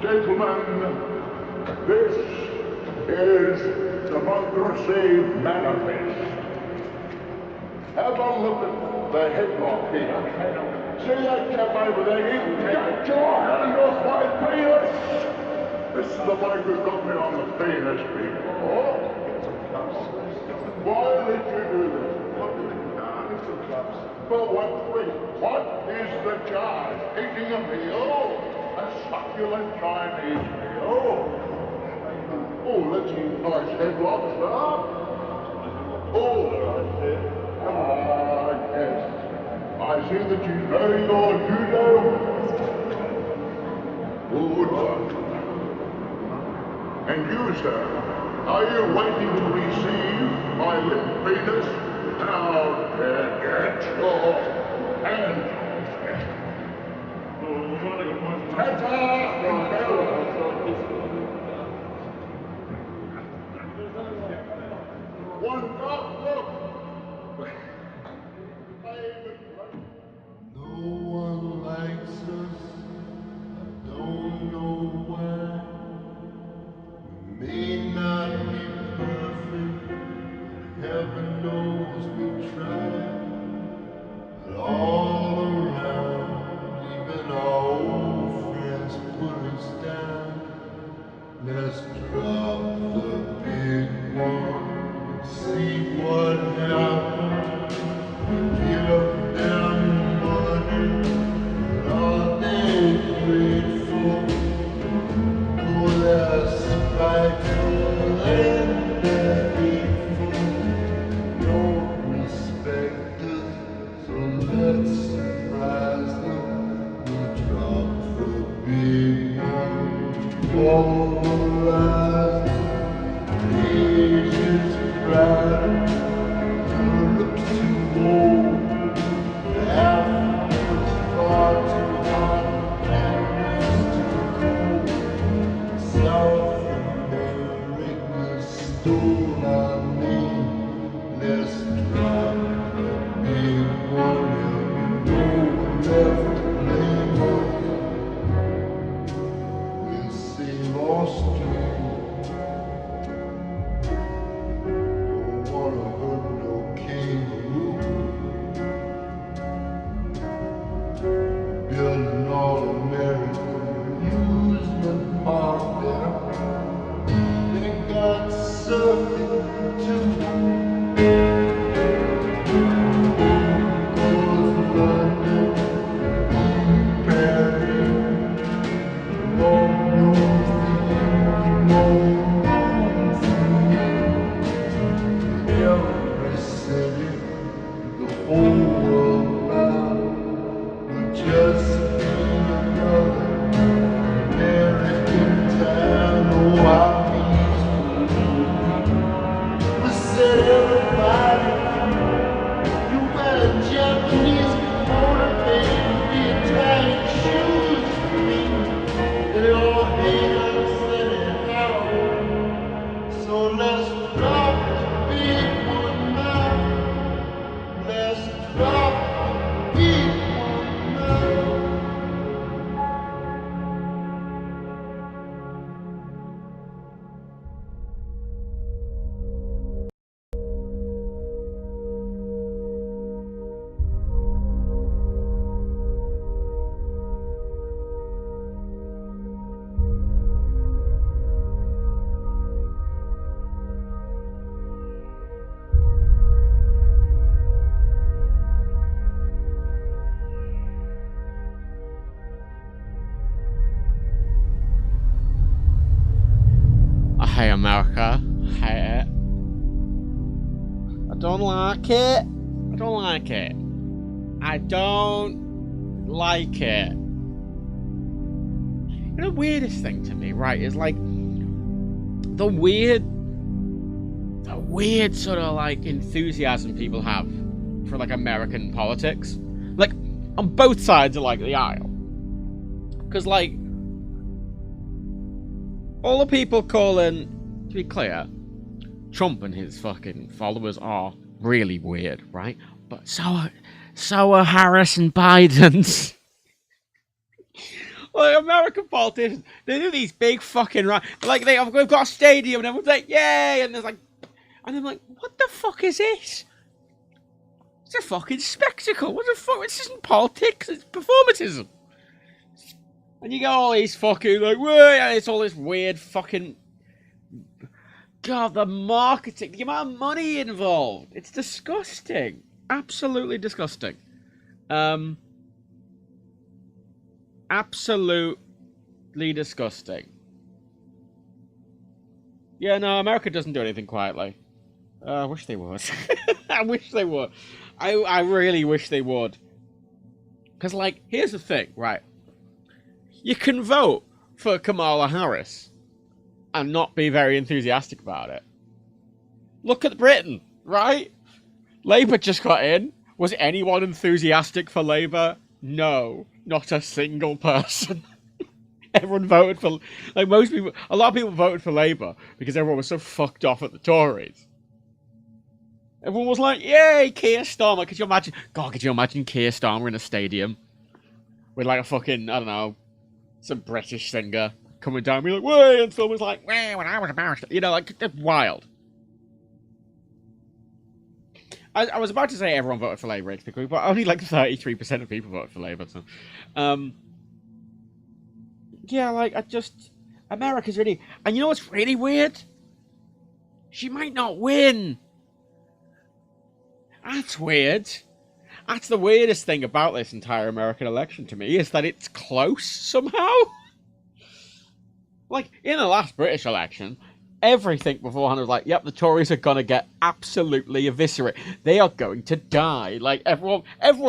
Gentlemen, this is Democracy Manifest. Have a look at the headlock here. See that chap over there? Get your hand off my penis! This is the bloke who got me on the penis before. Why did you do this? For what reason? What is the charge? Eating a meal? A succulent Chinese meal? Oh, that's a nice headlock, sir. Oh, yes. I see that you know your judo. Good. And you, sir, are you waiting to receive my limp penis? Now, get your hand. One drop, look. No one likes us, I don't know why. We may not be perfect, heaven knows we try. But all around, even our old friends put us down. Let's drop the big one, see what happens. Give them money, are they grateful? Oh, they're spiteful and they're hateful. Don't respect us, so let's surprise them. We drop the big one, all the lies, Asians pride. Europe's too old, Africa's far too hot, Canada's too cold. South America stole our name. Let's drop the big one and we know we're left to blame. We'll save Australia. Don't wanna hurt no kangaroo. Build an all-American amusement park there. They got surfing too. Goes London, Paris, long road for you, every city, the whole world round will just be another American town. Oh, how peaceful. We said everybody, you wear a Japanese kimono, baby, Italian shoes for me. They all hate us anyhow. So let's drop the big one now. Let's drop the big one now. I hate America. I hate it. I don't like it. I don't like it. I don't like it. You know, the weirdest thing to me, right, is like the weird sort of like enthusiasm people have for like American politics, like on both sides of like the aisle. Because like all the people calling, to be clear, Trump and his fucking followers are really weird, right? But so are Harris and Biden's. Like American politicians, they do these big fucking like we've got a stadium and everyone's like, yay, and there's like, and I'm like, what the fuck is this? It's a fucking spectacle. What the fuck? This isn't politics. It's performatism. And you get all these fucking like, and it's all this weird fucking. God, the marketing, the amount of money involved. It's disgusting. Absolutely disgusting. Absolutely disgusting. Yeah, no, America doesn't do anything quietly. I wish they would. I wish they would. I really wish they would. Because, like, here's the thing, right? You can vote for Kamala Harris and not be very enthusiastic about it. Look at Britain, right? Labour just got in. Was anyone enthusiastic for Labour? No, not a single person. Everyone voted for, like most people, a lot of people voted for Labour because everyone was so fucked off at the Tories. Everyone was like, yay, Keir Starmer. Could you imagine Keir Starmer in a stadium with like a fucking, I don't know, some British singer coming down and be like, way, and Phil was like, way, when I was about, you know, like, that's wild. I was about to say everyone voted for Labour, but only like 33% of people voted for Labour. So, yeah, like America's really, and you know what's really weird? She might not win. That's weird. That's the weirdest thing about this entire American election to me is that it's close somehow. Like in the last British election. Everything beforehand was like, yep, the Tories are gonna get absolutely eviscerated. They are going to die. Like, everyone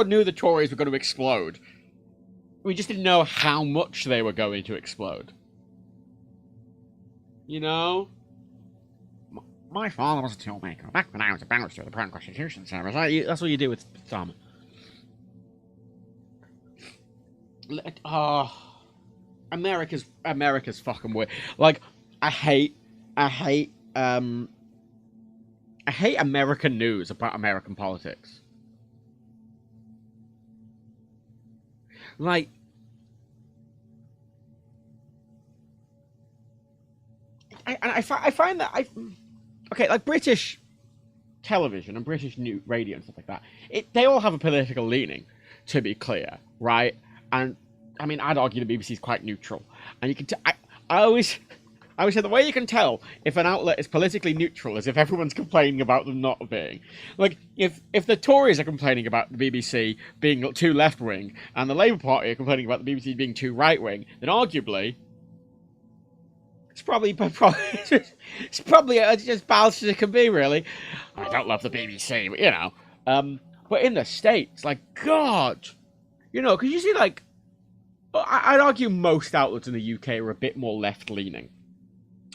knew the Tories were going to explode. We just didn't know how much they were going to explode. You know? My father was a toolmaker. Back when I was a barrister at the Crown Constitution Service. That's what you do with Starmer. America's fucking weird. Like, I hate American news about American politics. Like, I find that okay, like British television and British news radio and stuff like that. They all have a political leaning, to be clear, right? And I mean, I'd argue the BBC is quite neutral, and you can. I always say the way you can tell if an outlet is politically neutral is if everyone's complaining about them not being. Like, if the Tories are complaining about the BBC being too left-wing and the Labour Party are complaining about the BBC being too right-wing, then arguably it's probably as balanced as it can be, really. I don't love the BBC, but, you know. But in the States, like, God, you know, because you see, like, I'd argue most outlets in the UK are a bit more left-leaning.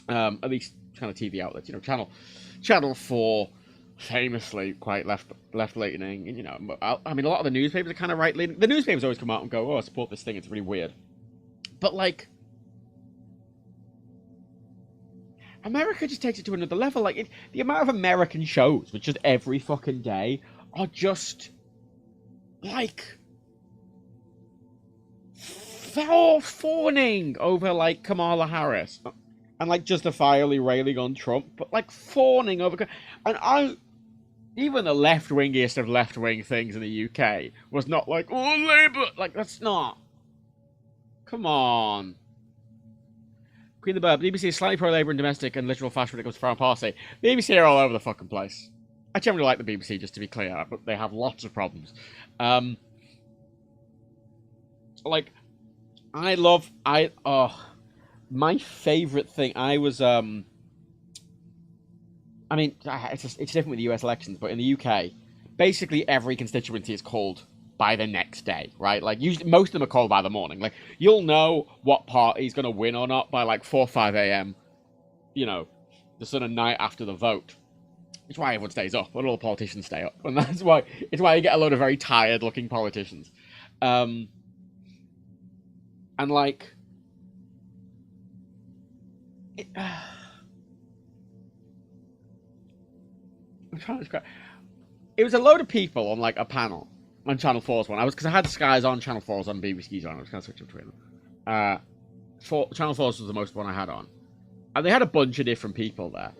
At least kind of TV outlets, you know, Channel 4, famously quite left-leaning, and, you know, I mean, a lot of the newspapers are kind of right-leaning. The newspapers always come out and go, oh, I support this thing, it's really weird. But, like, America just takes it to another level. Like, the amount of American shows, which is every fucking day, are just, like, fawning over, like, Kamala Harris. And, like, justifiably railing on Trump, but, like, fawning over... And even the left-wingiest of left-wing things in the UK was not like, oh, Labour! Like, that's not... Come on. Queen the Bird, BBC is slightly pro-Labour and domestic and literal fashion when it comes to foreign policy. The BBC are all over the fucking place. I generally like the BBC, just to be clear, but they have lots of problems. Like, my favourite thing, I mean, it's different with the US elections, but in the UK, basically every constituency is called by the next day, right? Like, usually, most of them are called by the morning. Like, you'll know what party's going to win or not by, like, 4 or 5 a.m., you know, the sort of night after the vote. It's why everyone stays up, and all the politicians stay up. And it's why you get a load of very tired-looking politicians. And, like... I'm trying to describe... it was a load of people on like a panel on Channel 4's one. Because I had Sky's on, Channel 4's on, BBC's on. I was kind of switching between them. Channel 4's was the most one I had on. And they had a bunch of different people there.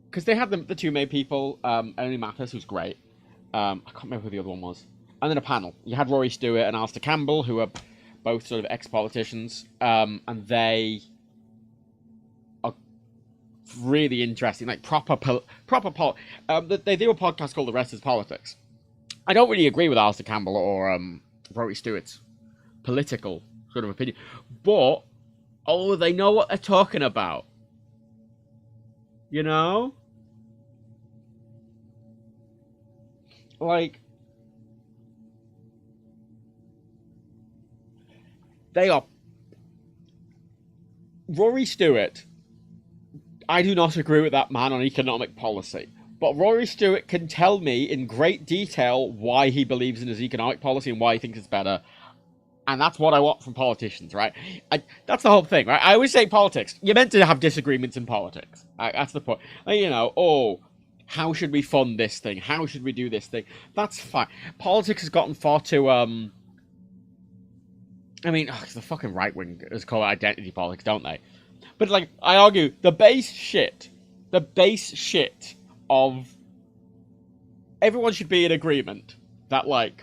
Because they had the two main people, Emily Mathis, who's great. I can't remember who the other one was. And then a panel. You had Rory Stewart and Alistair Campbell, who are both sort of ex-politicians. And they are really interesting, like proper. They do a podcast called The Rest Is Politics. I don't really agree with Alistair Campbell or Rory Stewart's political sort of opinion, but they know what they're talking about. You know, like they are. Rory Stewart, I do not agree with that man on economic policy. But Rory Stewart can tell me in great detail why he believes in his economic policy and why he thinks it's better. And that's what I want from politicians, right? That's the whole thing, right? I always say politics. You're meant to have disagreements in politics. That's the point. You know, how should we fund this thing? How should we do this thing? That's fine. Politics has gotten far too, I mean, the fucking right wing is called identity politics, don't they? But, like, I argue the base shit of everyone should be in agreement that, like,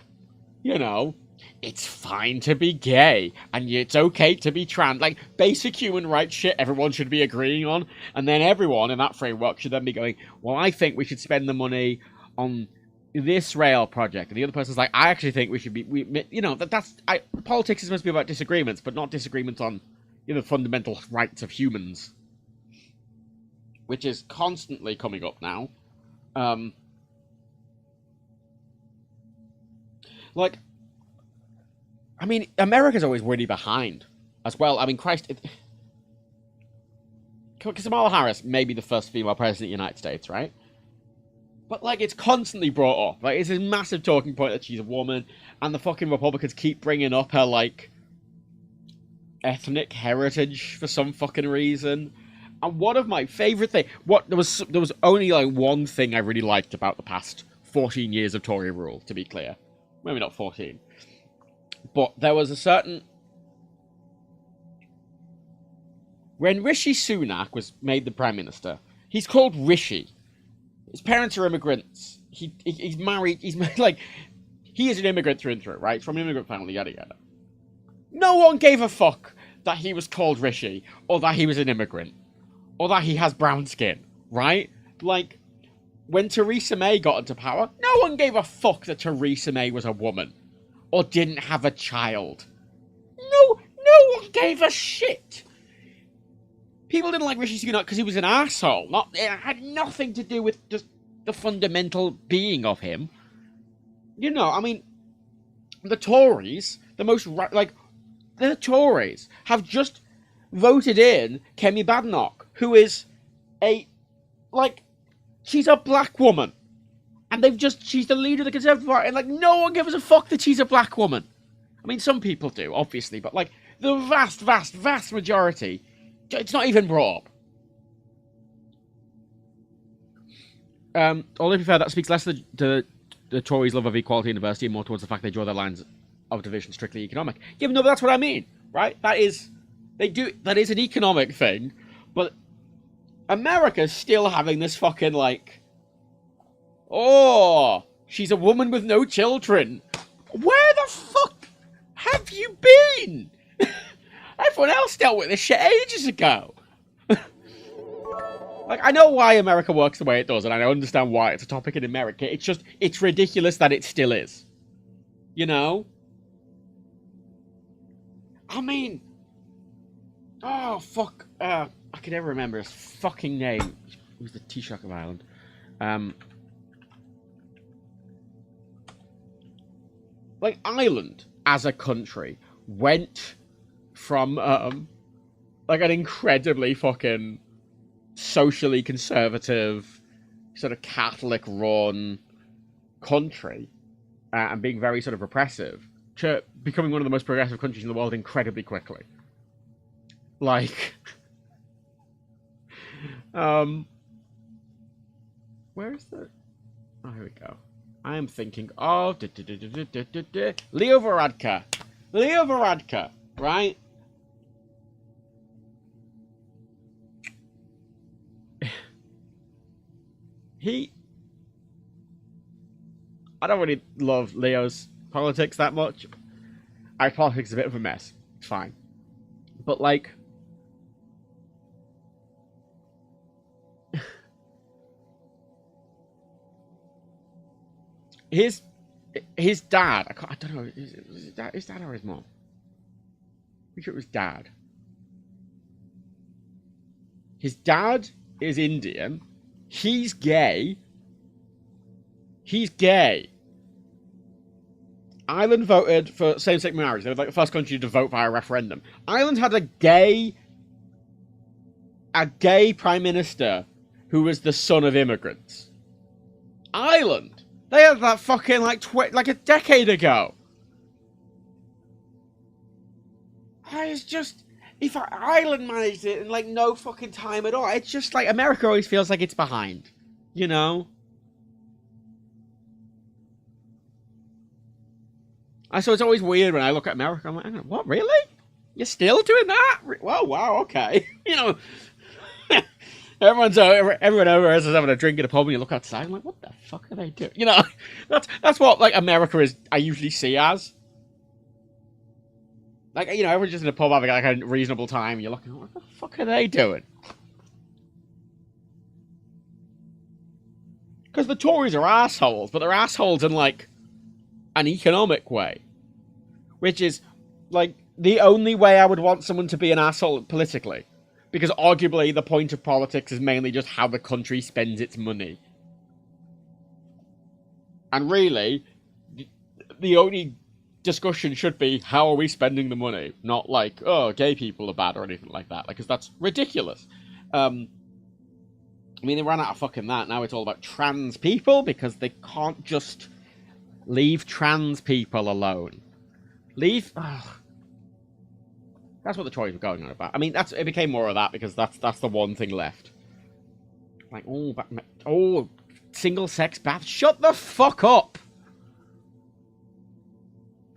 you know, it's fine to be gay and it's okay to be trans. Like, basic human rights shit everyone should be agreeing on. And then everyone in that framework should then be going, well, I think we should spend the money on this rail project. And the other person's like, I actually think we should be, politics is supposed to be about disagreements, but not disagreements on, you know, fundamental rights of humans. Which is constantly coming up now. Like, I mean, America's always really behind as well. I mean, Christ, Kamala Harris may be the first female president of the United States, right? But, like, it's constantly brought up. Like, it's a massive talking point that she's a woman, and the fucking Republicans keep bringing up her, like, ethnic heritage for some fucking reason. And one of my favourite things... There was only, like, one thing I really liked about the past 14 years of Tory rule, to be clear. Maybe not 14. But there was a certain... When Rishi Sunak was made the Prime Minister, he's called Rishi. His parents are immigrants. He's married... He is an immigrant through and through, right? He's from an immigrant family, yada yada. No one gave a fuck that he was called Rishi, or that he was an immigrant. Or that he has brown skin, right? Like, when Theresa May got into power, no one gave a fuck that Theresa May was a woman. Or didn't have a child. No one gave a shit. People didn't like Rishi Sunak because he was an asshole. It had nothing to do with just the fundamental being of him. You know, I mean, the Tories, the Tories have just voted in Kemi Badenoch, who is she's a black woman. And she's the leader of the Conservative Party, and, like, no one gives a fuck that she's a black woman. I mean, some people do, obviously, but, like, the vast, vast, vast majority, it's not even brought up. Although, to be fair, that speaks less to the Tories' love of equality and diversity and more towards the fact they draw their lines of division strictly economic. Yeah, no, but that's what I mean, right? That is an economic thing, but America's still having this fucking, like, oh, she's a woman with no children. Where the fuck have you been? Everyone else dealt with this shit ages ago. Like, I know why America works the way it does, and I understand why it's a topic in America. It's ridiculous that it still is. You know? I mean, oh, fuck. I can never remember his fucking name. He was the Taoiseach of Ireland. Like, Ireland, as a country, went from, like, an incredibly fucking socially conservative, sort of Catholic-run country, and being very sort of repressive, to becoming one of the most progressive countries in the world incredibly quickly. Like, where is the... Oh, here we go. I am thinking of Leo Varadkar. Leo Varadkar, right? I don't really love Leo's politics that much. Our politics is a bit of a mess. It's fine. But, like, his dad, I don't know, his dad or his mom? I'm sure it was dad. His dad is Indian. He's gay. Ireland voted for same-sex marriage. They were like the first country to vote via referendum. Ireland had a gay prime minister who was the son of immigrants. Ireland. They had that fucking like a decade ago. It's just, if Ireland managed it in like no fucking time at all, it's just like America always feels like it's behind, you know? So it's always weird when I look at America. I'm like, what, really? You're still doing that? Well, wow, okay. You know, everyone over is having a drink at a pub and you look outside. I'm like, what the fuck are they doing? You know, that's what like America is. I usually see as. Like, you know, everyone's just in a pub having like a reasonable time. And you're looking, what the fuck are they doing? Because the Tories are assholes, but they're assholes in like an economic way, which is like the only way I would want someone to be an asshole politically, because arguably the point of politics is mainly just how the country spends its money, and really the only discussion should be how are we spending the money, not like, oh, gay people are bad or anything like that, because that's ridiculous. I mean, they ran out of fucking that. Now it's all about trans people because they can't just leave trans people alone. Ugh. That's what the Tories were going on about. I mean, it became more of that because that's the one thing left. Like, single-sex bath. Shut the fuck up!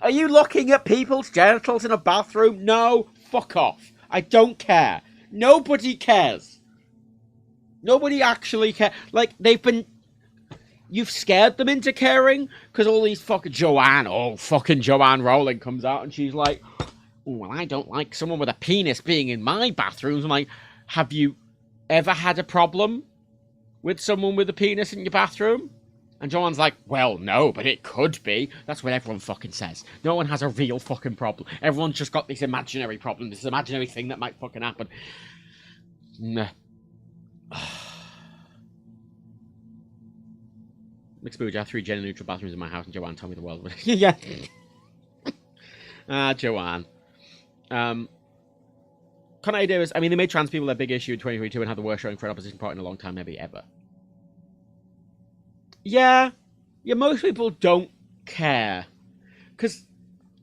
Are you looking at people's genitals in a bathroom? No, fuck off. I don't care. Nobody cares. Nobody actually cares. Like, you've scared them into caring, because all these fucking Joanne Rowling comes out and she's like, oh, well, I don't like someone with a penis being in my bathrooms. I'm like, have you ever had a problem with someone with a penis in your bathroom? And Joanne's like, well, no, but it could be. That's what everyone fucking says. No one has a real fucking problem. Everyone's just got this imaginary problem, this imaginary thing that might fucking happen. Nah. Mixed Booge, I have 3 gender-neutral bathrooms in my house, and Joanne told me the world would. Yeah. Joanne. Con ideas, I mean, they made trans people a big issue in 2022 and had the worst showing for an opposition party in a long time, maybe ever. Yeah, most people don't care. Because,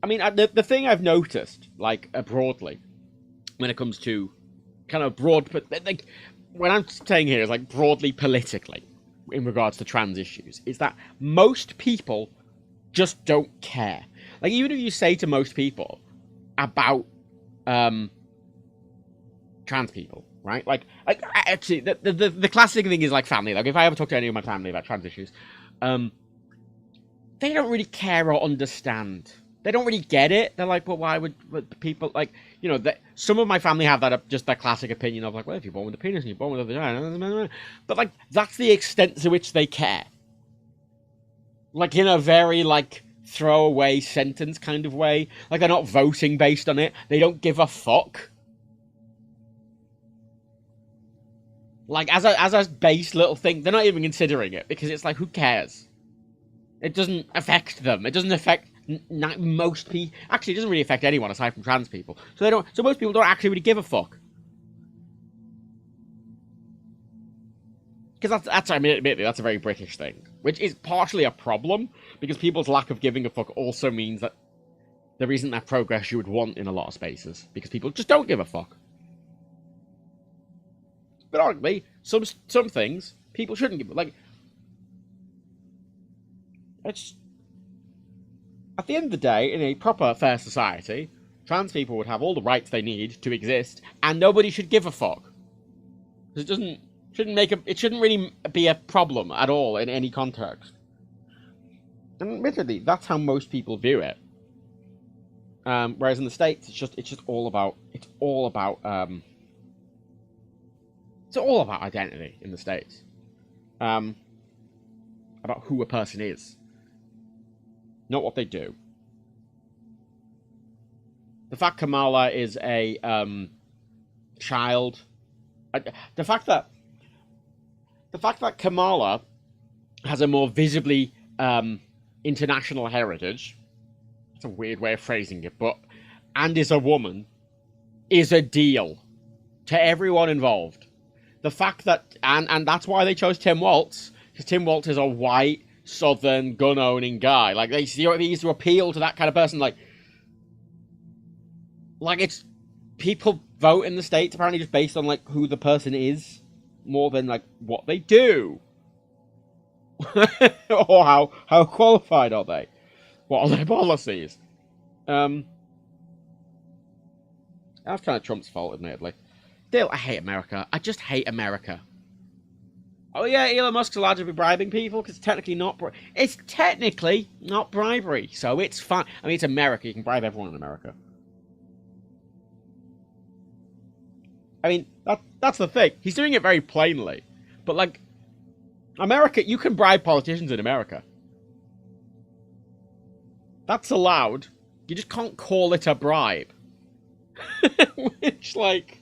I mean, the thing I've noticed, like, broadly, when it comes to kind of broad, but like, when I'm saying here is like broadly politically, in regards to trans issues, is that most people just don't care. Like, even if you say to most people about trans people, right? Like actually, the classic thing is like family. Like, if I ever talk to any of my family about trans issues, they don't really care or understand. They don't really get it. They're like, well, why would people, like, you know, some of my family have that classic opinion of like, well, if you're born with a penis and you're born with a vagina, but like, that's the extent to which they care. Like, in a very like throwaway sentence kind of way. Like, they're not voting based on it. They don't give a fuck. Like, as a base little thing, they're not even considering it because it's like, who cares? It doesn't affect them. It doesn't affect most people. Actually, it doesn't really affect anyone aside from trans people. So most people don't actually really give a fuck. Because I mean, admittedly, that's a very British thing, which is partially a problem because people's lack of giving a fuck also means that there isn't that progress you would want in a lot of spaces because people just don't give a fuck. But arguably, some things people shouldn't give. Like, It's at the end of the day, in a proper, fair society, trans people would have all the rights they need to exist, and nobody should give a fuck. It shouldn't really be a problem at all in any context. And admittedly, that's how most people view it. Whereas in the States, it's all about identity in the States. About who a person is. Not what they do. The fact Kamala is a child. The fact that Kamala has a more visibly international heritage. It's a weird way of phrasing it, and is a woman, is a deal to everyone involved. The fact that and that's why they chose Tim Walz, because Tim Walz is a white Southern gun-owning guy. Like they used to appeal to that kind of person. Like it's people vote in the States apparently just based on like who the person is more than like what they do. Or how qualified are they? What are their policies? That's kind of Trump's fault, admittedly. Still, I hate America. I just hate America. Oh yeah, Elon Musk's allowed to be bribing people because it's technically not bribery, so it's fine. I mean, it's America. You can bribe everyone in America. I mean, that's the thing. He's doing it very plainly, but like, America, you can bribe politicians in America. That's allowed. You just can't call it a bribe. Which, like,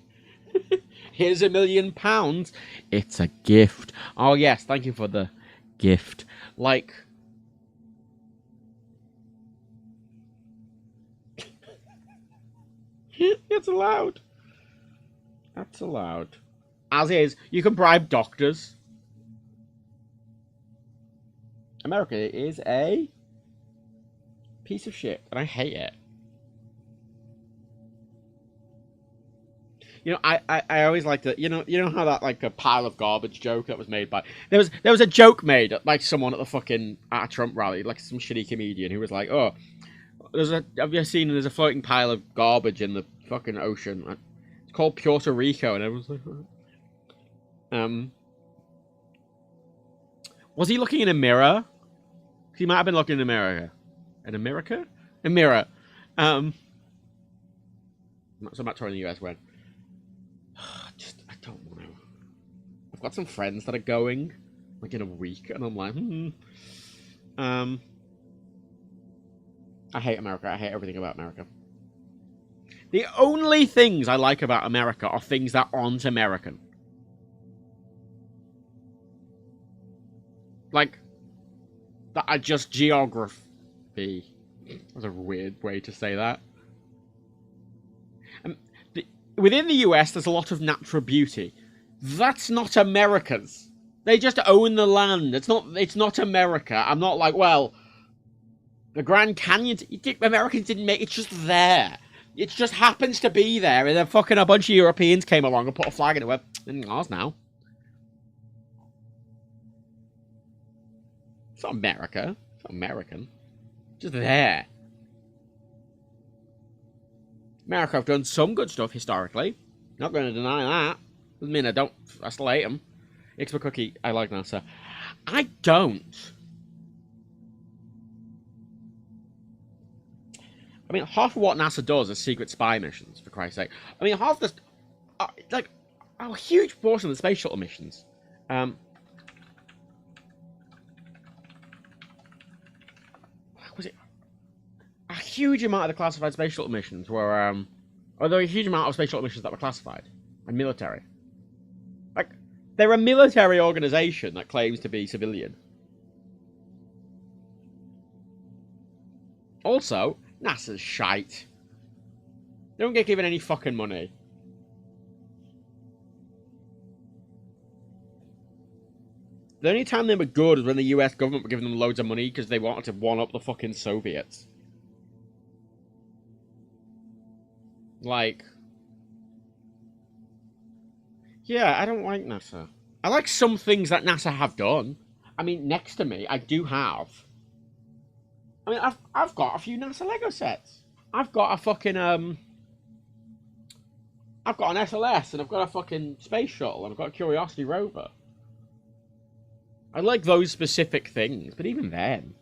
here's £1 million. It's a gift. Oh, yes, thank you for the gift. Like, it's allowed. That's allowed. As is, you can bribe doctors. America is a piece of shit, and I hate it. You know, I always like to, you know how that like a pile of garbage joke that was made by there was a joke made at like someone at a Trump rally, like some shitty comedian who was like, oh, have you seen there's a floating pile of garbage in the fucking ocean? It's called Puerto Rico, and everyone's like, was he looking in a mirror? He might have been looking in a mirror. In America? A mirror. Not so much in the US when. I don't want to. I've got some friends that are going, like in a week, and I'm like, I hate America. I hate everything about America. The only things I like about America are things that aren't American. Like, that are just geography. That's a weird way to say that. Within the US, there's a lot of natural beauty. That's not America's. They just own the land. It's not America. I'm not like, well, the Grand Canyon. Americans didn't make it. It's just there. It just happens to be there, and then fucking a bunch of Europeans came along and put a flag in it. Well, it's ours now. It's not America. It's not American. It's just there. America have done some good stuff historically. Not going to deny that. Doesn't mean I still hate them. It's a cookie. I like NASA. I don't. I mean, half of what NASA does is secret spy missions, for Christ's sake. I mean, half this, like, a huge portion of the space shuttle missions. Was it a huge amount of the classified space shuttle missions were, or there were a huge amount of space shuttle missions that were classified and military. Like, they're a military organization that claims to be civilian. Also, NASA's shite. They don't get given any fucking money. The only time they were good was when the US government were giving them loads of money because they wanted to one-up the fucking Soviets. Like... yeah, I don't like NASA. I like some things that NASA have done. I mean, next to me, I do have I mean, I've got a few NASA Lego sets. I've got a fucking I've got an SLS, and I've got a fucking space shuttle, and I've got a Curiosity rover. I like those specific things, but even then,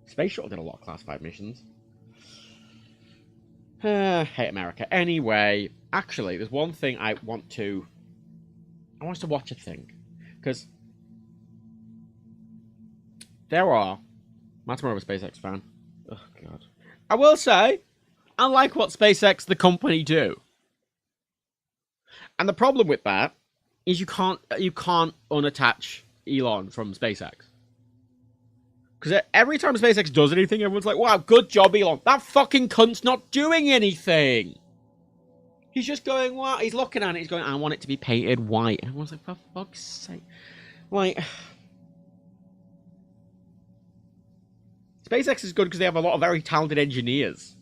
Space Shuttle did a lot of classified missions. Hate America. Anyway, actually, there's one thing I want to watch a thing. Because there are... Matt's more of a SpaceX fan. Oh, God. I will say, I like what SpaceX, the company, do. And the problem with that is you can't unattach Elon from SpaceX. Because every time SpaceX does anything, everyone's like, wow, good job, Elon. That fucking cunt's not doing anything. He's just going, wow. He's looking at it. He's going, I want it to be painted white. And everyone's like, for fuck's sake. Like, SpaceX is good because they have a lot of very talented engineers.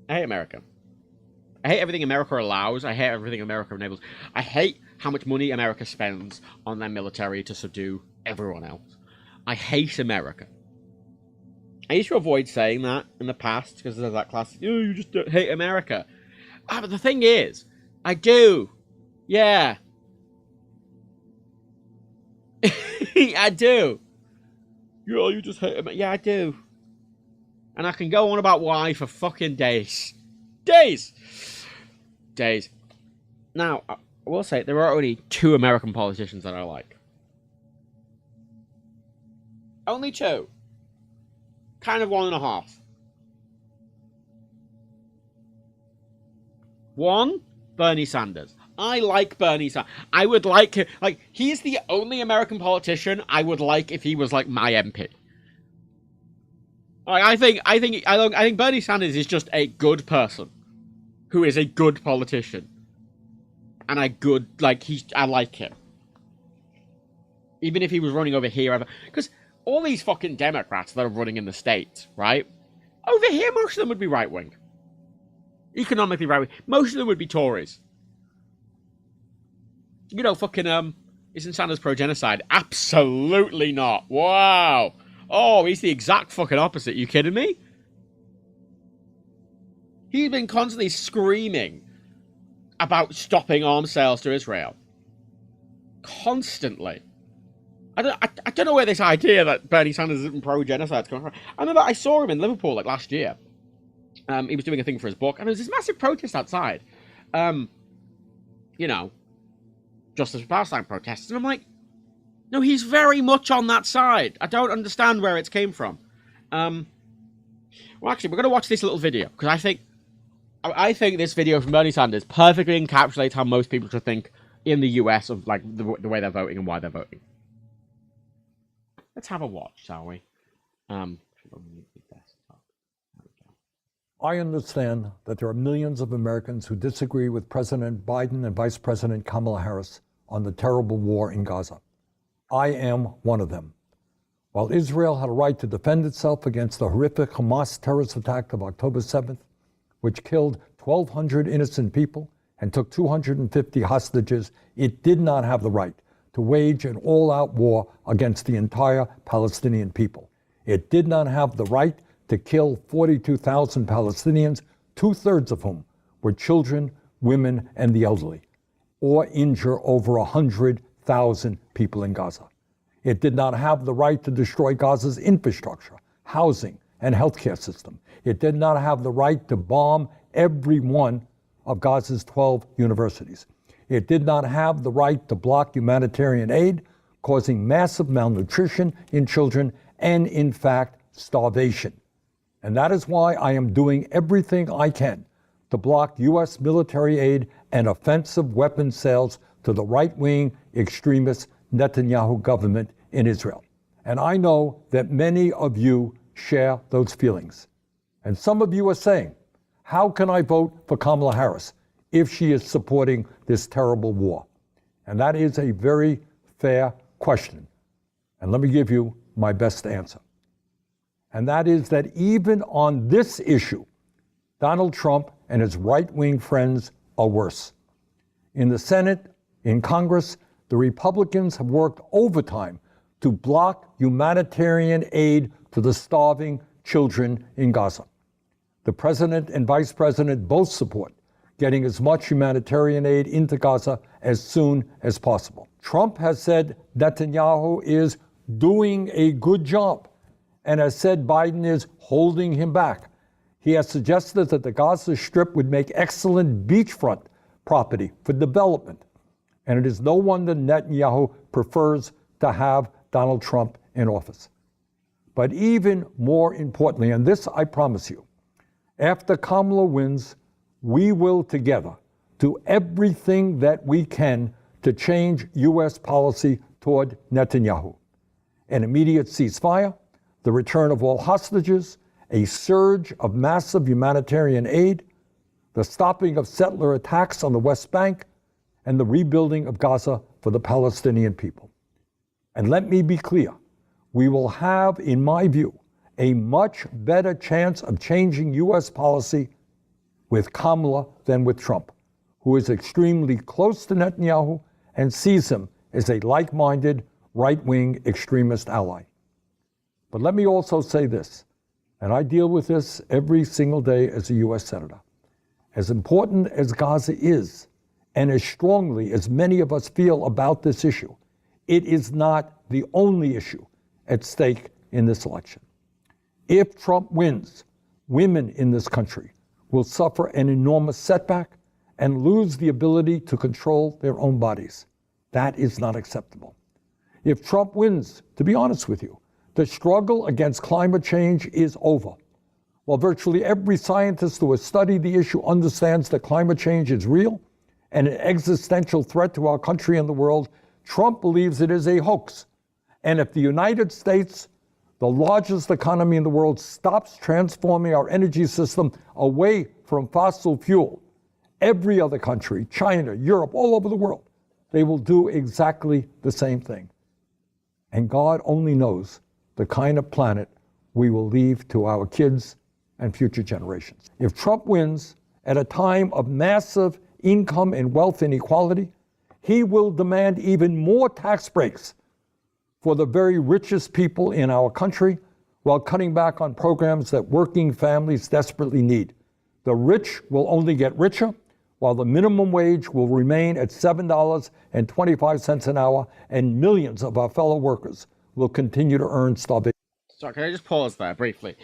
I hate America. I hate everything America allows. I hate everything America enables. I hate how much money America spends on their military to subdue everyone else. I hate America. I used to avoid saying that in the past because there's that classic, oh, you just don't hate America. But the thing is, I do. Yeah. I do. You just hate America. Yeah, I do. And I can go on about why for fucking days. Days. Now, I will say, there are only 2 American politicians that I like. Only 2. Kind of 1.5. One, Bernie Sanders. I like Bernie Sanders. I would like him. Like, he's the only American politician I would like if he was like my MP. Like, I think Bernie Sanders is just a good person who is a good politician. And I like him. Even if he was running over here, because all these fucking Democrats that are running in the States, right? Over here, most of them would be right-wing. Economically right-wing. Most of them would be Tories. You know, fucking, isn't Sanders pro-genocide? Absolutely not. Wow. Oh, he's the exact fucking opposite. You kidding me? He's been constantly screaming about stopping arms sales to Israel. Constantly. I don't know where this idea that Bernie Sanders isn't pro-genocide is coming from. I remember I saw him in Liverpool like last year. He was doing a thing for his book, and there was this massive protest outside. You know, Justice for Palestine protests, and I'm like, no, he's very much on that side. I don't understand where it came from. Well, actually, we're going to watch this little video, because I think this video from Bernie Sanders perfectly encapsulates how most people should think in the US of like the way they're voting and why they're voting. Let's have a watch, shall we? I understand that there are millions of Americans who disagree with President Biden and Vice President Kamala Harris on the terrible war in Gaza. I am one of them. While Israel had a right to defend itself against the horrific Hamas terrorist attack of October 7th, which killed 1,200 innocent people and took 250 hostages, it did not have the right to wage an all-out war against the entire Palestinian people. It did not have the right to kill 42,000 Palestinians, 2/3 of whom were children, women, and the elderly, or injure over 100,000 people in Gaza. It did not have the right to destroy Gaza's infrastructure, housing, and healthcare system. It did not have the right to bomb every one of Gaza's 12 universities. It did not have the right to block humanitarian aid, causing massive malnutrition in children and, in fact, starvation. And that is why I am doing everything I can to block U.S. military aid and offensive weapons sales to the right-wing extremist Netanyahu government in Israel. And I know that many of you share those feelings. And some of you are saying, how can I vote for Kamala Harris if she is supporting this terrible war? And that is a very fair question. And let me give you my best answer. And that is that even on this issue, Donald Trump and his right-wing friends are worse. In the Senate, in Congress, the Republicans have worked overtime to block humanitarian aid to the starving children in Gaza. The president and vice president both support getting as much humanitarian aid into Gaza as soon as possible. Trump has said Netanyahu is doing a good job and has said Biden is holding him back. He has suggested that the Gaza Strip would make excellent beachfront property for development. And it is no wonder Netanyahu prefers to have Donald Trump in office. But even more importantly, and this I promise you, after Kamala wins, we will together do everything that we can to change U.S. policy toward Netanyahu. An immediate ceasefire, the return of all hostages, a surge of massive humanitarian aid, the stopping of settler attacks on the West Bank, and the rebuilding of Gaza for the Palestinian people. And let me be clear, we will have, in my view, a much better chance of changing U.S. policy with Kamala than with Trump, who is extremely close to Netanyahu and sees him as a like-minded, right-wing extremist ally. But let me also say this, and I deal with this every single day as a U.S. Senator. As important as Gaza is, and as strongly as many of us feel about this issue, it is not the only issue at stake in this election. If Trump wins, women in this country will suffer an enormous setback and lose the ability to control their own bodies. That is not acceptable. If Trump wins, to be honest with you, the struggle against climate change is over. While virtually every scientist who has studied the issue understands that climate change is real and an existential threat to our country and the world, Trump believes it is a hoax. And if the United States, the largest economy in the world, stops transforming our energy system away from fossil fuel, every other country, China, Europe, all over the world, they will do exactly the same thing. And God only knows the kind of planet we will leave to our kids and future generations. If Trump wins at a time of massive income and wealth inequality, he will demand even more tax breaks for the very richest people in our country while cutting back on programs that working families desperately need. The rich will only get richer, while the minimum wage will remain at $7.25 an hour, and millions of our fellow workers will continue to earn starvation. Sorry, can I just pause there briefly?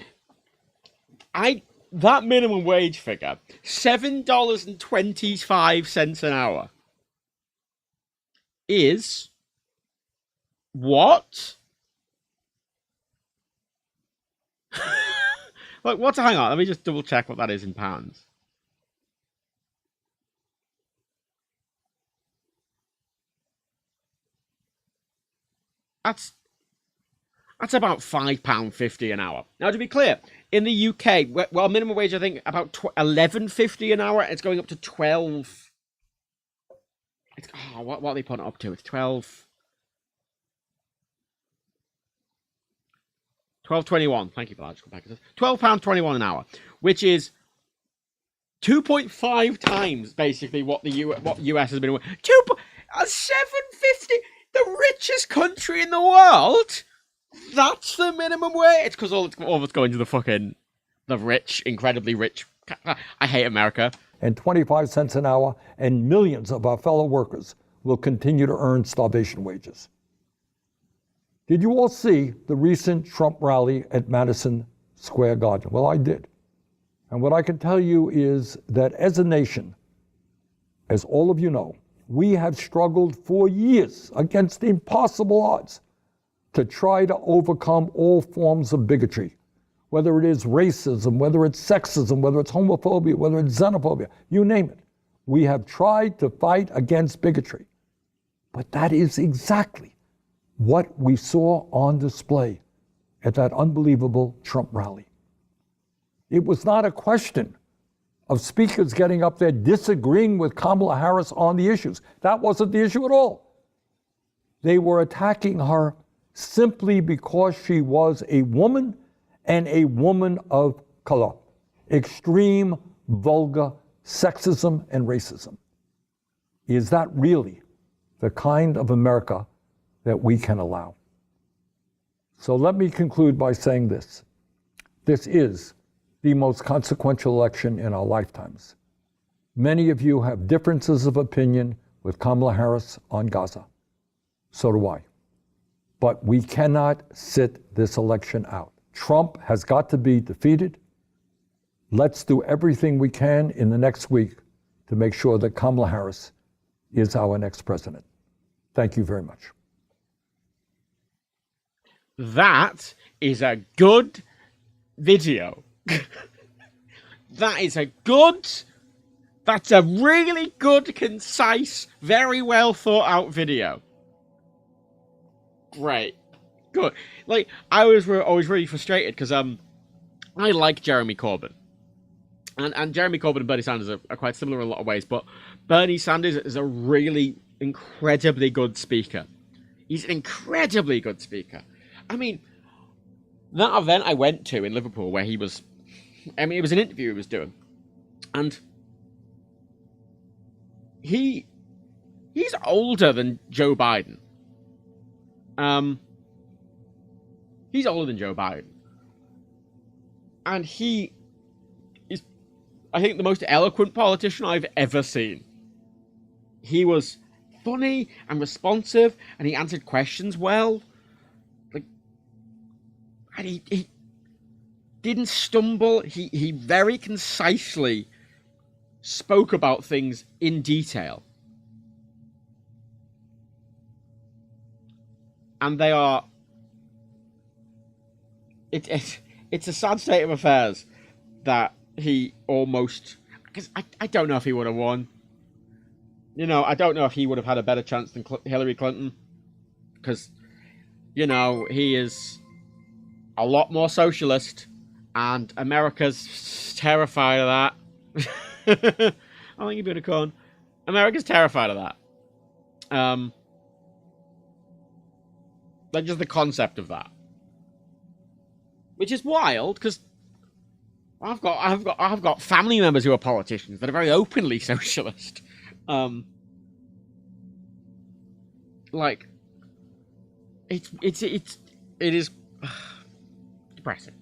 That minimum wage figure, $7.25 an hour, is what? Like, what's, hang on, let me just double check what that is in pounds. That's about £5.50 an hour. Now, to be clear, in the UK, well, minimum wage, I think, about $11.50 an hour. It's going up to 12. It's, what are they putting it up to? It's 12.21. Thank you for that. Just go back. £12.21 an hour, which is 2.5 times basically what the US has been. $7.50. The richest country in the world. That's the minimum wage. It's because all of it's going to the rich, incredibly rich. I hate America. And 25 cents an hour, and millions of our fellow workers will continue to earn starvation wages. Did you all see the recent Trump rally at Madison Square Garden? Well, I did. And what I can tell you is that as a nation, as all of you know, we have struggled for years against impossible odds to try to overcome all forms of bigotry, whether it is racism, whether it's sexism, whether it's homophobia, whether it's xenophobia, you name it. We have tried to fight against bigotry. But that is exactly what we saw on display at that unbelievable Trump rally. It was not a question of speakers getting up there disagreeing with Kamala Harris on the issues. That wasn't the issue at all. They were attacking her simply because she was a woman and a woman of color. Extreme, vulgar sexism and racism. Is that really the kind of America that we can allow. So let me conclude by saying this. This is the most consequential election in our lifetimes. Many of you have differences of opinion with Kamala Harris on Gaza. So do I. But we cannot sit this election out. Trump has got to be defeated. Let's do everything we can in the next week to make sure that Kamala Harris is our next president. Thank you very much. That is a good video. That's a really good, concise, very well thought out video. Great. Good. Like, I was always really frustrated because I like Jeremy Corbyn. And Jeremy Corbyn and Bernie Sanders are quite similar in a lot of ways, but Bernie Sanders is a really incredibly good speaker. He's an incredibly good speaker. I mean, that event I went to in Liverpool where he was, it was an interview he was doing. And he's older than Joe Biden. He's older than Joe Biden. And he is, I think, the most eloquent politician I've ever seen. He was funny and responsive, and he answered questions well. And he didn't stumble. He very concisely spoke about things in detail. And they are... It's a sad state of affairs that he almost... Because I don't know if he would have won. You know, I don't know if he would have had a better chance than Hillary Clinton. Because, you know, he is a lot more socialist, and America's terrified of that. I think you've been a con. America's terrified of that. Like, just the concept of that, which is wild because I've got family members who are politicians that are very openly socialist. Like, it is depressing.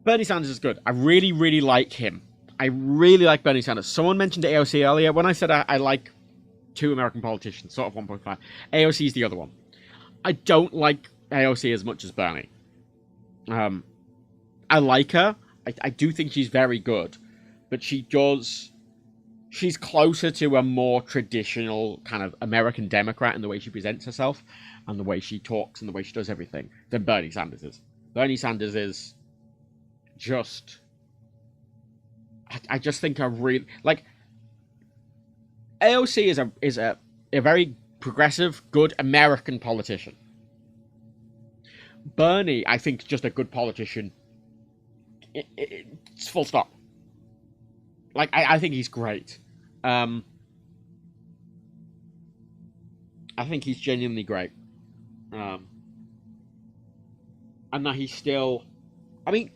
Bernie Sanders is good. I really, really like him. I really like Bernie Sanders. Someone mentioned AOC earlier. When I said I like two American politicians, sort of 1.5, AOC is the other one. I don't like AOC as much as Bernie. I like her. I do think she's very good, but she's closer to a more traditional kind of American Democrat in the way she presents herself and the way she talks and the way she does everything than Bernie Sanders is. Bernie Sanders is just... I just think I really... Like, AOC is a very progressive, good American politician. Bernie, I think, is just a good politician. It's full stop. Like, I think he's great. I think he's genuinely great. And that he's still... I mean,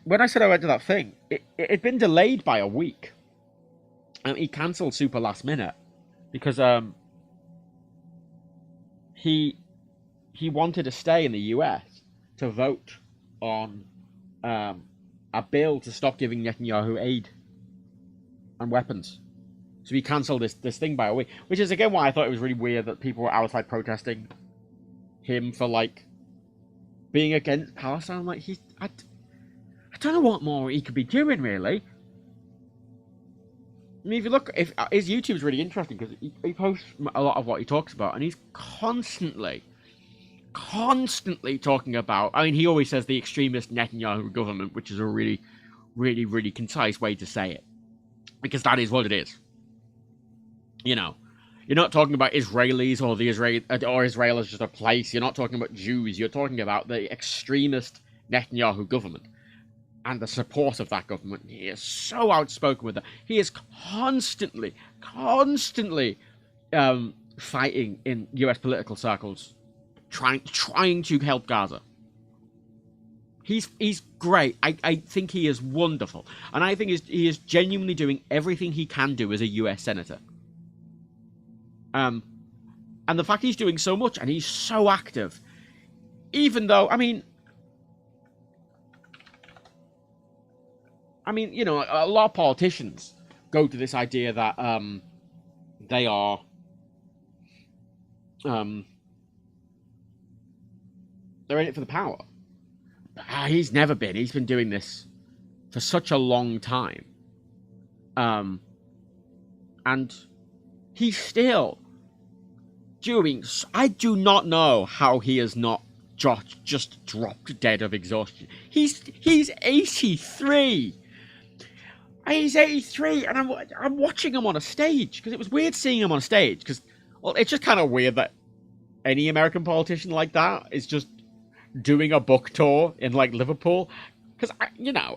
when I said I went to that thing, it'd been delayed by a week. And he cancelled super last minute. Because he wanted to stay in the US to vote on a bill to stop giving Netanyahu aid and weapons. So he cancelled this thing by a week, which is again why I thought it was really weird that people were outside protesting him for like being against Palestine. I'm like, I don't know what more he could be doing, really. I mean, if you look, his YouTube's really interesting because he posts a lot of what he talks about, and he's constantly talking about... I mean, he always says the extremist Netanyahu government, which is a really, really, really concise way to say it. Because that is what it is. You know, you're not talking about Israelis or Israel as just a place. You're not talking about Jews. You're talking about the extremist Netanyahu government and the support of that government. He is so outspoken with that. He is constantly fighting in US political circles, trying to help Gaza. He's great. I think he is wonderful. And I think he is genuinely doing everything he can do as a US senator. And the fact he's doing so much and he's so active, even though, I mean, you know, a lot of politicians go to this idea that they are they're in it for the power. But, he's never been. He's been doing this for such a long time. And he's still doing... I do not know how he has not just dropped dead of exhaustion. He's 83. He's 83, and I'm watching him on a stage, because it was weird seeing him on stage, because, well, it's just kind of weird that any American politician like that is just doing a book tour in, like, Liverpool. Because, you know,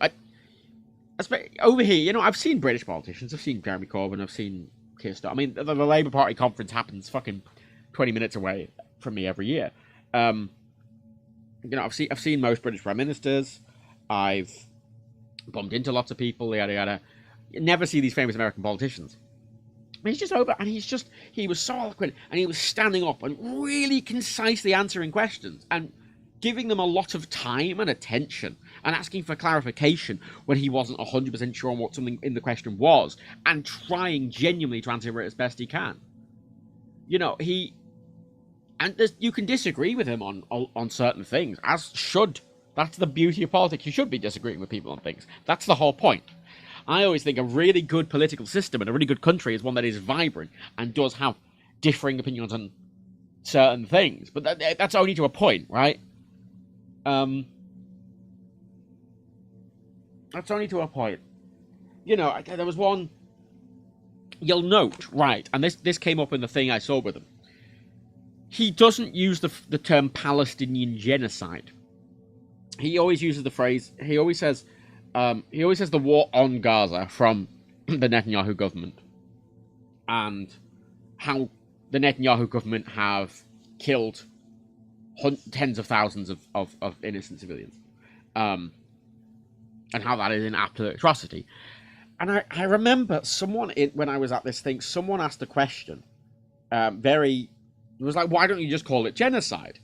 over here, you know, I've seen British politicians. I've seen Jeremy Corbyn. I've seen Keir Starmer. I mean, the Labour Party conference happens fucking 20 minutes away from me every year. You know, I've seen most British prime ministers. I've bumped into lots of people. Yada yada. You never see these famous American politicians. He's just over, and he was so eloquent, and he was standing up and really concisely answering questions and giving them a lot of time and attention and asking for clarification when he wasn't 100% sure on what something in the question was, and trying genuinely to answer it as best he can. You know, you can disagree with him on certain things, as should. That's the beauty of politics. You should be disagreeing with people on things. That's the whole point. I always think a really good political system and a really good country is one that is vibrant and does have differing opinions on certain things. But that's only to a point, right? That's only to a point. You know, there was one... You'll note, right, and this came up in the thing I saw with him. He doesn't use the term Palestinian genocide. He always uses the phrase... He always says the war on Gaza from the Netanyahu government, and how the Netanyahu government have killed tens of thousands of innocent civilians, and how that is an absolute atrocity. And I remember when I was at this thing, someone asked a question, it was like, why don't you just call it genocide?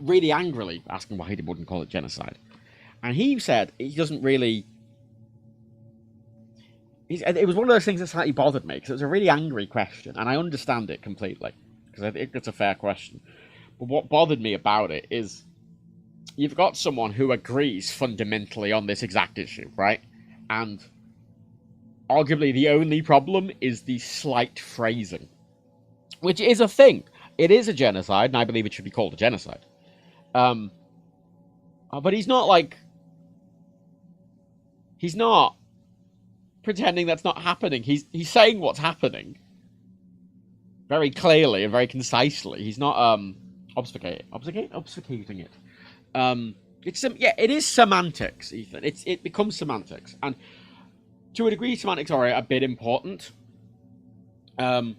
Really angrily asking why he wouldn't call it genocide. And he said he doesn't really... It was one of those things that slightly bothered me, because it was a really angry question, and I understand it completely, because I think it's a fair question. But what bothered me about it is, you've got someone who agrees fundamentally on this exact issue, right? And arguably the only problem is the slight phrasing, which is a thing. It is a genocide, and I believe it should be called a genocide. But he's not like... He's not pretending that's not happening. He's saying what's happening very clearly and very concisely. He's not obfuscating it. It is semantics, Ethan. It becomes semantics, and to a degree, semantics are a bit important. But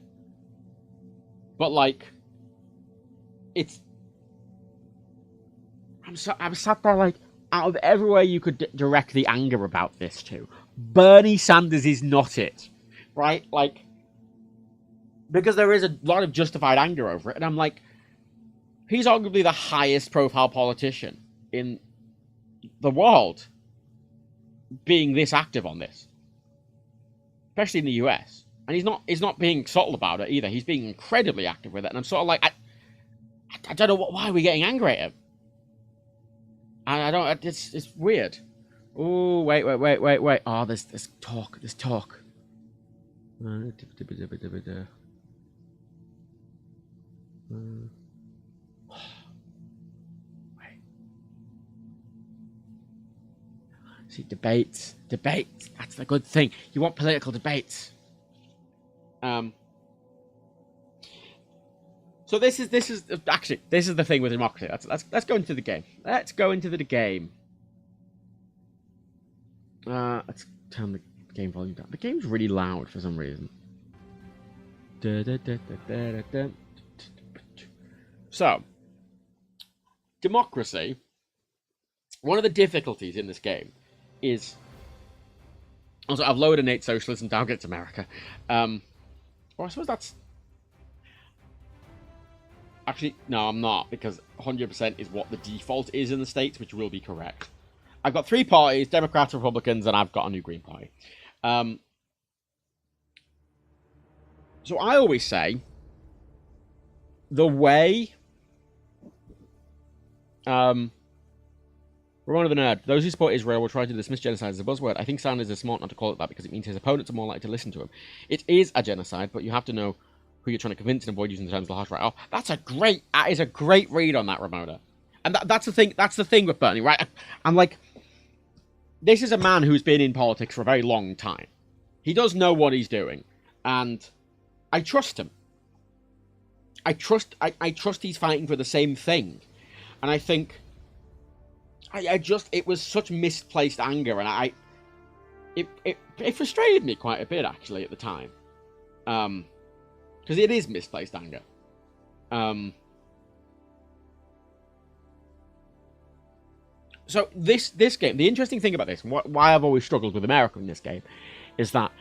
like, I'm sat there like, out of everywhere you could direct the anger about this to, Bernie Sanders is not it, right? Like, because there is a lot of justified anger over it, and I'm like, he's arguably the highest profile politician in the world being this active on this, especially in the US. And he's not being subtle about it either. He's being incredibly active with it, and I'm sort of like, I don't know why are we getting angry at him. And I don't... It's weird. Oh, wait. Oh, there's talk. Wait. See, debates. That's the good thing. You want political debates. So this is the thing with democracy. Let's go into the game. Let's turn the game volume down. The game's really loud for some reason. So, democracy. One of the difficulties in this game is... Also, I've lowered innate socialism down, it's America. Or I suppose that's... Actually, no, I'm not, because 100% is what the default is in the States, which will be correct. I've got 3 parties, Democrats, Republicans, and I've got a new Green Party. So I always say, the way... Ramona the Nerd. Those who support Israel will try to dismiss genocide as a buzzword. I think Sanders is smart not to call it that because it means his opponents are more likely to listen to him. It is a genocide, but you have to know who you're trying to convince and avoid using the terms of the harsh right. Oh, that is a great read on that, Ramona. And that's the thing with Bernie, right? I'm like, this is a man who's been in politics for a very long time. He does know what he's doing, and I trust him. I trust he's fighting for the same thing, and I think it was such misplaced anger, and it frustrated me quite a bit actually at the time, because it is misplaced anger. So this game, the interesting thing about this, and why I've always struggled with America in this game, is that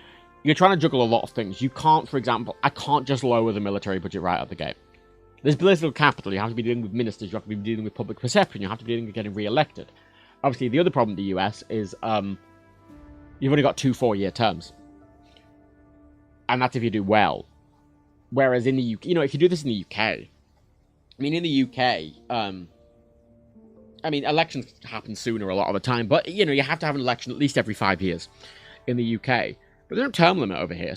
you're trying to juggle a lot of things. You can't, for example, I can't just lower the military budget right out of the gate. There's political capital. You have to be dealing with ministers. You have to be dealing with public perception. You have to be dealing with getting re-elected. Obviously, the other problem in the US is you've only got 2 4-year terms. And that's if you do well. Whereas in the UK, if you do this in the UK, I mean, in the UK, elections happen sooner a lot of the time, but, you have to have an election at least every 5 years in the UK. But there's no term limit over here.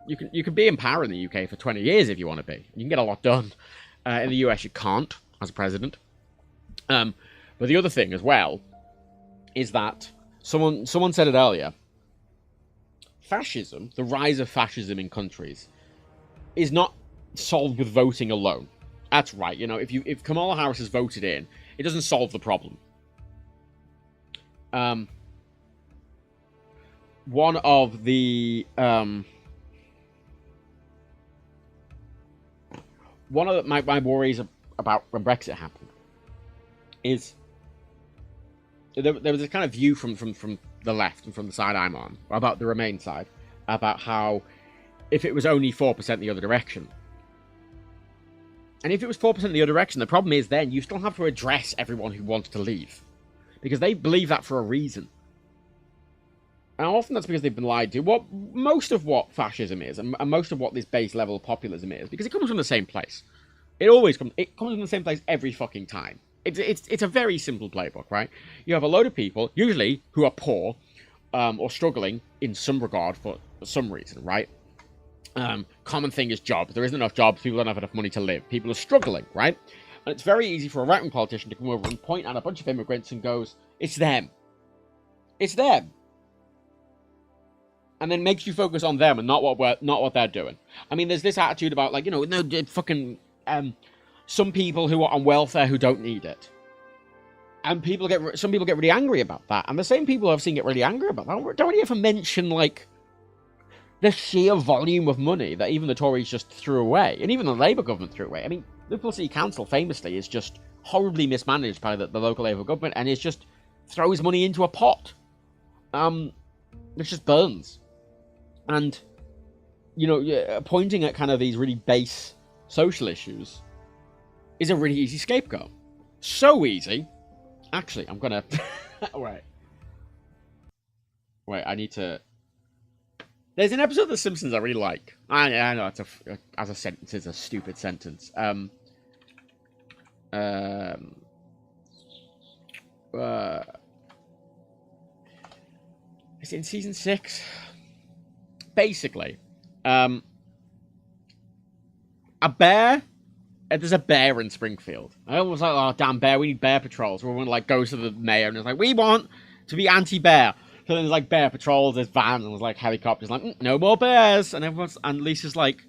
You can be in power in the UK for 20 years if you want to be. You can get a lot done. In the US, you can't, as a president. But the other thing as well is that someone said it earlier. Fascism, the rise of fascism in countries, is not solved with voting alone. That's right. If Kamala Harris is voted in, it doesn't solve the problem. One of the my worries about when Brexit happened is there was a kind of view from the left and from the side I'm on about the Remain side about how if it was only 4% the other direction. And if it was 4% the other direction, the problem is then you still have to address everyone who wants to leave. Because they believe that for a reason. And often that's because they've been lied to. Most of what fascism is, and most of what this base level of populism is, because it comes from the same place. It comes from the same place every fucking time. It's a very simple playbook, right? You have a load of people, usually who are poor, or struggling in some regard for some reason, right? Common thing is jobs. There isn't enough jobs. People don't have enough money to live. People are struggling, right? And it's very easy for a right-wing politician to come over and point at a bunch of immigrants and goes, it's them. It's them. And then makes you focus on them and not what they're doing. I mean, there's this attitude about, like, some people who are on welfare who don't need it. And some people get really angry about that. And the same people I've seen get really angry about that don't really ever mention, like, the sheer volume of money that even the Tories just threw away. And even the Labour government threw away. I mean, Liverpool City Council, famously, is just horribly mismanaged by the local Labour government. And it just throws money into a pot. It just burns. And, pointing at kind of these really base social issues is a really easy scapegoat. So easy. Actually, I'm gonna... Wait, I need to... There's an episode of The Simpsons I really like. I know, as a sentence, it's a stupid sentence. Is it in season 6? Basically, there's a bear in Springfield. I was like, oh, damn bear, we need bear patrols. Everyone, like, goes to the mayor and is like, we want to be anti-bear. So then there's, like, bear patrols, there's vans, and there's, like, helicopters, like, no more bears. And Lisa's like,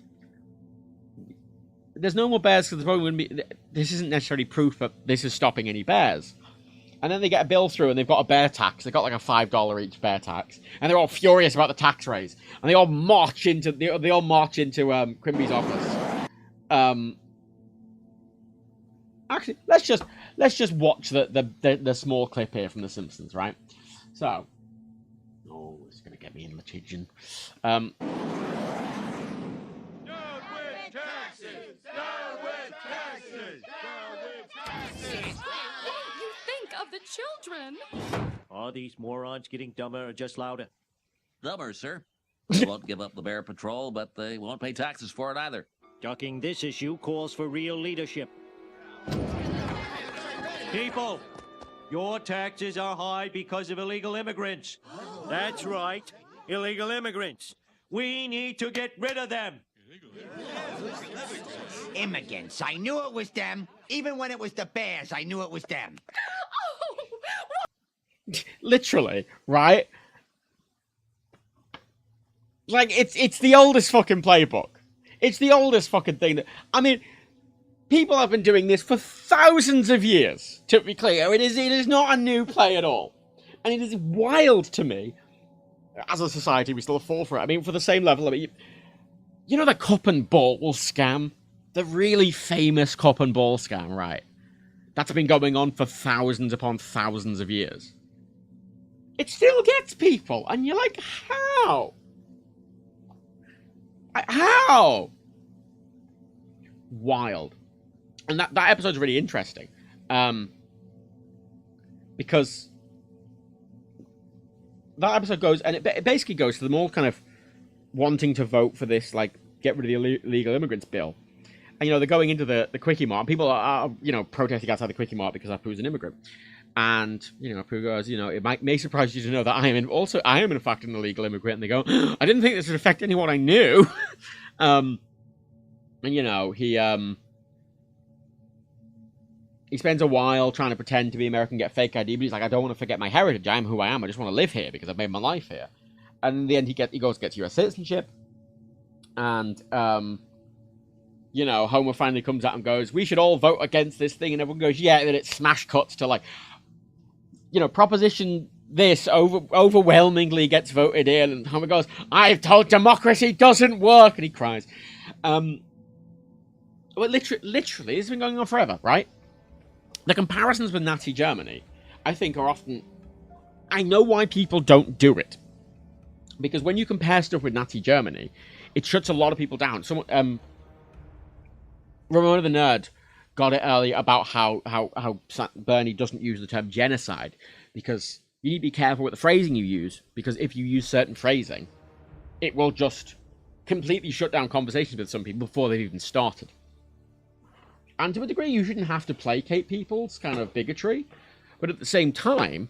there's no more bears because this isn't necessarily proof that this is stopping any bears. And then they get a bill through and they've got a bear tax. They've got like a $5 each bear tax. And they're all furious about the tax raise. And they all march into Quimby's office. Actually, let's just watch the small clip here from The Simpsons, right? So, it's gonna get me in litigion. Down with taxes! Down with taxes! children. Are these morons getting dumber or just louder? Dumber, sir. They won't give up the Bear Patrol, but they won't pay taxes for it either. Ducking this issue calls for real leadership. People, your taxes are high because of illegal immigrants. That's right, illegal immigrants. We need to get rid of them. Immigrants. I knew it was them. Even when it was the bears, I knew it was them. Literally, right? Like, it's the oldest fucking playbook. It's the oldest fucking thing that... I mean, people have been doing this for thousands of years, to be clear. It is not a new play at all. And it is wild to me. As a society, we still fall for it. I mean, for the same level, I mean... You know the cup and ball scam? The really famous cup and ball scam, right? That's been going on for thousands upon thousands of years. It still gets people, and you're like, how? How? Wild. And that episode's really interesting. Because that episode goes, and it basically goes to them all kind of wanting to vote for this, like, get rid of the illegal immigrants bill. And, you know, they're going into the Quickie Mart. People are, you know, protesting outside the Quickie Mart because Apu's an immigrant. And, you know, Apu goes, you know, it may surprise you to know that I am, in fact, an illegal immigrant. And they go, I didn't think this would affect anyone I knew. And, you know, he spends a while trying to pretend to be American, get fake ID, but he's like, I don't want to forget my heritage. I am who I am. I just want to live here because I've made my life here. And in the end, he goes to get US citizenship. And, you know, Homer finally comes out and goes, we should all vote against this thing. And everyone goes, yeah. And then it smash cuts to, like, you know, proposition this overwhelmingly gets voted in. And Homer goes, I've told democracy doesn't work. And he cries. Well, literally, this has been going on forever, right? The comparisons with Nazi Germany, I think, are often... I know why people don't do it. Because when you compare stuff with Nazi Germany, it shuts a lot of people down. Someone, Ramona the Nerd got it earlier about how Bernie doesn't use the term genocide, because you need to be careful with the phrasing you use, because if you use certain phrasing, it will just completely shut down conversations with some people before they've even started. And to a degree, you shouldn't have to placate people's kind of bigotry, but at the same time,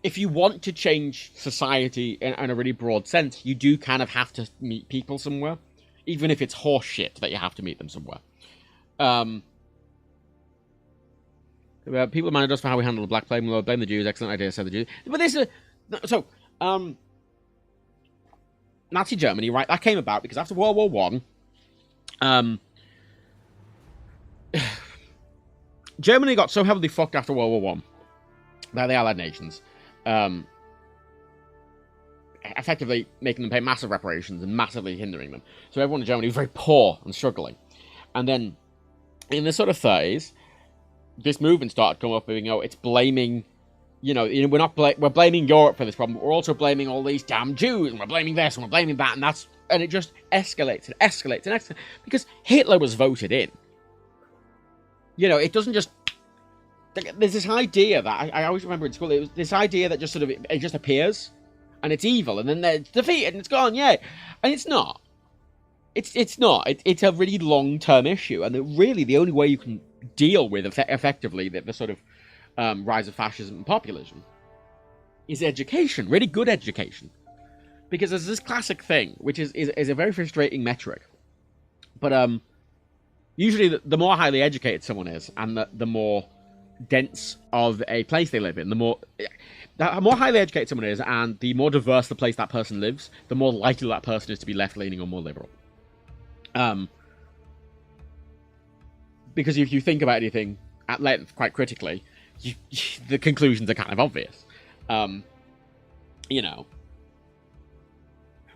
if you want to change society in a really broad sense, you do kind of have to meet people somewhere, even if it's horse shit that you have to meet them somewhere. People mad at us for how we handle the black plague. We'll blame the Jews. Excellent idea, said the Jews. But this is Nazi Germany, right? That came about because after World War One, Germany got so heavily fucked after World War One by the Allied nations, effectively making them pay massive reparations and massively hindering them. So everyone in Germany was very poor and struggling. And then in the sort of 30s, this movement started coming up, being, you know, it's blaming, we're blaming Europe for this problem, but we're also blaming all these damn Jews, and we're blaming this, and we're blaming that, and it just escalates and escalates and escalates, because Hitler was voted in. You know, it doesn't just... There's this idea that, I always remember in school, it was this idea that just sort of, it just appears, and it's evil, and then it's defeated, and it's gone, yeah. And it's not. It's not. It's a really long-term issue, and really the only way you can deal with effectively the sort of rise of fascism and populism is education, really good education. Because there's this classic thing, which is a very frustrating metric. But usually the more highly educated someone is, and the more dense of a place they live in, the more highly educated someone is, and the more diverse the place that person lives, the more likely that person is to be left-leaning or more liberal. Because if you think about anything at length, quite critically, the conclusions are kind of obvious. You know,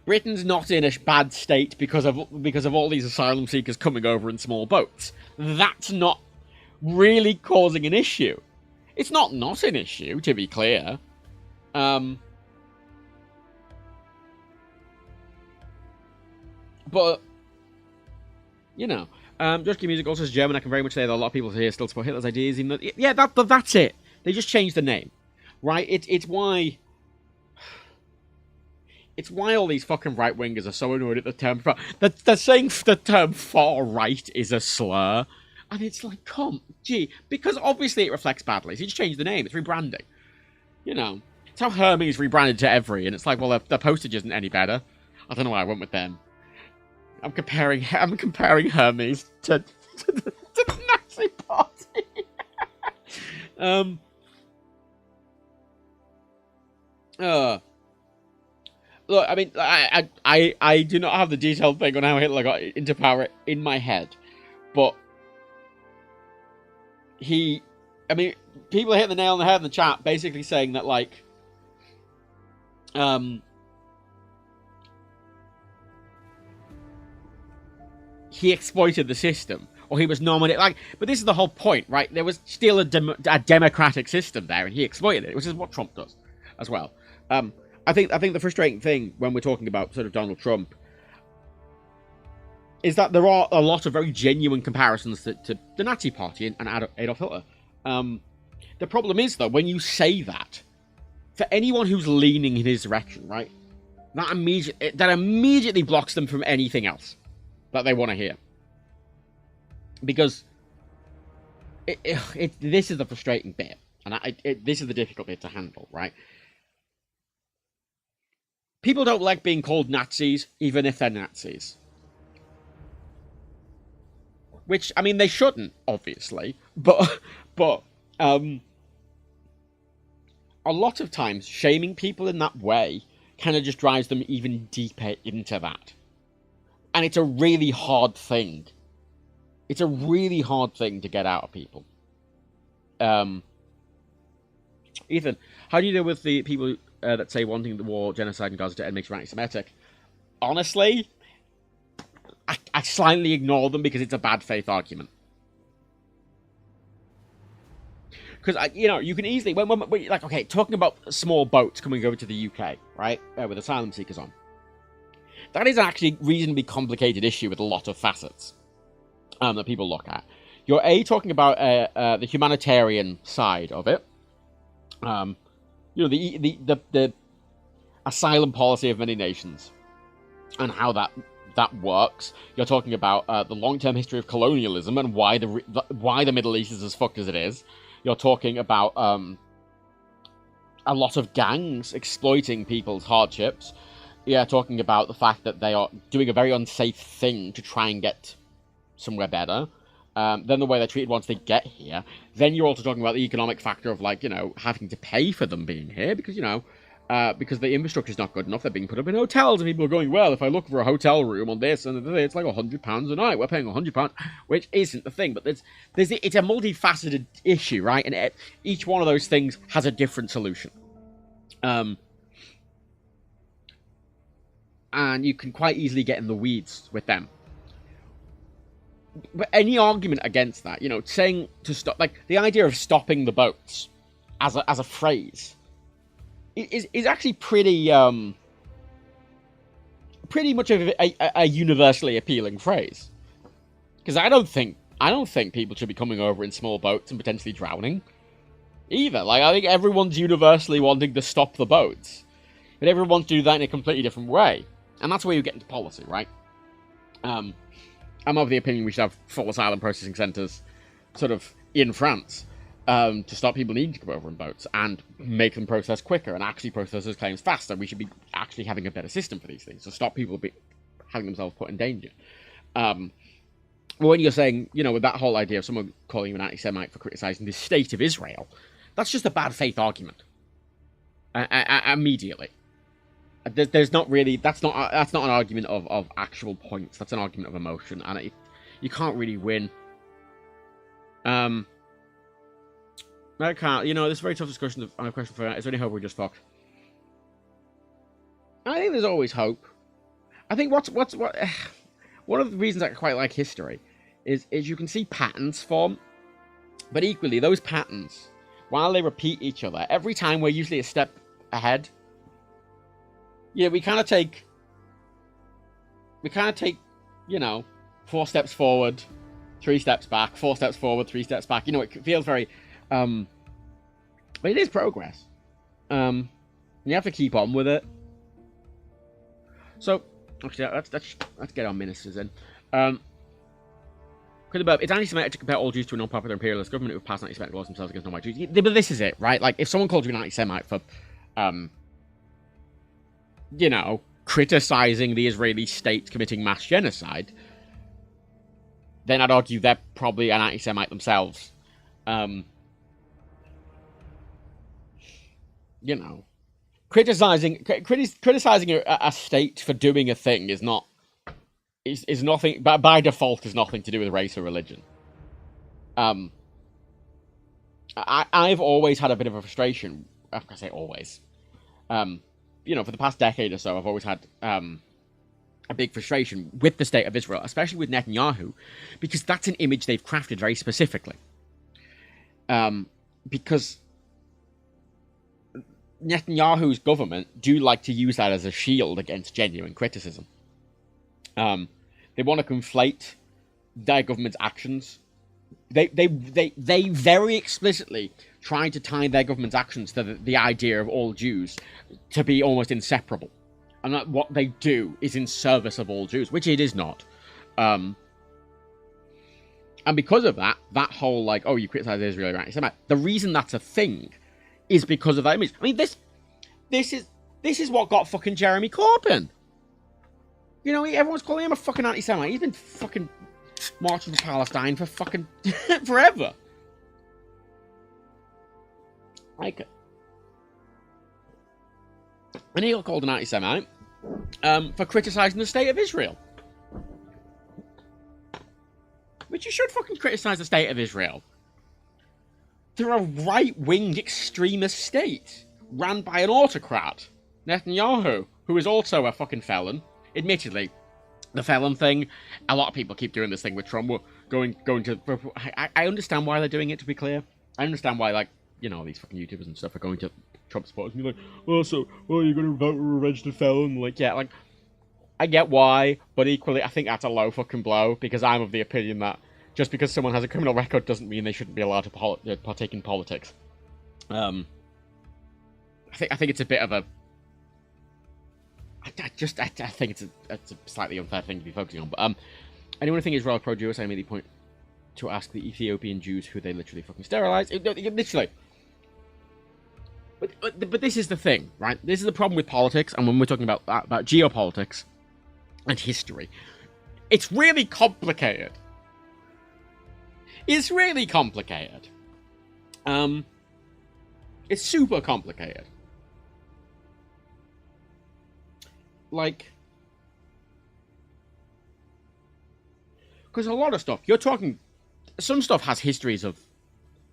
Britain's not in a bad state because of all these asylum seekers coming over in small boats. That's not really causing an issue. It's not an issue, to be clear. But you know, Just Key also says German. I can very much say that a lot of people here still support Hitler's ideas, even though, yeah, that's it. They just changed the name. right? It's why all these fucking right wingers are so annoyed at the term. They're saying the term far right is a slur, and it's like, because obviously it reflects badly. So you just change the name. It's rebranding. You know, it's how Hermes rebranded to Every, and it's like, well, their postage isn't any better. I don't know why I went with them. I'm comparing Hermes to the Nazi party. Look, I mean, I do not have the detailed thing on how Hitler got into power in my head, but people hit the nail on the head in the chat, basically saying that, like, he exploited the system, or he was nominated, like, but this is the whole point, right? There was still a democratic system there, and he exploited it, which is what Trump does, as well. I think the frustrating thing when we're talking about sort of Donald Trump is that there are a lot of very genuine comparisons to the Nazi Party and Adolf Hitler. The problem is, though, when you say that, for anyone who's leaning in his direction, right, that immediately blocks them from anything else that they want to hear. Because this is the frustrating bit, and this is the difficult bit to handle, right? People don't like being called Nazis, even if they're Nazis. Which, I mean, they shouldn't, obviously, but a lot of times, shaming people in that way kind of just drives them even deeper into that. And it's a really hard thing. It's a really hard thing to get out of people. Ethan, how do you deal with the people that say wanting the war, genocide, and Gaza to end makes you anti-Semitic? Honestly, I slightly ignore them because it's a bad faith argument. Because, you can easily, when like, okay, talking about small boats coming over to the UK, right, with asylum seekers on, that is actually a reasonably complicated issue with a lot of facets that people look at. You're talking about the humanitarian side of it. The asylum policy of many nations and how that works. You're talking about the long-term history of colonialism and why the Middle East is as fucked as it is. You're talking about a lot of gangs exploiting people's hardships. You're talking about the fact that they are doing a very unsafe thing to try and get somewhere better. Then the way they're treated once they get here. Then you're also talking about the economic factor of, like, having to pay for them being here because, because the infrastructure's not good enough. They're being put up in hotels and people are going, well, if I look for a hotel room on this and it's like £100 a night. We're paying £100, which isn't the thing. But it's a multifaceted issue, right? And each one of those things has a different solution. And you can quite easily get in the weeds with them. But any argument against that, saying to stop, like, the idea of stopping the boats as a phrase is actually pretty much of a universally appealing phrase. Because I don't think people should be coming over in small boats and potentially drowning either. Like, I think everyone's universally wanting to stop the boats, but everyone wants to do that in a completely different way, and that's where you get into policy, right? I'm of the opinion we should have full asylum processing centres sort of in France to stop people needing to come over in boats and make them process quicker and actually process those claims faster. We should be actually having a better system for these things to stop people having themselves put in danger. When you're saying, with that whole idea of someone calling you an anti-Semite for criticising the state of Israel, that's just a bad faith argument. Immediately. There's not really, that's not an argument of actual points. That's an argument of emotion, and you can't really win. I can't. This is a very tough discussion. I have a question for you. Is there any hope we're just fucked? I think there's always hope. I think what one of the reasons I quite like history is you can see patterns form, but equally those patterns, while they repeat each other, every time we're usually a step ahead. Yeah, we kind of take, 4 steps forward, 3 steps back, 4 steps forward, 3 steps back. It feels very, but it is progress. You have to keep on with it. So, actually, let's get our ministers in. It's anti-Semitic to compare all Jews to a non-popular imperialist government who have passed anti-Semitic laws themselves against non-white Jews. But this is it, right? Like, if someone called you an anti-Semite for, you know, criticizing the Israeli state committing mass genocide, then I'd argue they're probably an anti-Semite themselves. You know, criticizing a state for doing a thing is nothing, but by default is nothing to do with race or religion. I've always had a bit of a frustration. I say always. You know, for the past decade or so, I've always had a big frustration with the state of Israel, especially with Netanyahu, because that's an image they've crafted very specifically. Because Netanyahu's government do like to use that as a shield against genuine criticism. They want to conflate their government's actions. They very explicitly try to tie their government's actions to the idea of all Jews to be almost inseparable. And that what they do is in service of all Jews, which it is not. And because of that whole, like, oh, you criticize Israel, right? The reason that's a thing is because of that image. I mean, this is what got fucking Jeremy Corbyn. You know, everyone's calling him a fucking anti-Semite. He's been fucking marching for Palestine for fucking forever. Like, and he got called an anti-Semite for criticizing the state of Israel. Which you should fucking criticize the state of Israel. They're a right-wing extremist state ran by an autocrat, Netanyahu, who is also a fucking felon. Admittedly, the felon thing, a lot of people keep doing this thing with Trump. Going to... I understand why they're doing it, to be clear. I understand why, like, you know, these fucking YouTubers and stuff are going to Trump supporters and be like, oh, so, you're going to vote for a registered felon? Like, yeah, like, I get why, but equally, I think that's a low fucking blow, because I'm of the opinion that just because someone has a criminal record doesn't mean they shouldn't be allowed to partake in politics. I think it's a bit of a... I think it's a slightly unfair thing to be focusing on. But anyone who thinks Israel is pro-Jewish, I immediately point to ask the Ethiopian Jews who they literally fucking sterilized. Literally. But this is the thing, right? This is the problem with politics, and when we're talking about geopolitics and history, it's really complicated. It's really complicated. It's super complicated. Like, because a lot of stuff, you're talking, some stuff has histories of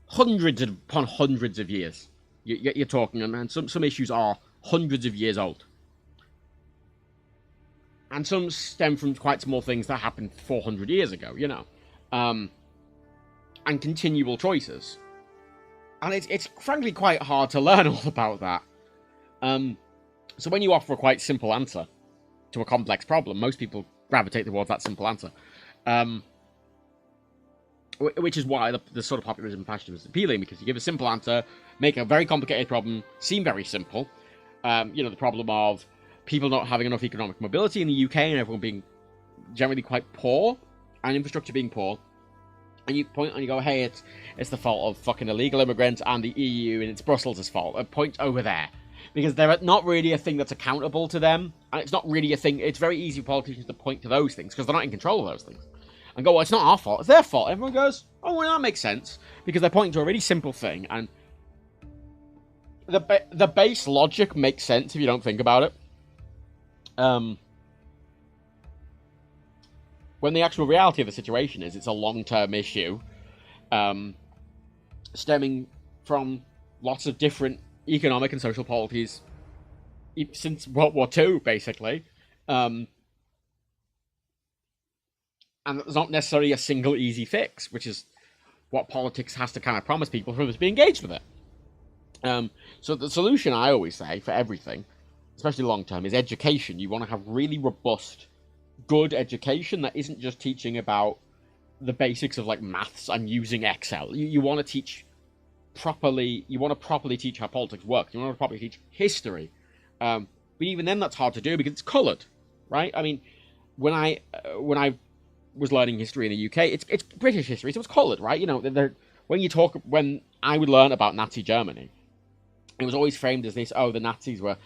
hundreds upon hundreds of years. You're talking, and some issues are hundreds of years old. And some stem from quite small things that happened 400 years ago, you know. And continual choices. And it's frankly quite hard to learn all about that. So when you offer a quite simple answer to a complex problem, most people gravitate towards that simple answer. Which is why the sort of populism and fascism is appealing, because you give a simple answer, make a very complicated problem seem very simple. You know, the problem of people not having enough economic mobility in the UK and everyone being generally quite poor, and infrastructure being poor. And you point and you go, hey, it's the fault of fucking illegal immigrants and the EU, and it's Brussels' fault. A point over there. Because they're not really a thing that's accountable to them, and it's not really a thing. It's very easy for politicians to point to those things, because they're not in control of those things. And go, well, it's not our fault, it's their fault. Everyone goes, oh, well, that makes sense, because they're pointing to a really simple thing, and the base logic makes sense if you don't think about it. When the actual reality of the situation is, it's a long-term issue, stemming from lots of different economic and social policies since World War II, basically. And there's not necessarily a single easy fix, which is what politics has to kind of promise people for them to be engaged with it. So the solution, I always say, for everything, especially long-term, is education. You want to have really robust, good education that isn't just teaching about the basics of, like, maths and using Excel. You want to teach properly teach how politics works. You want to properly teach history. But even then, that's hard to do because it's coloured, right? I mean, when I was learning history in the UK, it's British history, so it's coloured, right? You know, when I would learn about Nazi Germany, it was always framed as this: oh, the Nazis were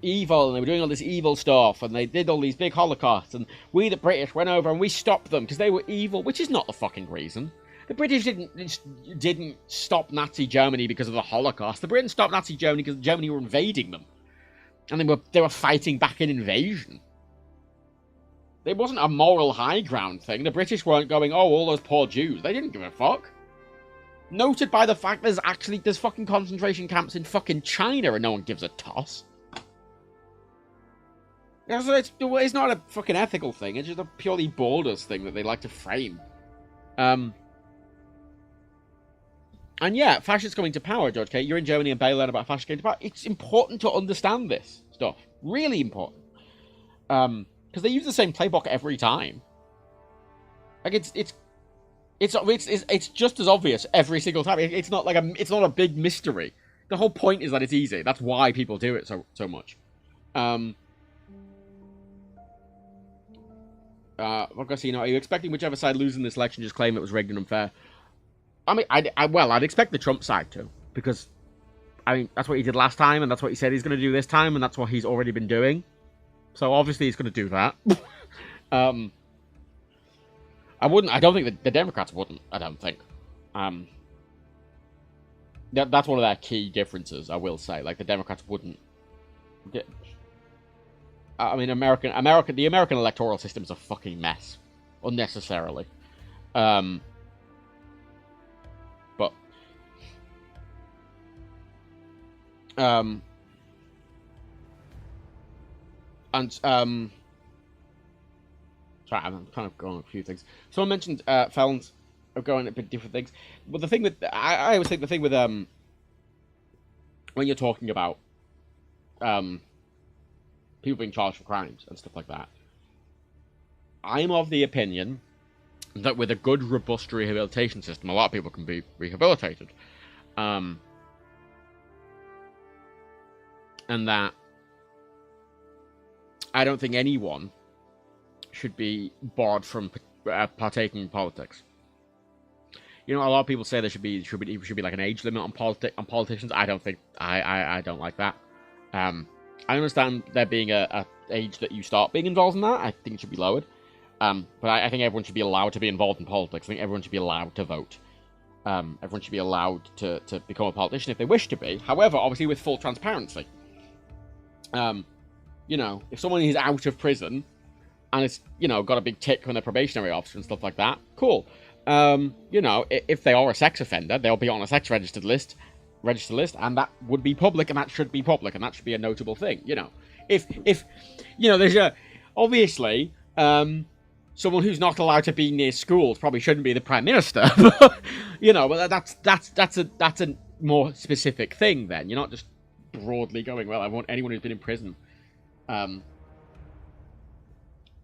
evil and they were doing all this evil stuff and they did all these big holocausts and we the British went over and we stopped them because they were evil, which is not the fucking reason. The British didn't stop Nazi Germany because of the Holocaust. The Brits stopped Nazi Germany because Germany were invading them, and they were fighting back an invasion. It wasn't a moral high ground thing. The British weren't going, oh, all those poor Jews. They didn't give a fuck. Noted by the fact there's fucking concentration camps in fucking China and no one gives a toss. It's not a fucking ethical thing. It's just a purely borders thing that they like to frame. And yeah, fascists coming to power, George K. You're in Germany and learn about fascists coming to power. It's important to understand this stuff. Really important. Because they use the same playbook every time. Like it's just as obvious every single time. It's not not a big mystery. The whole point is that it's easy. That's why people do it so much. Are you expecting whichever side losing this election just claim it was rigged and unfair? I mean, I'd expect the Trump side to, because, I mean, that's what he did last time, and that's what he said he's going to do this time, and that's what he's already been doing. So obviously he's going to do that. I don't think the Democrats wouldn't. I don't think. That's one of their key differences, I will say. Like, the Democrats wouldn't. I mean, the American electoral system is a fucking mess, unnecessarily. But sorry, I'm kind of going on a few things. Someone mentioned felons are going a bit different things. But the thing with I always think the thing with when you're talking about people being charged for crimes and stuff like that, I'm of the opinion that with a good, robust rehabilitation system, a lot of people can be rehabilitated. And that I don't think anyone should be barred from partaking in politics. You know, a lot of people say there should be like an age limit on politicians. I don't think I don't like that. I understand there being a age that you start being involved in that. I think it should be lowered. But I think everyone should be allowed to be involved in politics. I think everyone should be allowed to vote. Everyone should be allowed to become a politician if they wish to be. However, obviously with full transparency. You know, if someone is out of prison and it's, you know, got a big tick on their probationary officer and stuff like that, cool. You know, if they are a sex offender, they'll be on a sex registered list, and that would be public, and that should be public, and that should be a notable thing. You know, if you know, there's obviously someone who's not allowed to be near schools probably shouldn't be the prime minister. You know, but that's a more specific thing. Then you're not just broadly going, well, I want anyone who's been in prison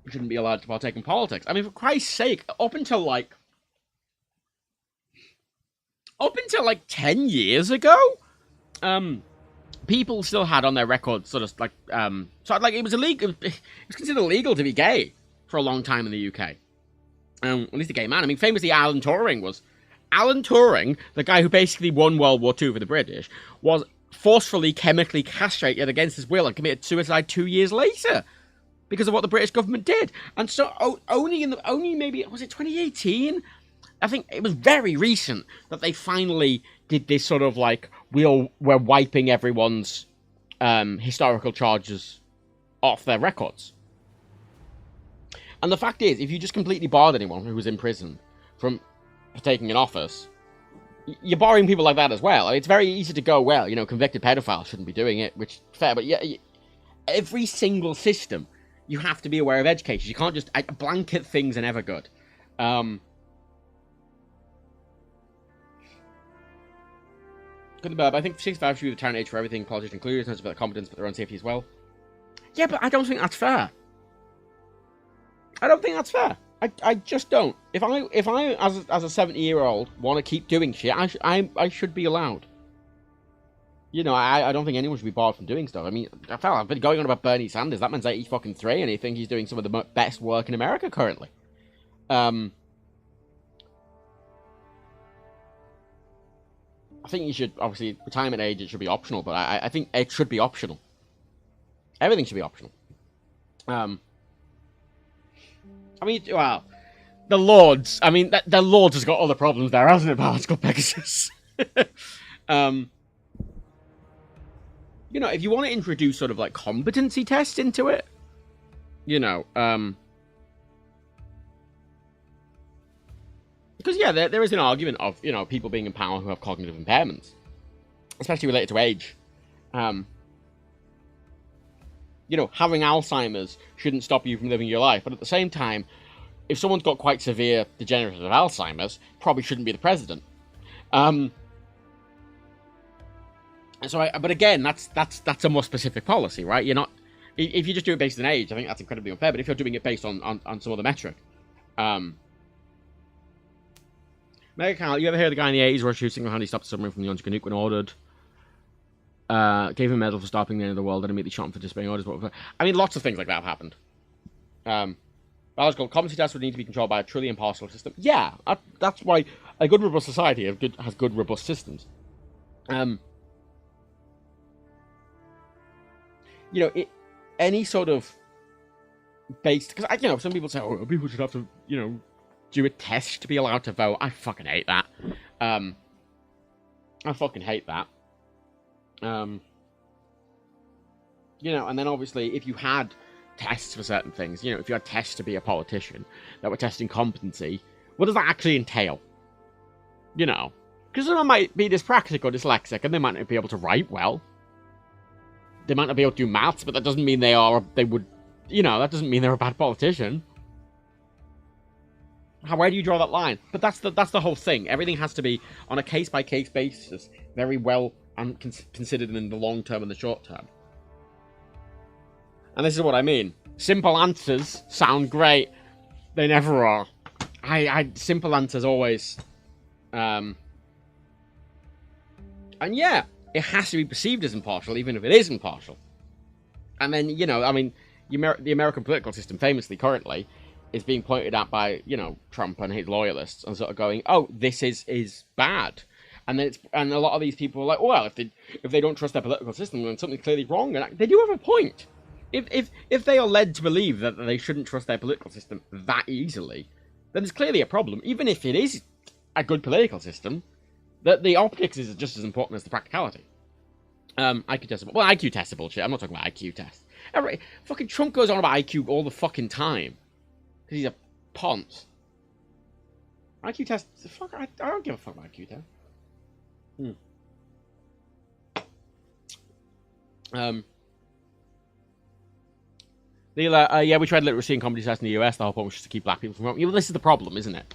shouldn't be allowed to partake in politics. I mean, for Christ's sake, up until like 10 years ago, people still had on their record sort of like, so like it was illegal. It was considered illegal to be gay for a long time in the UK. At least a gay man. I mean, famously, Alan Turing, the guy who basically won World War II for the British, was forcefully chemically castrated against his will and committed suicide 2 years later because of what the British government did. And so only maybe, was it 2018? I think it was very recent that they finally did this sort of like, we're wiping everyone's historical charges off their records. And the fact is, if you just completely barred anyone who was in prison from taking an office, you're barring people like that as well. I mean, it's very easy to go, well, you know, convicted pedophiles shouldn't be doing it, which is fair, but yeah, every single system, you have to be aware of edge cases. You can't just blanket things are never good. I think 65 should be the retirement age for everything, politicians included, in terms of their competence, but their own safety as well. Yeah, but I don't think that's fair. I don't think that's fair. I just don't. If I as a 70-year-old want to keep doing shit, I should be allowed. You know, I don't think anyone should be barred from doing stuff. I mean, I've been going on about Bernie Sanders. That man's 83, and I think he's doing some of the best work in America currently. I think you should, obviously, retirement age, it should be optional, but I think it should be optional. Everything should be optional. I mean, well, the Lords. I mean, the Lords has got other problems there, hasn't it, pal? It's got Pegasus. You know, if you want to introduce sort of like competency tests into it, you know, because yeah, there is an argument of, you know, people being in power who have cognitive impairments, especially related to age. You know, having Alzheimer's shouldn't stop you from living your life, but at the same time, if someone's got quite severe degenerative Alzheimer's, probably shouldn't be the president. So, but again, that's a more specific policy, right? You're not, if you just do it based on age, I think that's incredibly unfair. But if you're doing it based on some other metric, Mega Cal, you ever hear the guy in the 80s where he single-handedly stopped the submarine from launching a nuke when ordered? Gave him a medal for stopping the end of the world, and immediately shot him for disobeying orders. I mean, lots of things like that have happened. Biological competency tests would need to be controlled by a truly impartial system. Yeah, that's why a good, robust society has good, robust systems. You know, any sort of based, because you know, some people say, oh, people should have to, you know, do a test to be allowed to vote. I fucking hate that. I fucking hate that. You know, and then obviously, if you had tests for certain things, you know, if you had tests to be a politician that were testing competency, what does that actually entail? You know, because someone might be dyspraxic or dyslexic, and they might not be able to write well. They might not be able to do maths, but that doesn't mean they would, you know, that doesn't mean they're a bad politician. Where do you draw that line? But that's the whole thing. Everything has to be on a case-by-case basis, very well and considered in the long term and the short term. And this is what I mean. Simple answers sound great. They never are. Simple answers always. And yeah, it has to be perceived as impartial, even if it is impartial. And then, you know, I mean, the American political system, famously, currently, is being pointed at by, you know, Trump and his loyalists, and sort of going, oh, this is bad. And then and a lot of these people are like, well, if they don't trust their political system, then something's clearly wrong. And they do have a point. If they are led to believe that they shouldn't trust their political system that easily, then there's clearly a problem. Even if it is a good political system, that the optics is just as important as the practicality. IQ testable. Well, IQ tests are bullshit. I'm not talking about IQ tests. Fucking Trump goes on about IQ all the fucking time. Because he's a ponce. IQ tests. Fuck, I don't give a fuck about IQ tests. Yeah, we tried literacy and comedy tests in the US. The whole point was just to keep black people from voting. Well, this is the problem, isn't it?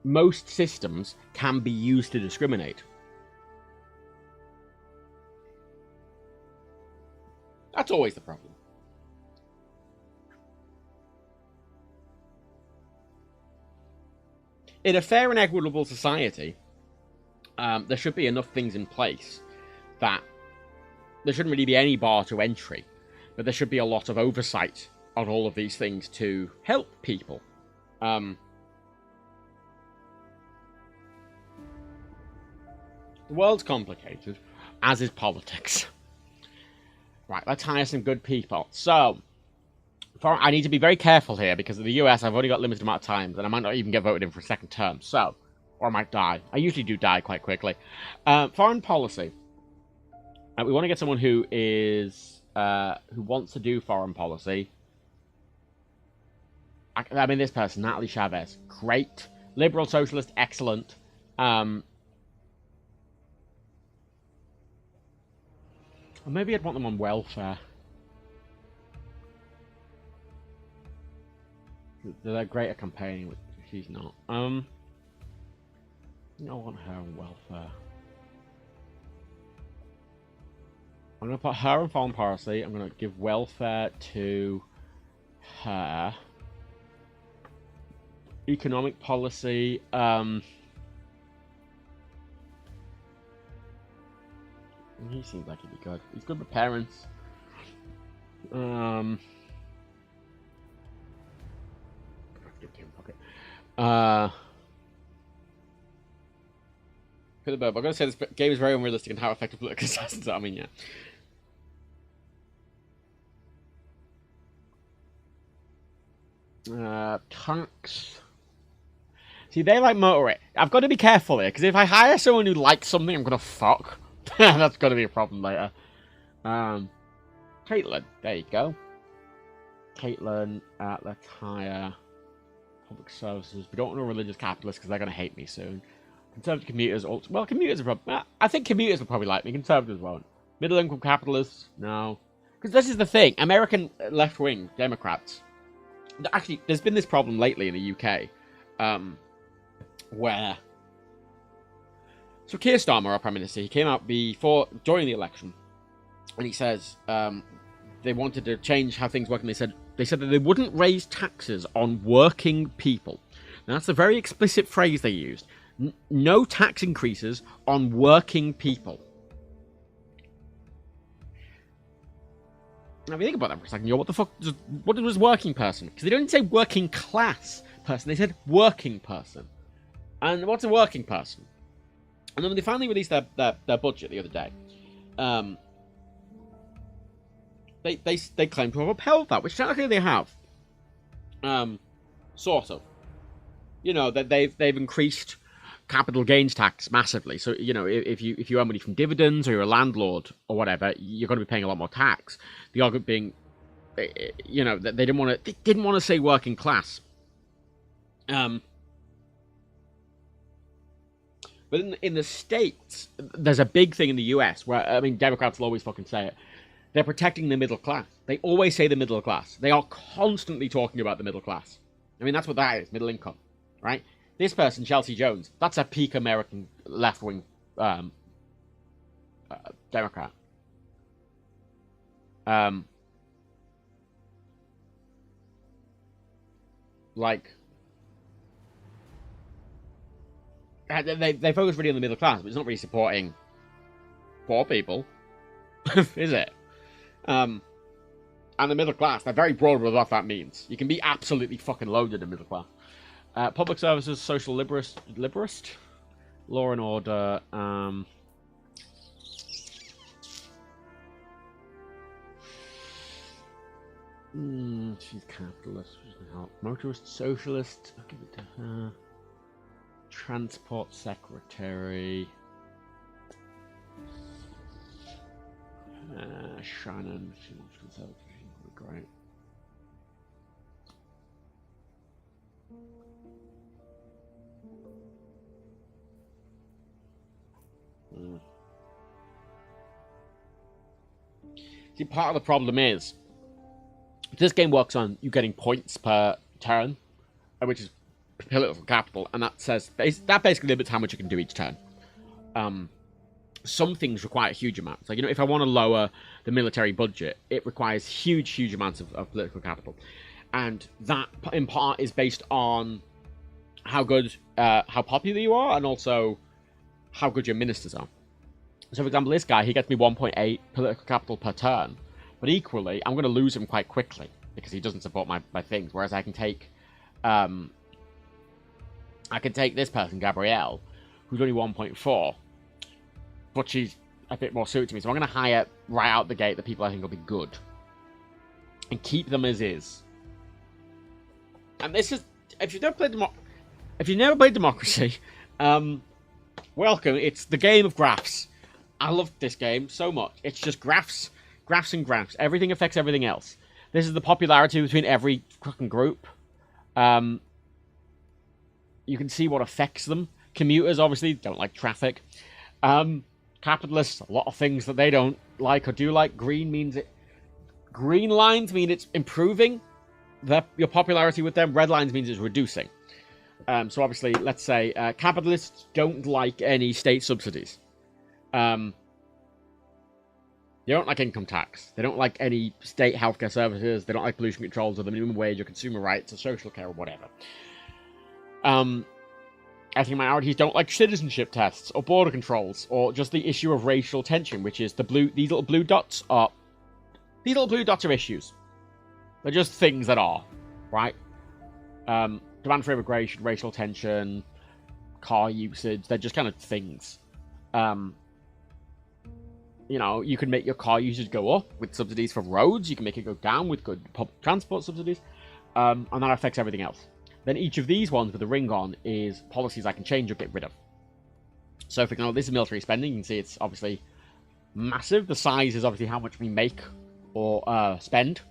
Most systems can be used to discriminate. That's always the problem. In a fair and equitable society, there should be enough things in place that there shouldn't really be any bar to entry, but there should be a lot of oversight on all of these things to help people. The world's complicated, as is politics. Right, let's hire some good people. So, I need to be very careful here, because in the US, I've only got a limited amount of time, and I might not even get voted in for a second term. So, or I might die. I usually do die quite quickly. Foreign policy. We want to get someone who is who wants to do foreign policy. I mean, this person, Natalie Chavez, great. Liberal socialist, excellent. Or maybe I'd want them on welfare. They're great at campaigning, but she's not. I want her on welfare. I'm going to put her on foreign policy. I'm going to give welfare to her. economic policy. He seems like he'd be good. He's good with parents. I'm gonna say this game is very unrealistic and how effective political assassins are. I mean, yeah. Tanks. See, they like motorway. I've got to be careful here, because if I hire someone who likes something, I'm gonna fuck. That's gonna be a problem later. Caitlin, there you go. Caitlin, let's hire public services. We don't want a religious capitalist because they're gonna hate me soon. Conservative commuters, well, commuters are probably. I think commuters will probably like me. Conservatives won't. Middle income capitalists, no. Because this is the thing. American left wing Democrats. Actually, there's been this problem lately in the UK, where. So Keir Starmer, our Prime Minister, he came out during the election, and he says they wanted to change how things work, and they said that they wouldn't raise taxes on working people. Now, that's a very explicit phrase they used. No tax increases on working people. Now, if you think about that for a second, what was working person? Because they don't say working class person, they said working person. And what's a working person? And then when they finally released their budget the other day, they claim to have upheld that, which technically they have. Sort of. You know, that they've increased capital gains tax massively. So, you know, if you earn money from dividends or you're a landlord or whatever, you're going to be paying a lot more tax. The argument being, you know, that they didn't want to say working class. But in the States, there's a big thing in the US where, I mean, Democrats will always fucking say it. They're protecting the middle class. They always say the middle class. They are constantly talking about the middle class. I mean, that's what that is, middle income, right? This person, Chelsea Jones, that's a peak American left-wing Democrat. They focus really on the middle class, but it's not really supporting poor people, is it? And the middle class, they're very broad with what that means. You can be absolutely fucking loaded in middle class. Public services, social liberist, law and order. She's capitalist. She doesn't help. Motorist, socialist. I'll give it to her. Transport secretary. Shannon. She's conservative. She's great. See, part of the problem is this game works on you getting points per turn, which is political capital, and that basically limits how much you can do each turn. Some things require huge amounts. Like, you know, if I want to lower the military budget, it requires huge amounts of political capital, and that in part is based on how popular you are, and also how good your ministers are. So, for example, this guy, he gets me 1.8 political capital per turn, but equally, I'm going to lose him quite quickly because he doesn't support my things. Whereas I can take this person, Gabrielle, who's only 1.4, but she's a bit more suited to me. So I'm going to hire right out the gate the people I think will be good and keep them as is. And this is, if you've never played Democracy, welcome. It's the game of graphs. I love this game so much. It's just graphs. Everything affects everything else. This is the popularity between every fucking group. You can see what affects them. Commuters obviously don't like traffic. Capitalists, a lot of things that they don't like or do like. Green lines mean it's improving your popularity with them. Red lines means it's reducing. So obviously, let's say capitalists don't like any state subsidies. They don't like income tax. They don't like any state healthcare services. They don't like pollution controls or the minimum wage or consumer rights or social care or whatever. Ethnic minorities don't like citizenship tests or border controls or just the issue of racial tension, which is these little blue dots are issues. They're just things that are, right? Demand for immigration, racial tension, car usage, they're just kind of things. You know, you can make your car usage go up with subsidies for roads, you can make it go down with good public transport subsidies, and that affects everything else. Then each of these ones with a ring on is policies I can change or get rid of. So for example, this is military spending. You can see it's obviously massive. The size is obviously how much we make or spend.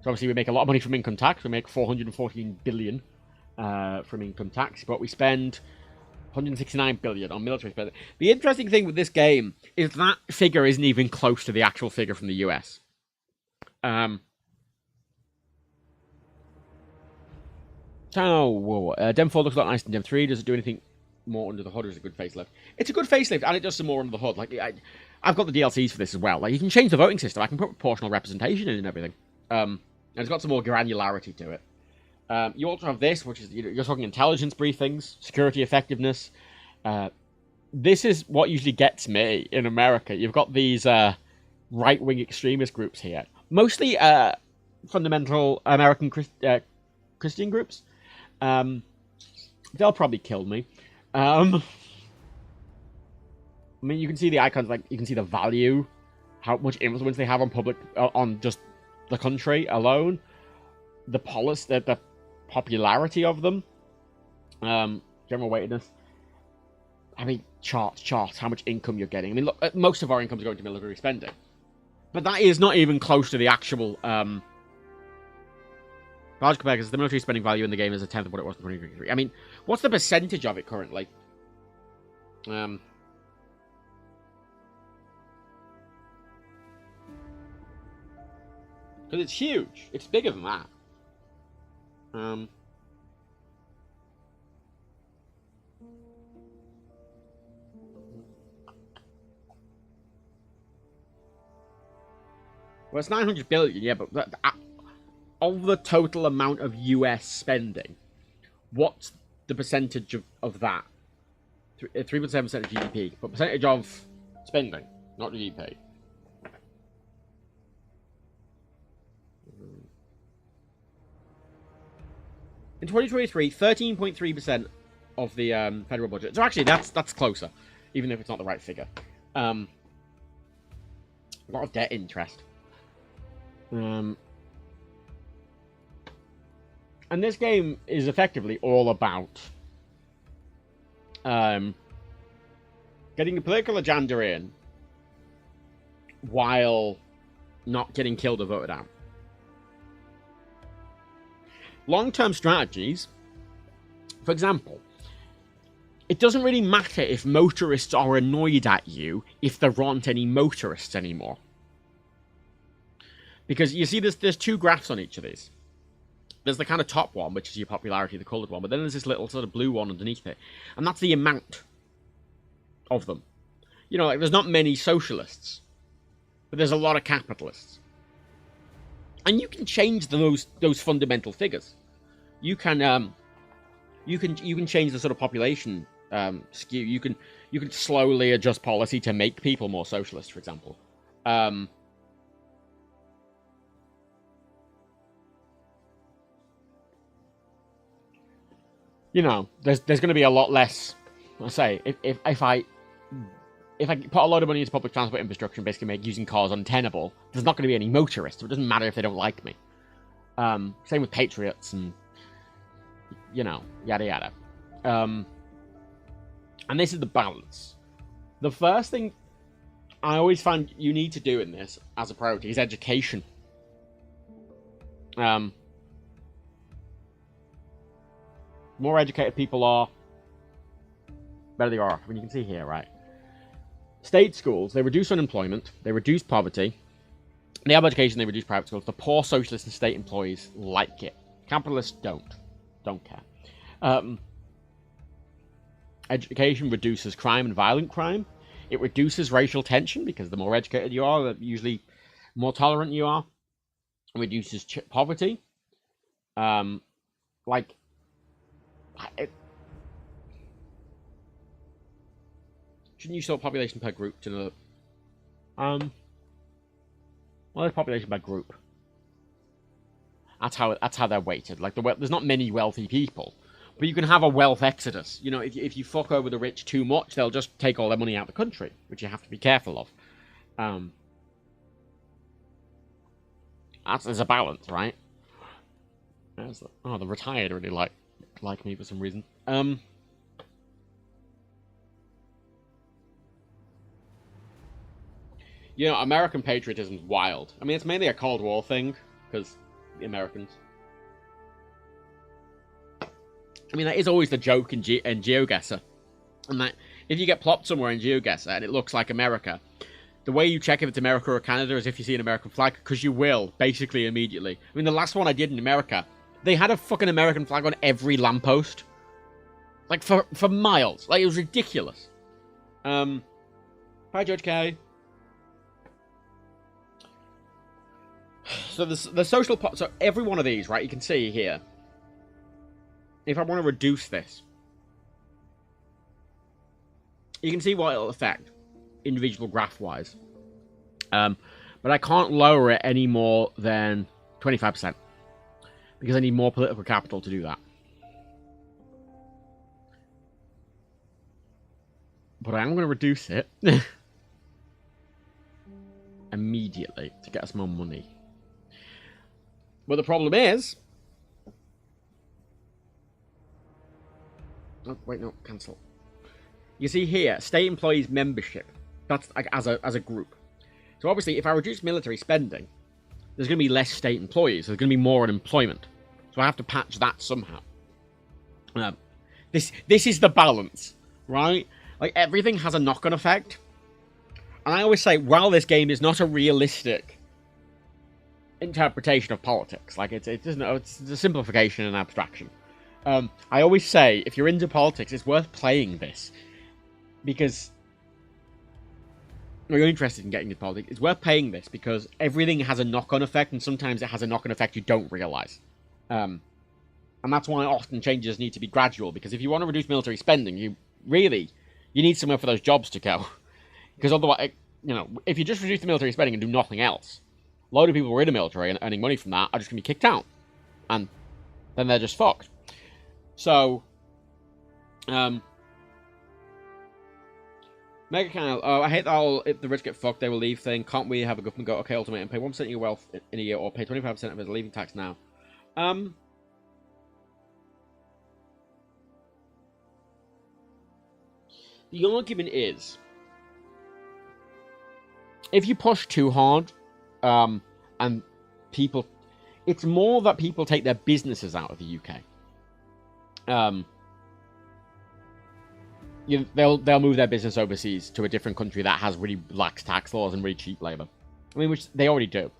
So obviously we make a lot of money from income tax. We make 414 billion from income tax, but we spend 169 billion on military spending. The interesting thing with this game is that figure isn't even close to the actual figure from the US. Dem 4 looks a lot nicer than Dem 3. Does it do anything more under the hood, or is it a good facelift? It's a good facelift, and it does some more under the hood. Like, I've got the DLCs for this as well. Like, you can change the voting system. I can put proportional representation in and everything. And it's got some more granularity to it. You also have this, which is, you're talking intelligence briefings, security effectiveness. This is what usually gets me in America. You've got these right-wing extremist groups here. Mostly fundamental American Christian groups. They'll probably kill me. I mean, you can see the icons, like, you can see the value, how much influence they have on public, on just the country alone, the policy, the popularity of them, general weightedness. I mean, charts, how much income you're getting. I mean, look, most of our income is going to military spending, but that is not even close to the actual, large compare, because the military spending value in the game is a tenth of what it was in 2023. I mean, what's the percentage of it currently? Because it's huge. It's bigger than that. Well, it's 900 billion, yeah, but of the total amount of US spending, what's the percentage of that? 3.7% of GDP, but percentage of spending, not GDP. In 2023, 13.3% of the federal budget. So actually, that's closer, even if it's not the right figure. A lot of debt interest. And this game is effectively all about getting a political agenda in while not getting killed or voted out. Long-term strategies, for example, it doesn't really matter if motorists are annoyed at you if there aren't any motorists anymore. Because you see there's two graphs on each of these. There's the kind of top one, which is your popularity, the coloured one, but then there's this little sort of blue one underneath it. And that's the amount of them. You know, like, there's not many socialists, but there's a lot of capitalists. And you can change those fundamental figures. You can change the sort of population skew. You can slowly adjust policy to make people more socialist, for example. You know, there's going to be a lot less. I say if I put a lot of money into public transport infrastructure and basically make using cars untenable, there's not going to be any motorists. So it doesn't matter if they don't like me. Same with patriots and, you know, yada yada. And this is the balance. The first thing I always find you need to do in this as a priority is education. More educated people are, better they are. I mean, you can see here, right? State schools, they reduce unemployment, they reduce poverty. They have education, they reduce private schools. The poor socialist and state employees like it. Capitalists don't care. Education reduces crime and violent crime. It reduces racial tension because the more educated you are, the usually more tolerant you are. It reduces poverty. Like, Shouldn't you sort population per group to know? Well, there's population by group. That's how they're weighted. Like there's not many wealthy people, but you can have a wealth exodus. You know, if you fuck over the rich too much, they'll just take all their money out of the country, which you have to be careful of. There's a balance, right? The retired really like me for some reason. You know, American patriotism is wild. I mean, it's mainly a Cold War thing, because the Americans. I mean, that is always the joke in GeoGuessr. And that if you get plopped somewhere in GeoGuessr and it looks like America, the way you check if it's America or Canada is if you see an American flag, because you will, basically immediately. I mean, the last one I did in America, they had a fucking American flag on every lamppost. Like, for miles. Like, it was ridiculous. Hi, George K. So the social so every one of these, right, you can see here. If I want to reduce this, you can see what it'll affect individual graph-wise. But I can't lower it any more than 25%. Because I need more political capital to do that. But I am going to reduce it immediately to get us more money. But the problem is... Oh, wait, no, cancel. You see here, state employees membership. That's like as a group. So obviously, if I reduce military spending, there's going to be less state employees. There's going to be more unemployment. So I have to patch that somehow. This is the balance, right? Like, everything has a knock-on effect. And I always say, while this game is not a realistic interpretation of politics, like it's a simplification and abstraction. I always say, if you're into politics, it's worth playing this. Because you're interested in getting into politics, it's worth playing this because everything has a knock-on effect, and sometimes it has a knock-on effect you don't realise. And that's why often changes need to be gradual, because if you want to reduce military spending, you need somewhere for those jobs to go. Because otherwise, you know, if you just reduce the military spending and do nothing else, a load of people who are in the military and earning money from that are just going to be kicked out. And then they're just fucked. So, Mega Canal, I hate that if the rich get fucked, they will leave thing. Can't we have a government go, okay, ultimatum, pay 1% of your wealth in a year, or pay 25% of his leaving tax now? The argument is, if you push too hard, and people, it's more that people take their businesses out of the UK. They'll move their business overseas to a different country that has really lax tax laws and really cheap labour. I mean, which they already do.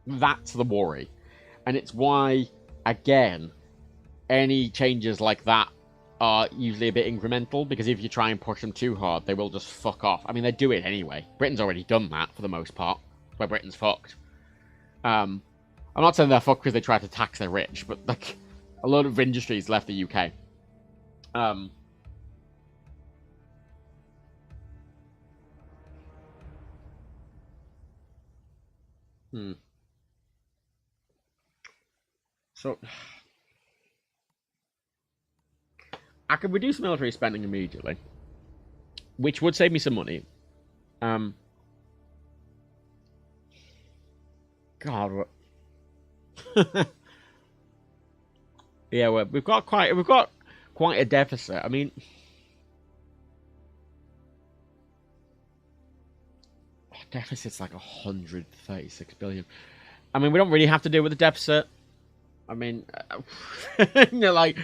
That's the worry. And it's why, again, any changes like that are usually a bit incremental, because if you try and push them too hard, they will just fuck off. I mean, they do it anyway. Britain's already done that, for the most part. That's why Britain's fucked. I'm not saying they're fucked because they try to tax the rich, but, like, a lot of industries left the UK. So, I could reduce military spending immediately, which would save me some money. God, what? Yeah, we've got quite a deficit. I mean, deficit's like 136 billion. I mean, we don't really have to deal with the deficit. I mean, you know, like,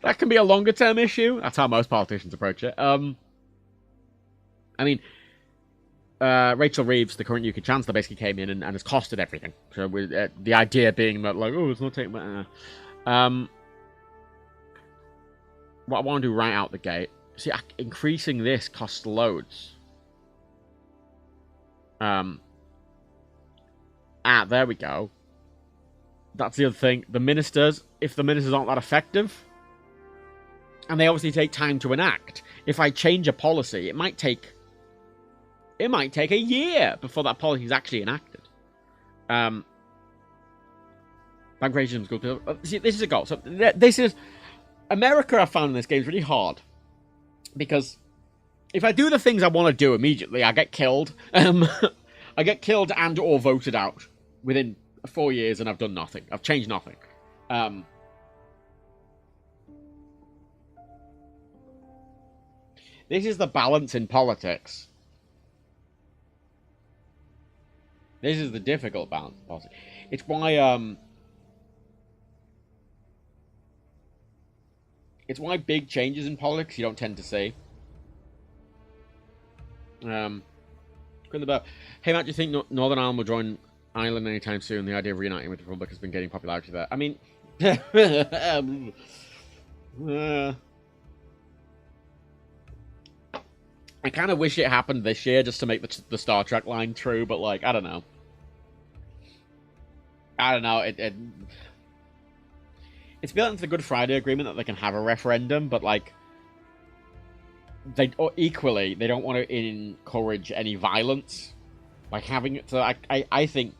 that can be a longer term issue. That's how most politicians approach it. I mean, Rachel Reeves, the current UK Chancellor, basically came in and has costed everything. So the idea being that, like, oh, it's not taking... what I want to do right out the gate... See, increasing this costs loads. There we go. That's the other thing. The ministers, if the ministers aren't that effective, and they obviously take time to enact. If I change a policy, it might take a year before that policy is actually enacted. Bank racism schools. See, this is a goal. So this is America. I found in this game is really hard because if I do the things I want to do immediately, I get killed. I get killed and or voted out within 4 years, and I've done nothing. I've changed nothing. This is the balance in politics. This is the difficult balance in politics. It's why big changes in politics you don't tend to see. Hey Matt, do you think Northern Ireland will join Ireland anytime soon? The idea of reuniting with the Republic has been gaining popularity there. I mean, I kind of wish it happened this year just to make the Star Trek line true, but like, I don't know. It's built into the Good Friday Agreement that they can have a referendum, but like, they don't want to encourage any violence, like having it. So I think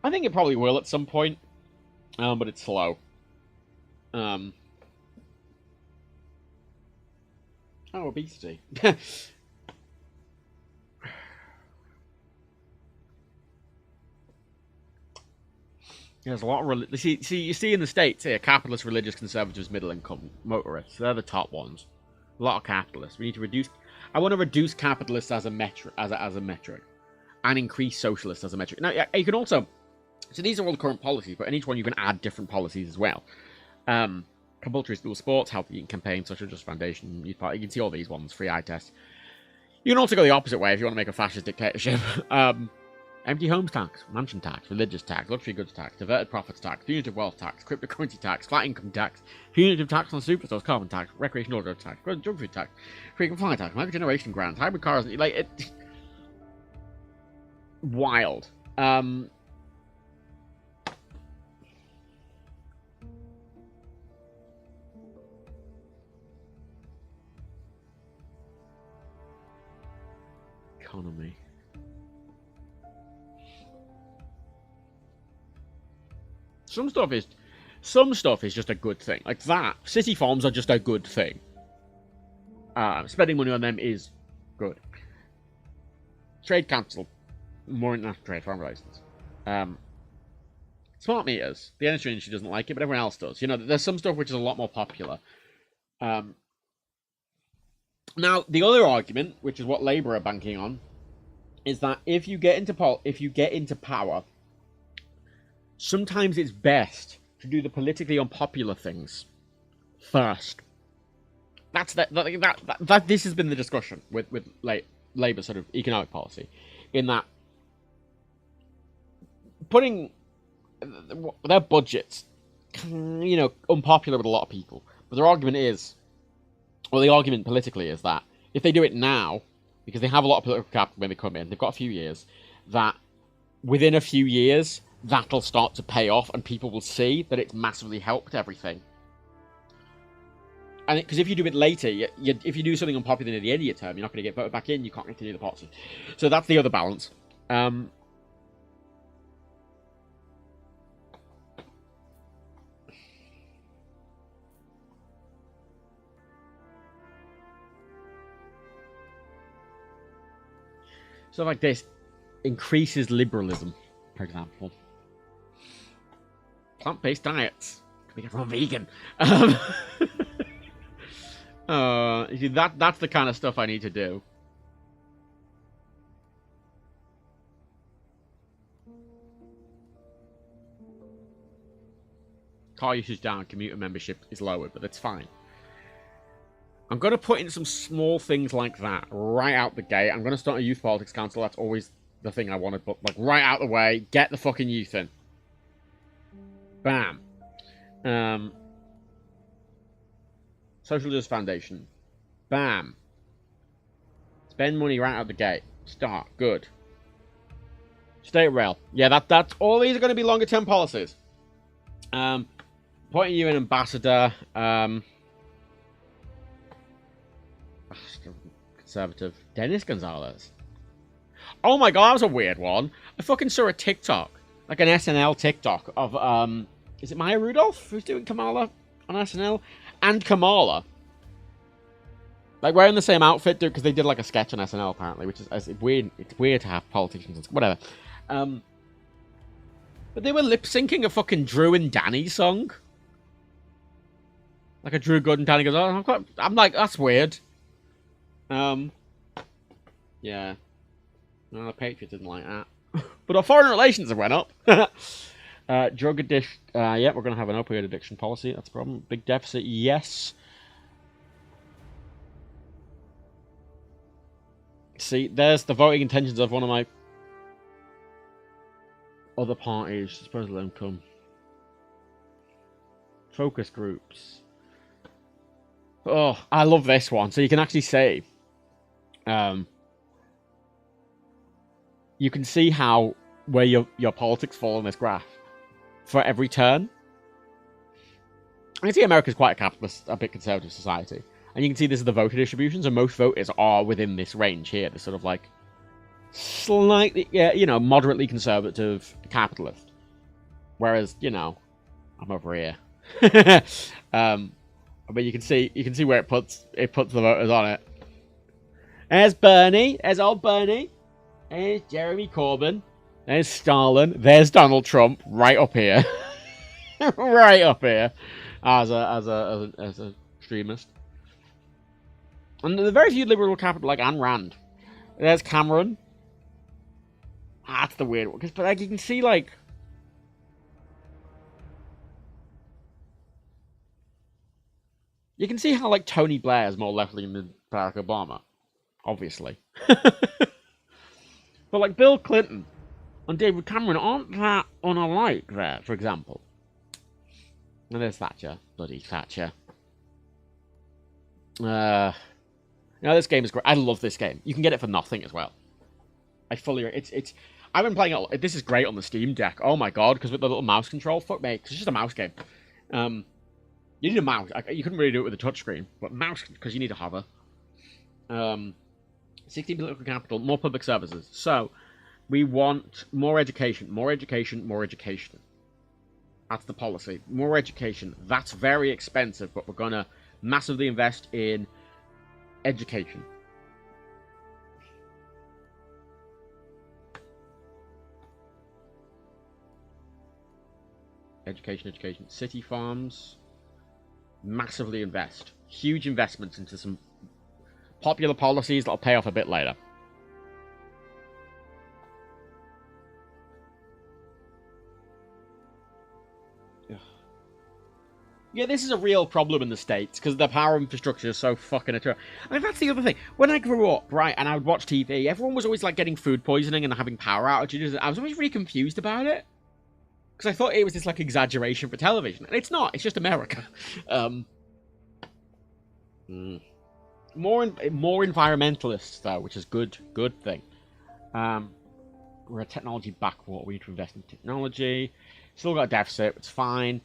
it probably will at some point, but it's slow. Oh, obesity. There's a lot of you see in the States here, capitalist, religious, conservatives, middle income, motorists. They're the top ones. A lot of capitalists. We need to reduce. I want to reduce capitalists as a metric, as a metric, and increase socialists as a metric. Now, you can also. So these are all the current policies, but in each one you can add different policies as well. Compulsory school sports, healthy eating campaign, social justice foundation, youth party. You can see all these ones. Free eye test. You can also go the opposite way if you want to make a fascist dictatorship. Empty homes tax, mansion tax, religious tax, luxury goods tax, diverted profits tax, punitive wealth tax, cryptocurrency tax, flat income tax, punitive tax on superstores, carbon tax, recreational drugs tax, drug food tax, frequent flyer tax, microgeneration grants, hybrid cars, like it. Wild. Economy. Some stuff is just a good thing. Like that. City farms are just a good thing. Spending money on them is good. Trade Council. More international trade, farm relations. Smart meters. The energy industry doesn't like it, but everyone else does. You know, there's some stuff which is a lot more popular. Now, the other argument, which is what Labour are banking on, is that if you get into power, sometimes it's best to do the politically unpopular things first. This has been the discussion with Labour's sort of economic policy, in that putting their budgets, you know, unpopular with a lot of people. But their argument is, well, the argument politically is that if they do it now, because they have a lot of political capital when they come in, they've got a few years, that within a few years, that'll start to pay off and people will see that it's massively helped everything. And because if you do it later, if you do something unpopular near the end of your term, you're not going to get voted back in, you can't continue the policy. So that's the other balance. So like this increases liberalism, for example. Plant-based diets. Can we get from vegan? You see, that's the kind of stuff I need to do. Car usage down, commuter membership is lowered, but that's fine. I'm going to put in some small things like that right out the gate. I'm going to start a youth politics council. That's always the thing I wanted, but like right out the way, get the fucking youth in. Bam. Social Justice Foundation. Bam. Spend money right out the gate. Start. Good. State rail. Yeah, that's all these are going to be longer term policies. Appointing you an ambassador. Conservative. Dennis Gonzalez. Oh my god, that was a weird one. I fucking saw a TikTok. Like an SNL TikTok of, is it Maya Rudolph who's doing Kamala on SNL? And Kamala. Like, wearing the same outfit, because they did, like, a sketch on SNL, apparently, which is it's weird. It's weird to have politicians, whatever. But they were lip-syncing a fucking Drew and Danny song. Like a Drew Good and Danny goes, oh, I'm like, that's weird. Yeah. No, the Patriots didn't like that. But our foreign relations have went up. Drug addiction. Yeah, we're going to have an opioid addiction policy. That's a problem. Big deficit, yes. See, there's the voting intentions of one of my other parties. I suppose let them come. Focus groups. Oh, I love this one. So you can actually say, you can see how where your politics fall on this graph for every turn. I can see America's quite a capitalist, a bit conservative society. And you can see this is the voter distribution, so most voters are within this range here. They're sort of like slightly, yeah, you know, moderately conservative capitalist. Whereas, you know, I'm over here. But you can see where it puts the voters on it. There's Bernie, there's old Bernie, there's Jeremy Corbyn, there's Stalin, there's Donald Trump, right up here, right up here, as a extremist. And there are very few liberal capital like Ayn Rand. There's Cameron. That's the weird one. But like you can see, like, you can see how like Tony Blair is more left-leaning than Barack Obama, obviously. But like Bill Clinton and David Cameron aren't that unalike there, for example. And there's Thatcher, bloody Thatcher. You know, this game is great. I love this game. You can get it for nothing as well. I fully... I've been playing it... This is great on the Steam Deck. Oh my god, because with the little mouse control, fuck me, it's just a mouse game. You need a mouse. You couldn't really do it with a touchscreen, but mouse, because you need a hover. 16 political capital, more public services. So, we want more education, more education, more education. That's the policy. More education. That's very expensive, but we're going to massively invest in education. Education. City farms. Massively invest. Huge investments into some popular policies that'll pay off a bit later. Yeah, this is a real problem in the States, because the power infrastructure is so fucking attractive. I mean, that's the other thing. When I grew up, right, and I would watch TV, everyone was always, like, getting food poisoning and having power outages. I was always really confused about it. Because I thought it was this, like, exaggeration for television. And it's not. It's just America. More environmentalists, though, which is good thing. We're a technology backward. We need to invest in technology. Still got a deficit. It's fine.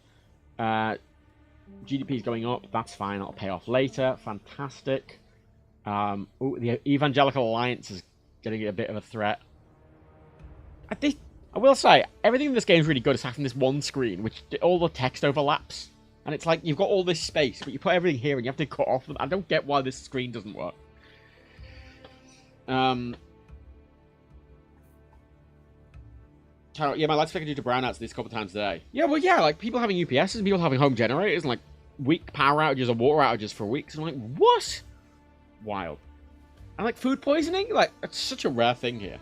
GDP is going up. That's fine. That'll pay off later. Fantastic. Ooh, the Evangelical Alliance is getting a bit of a threat. I will say, everything in this game is really good aside from this one screen, which all the text overlaps. And it's like, you've got all this space, but you put everything here and you have to cut off them. I don't get why this screen doesn't work. Yeah, my lights flickered due to brownouts this couple of times today. Yeah, well, yeah, like, people having UPSs and people having home generators and, like, weak power outages or water outages for weeks. I'm like, what? Wild. And, like, food poisoning? Like, it's such a rare thing here.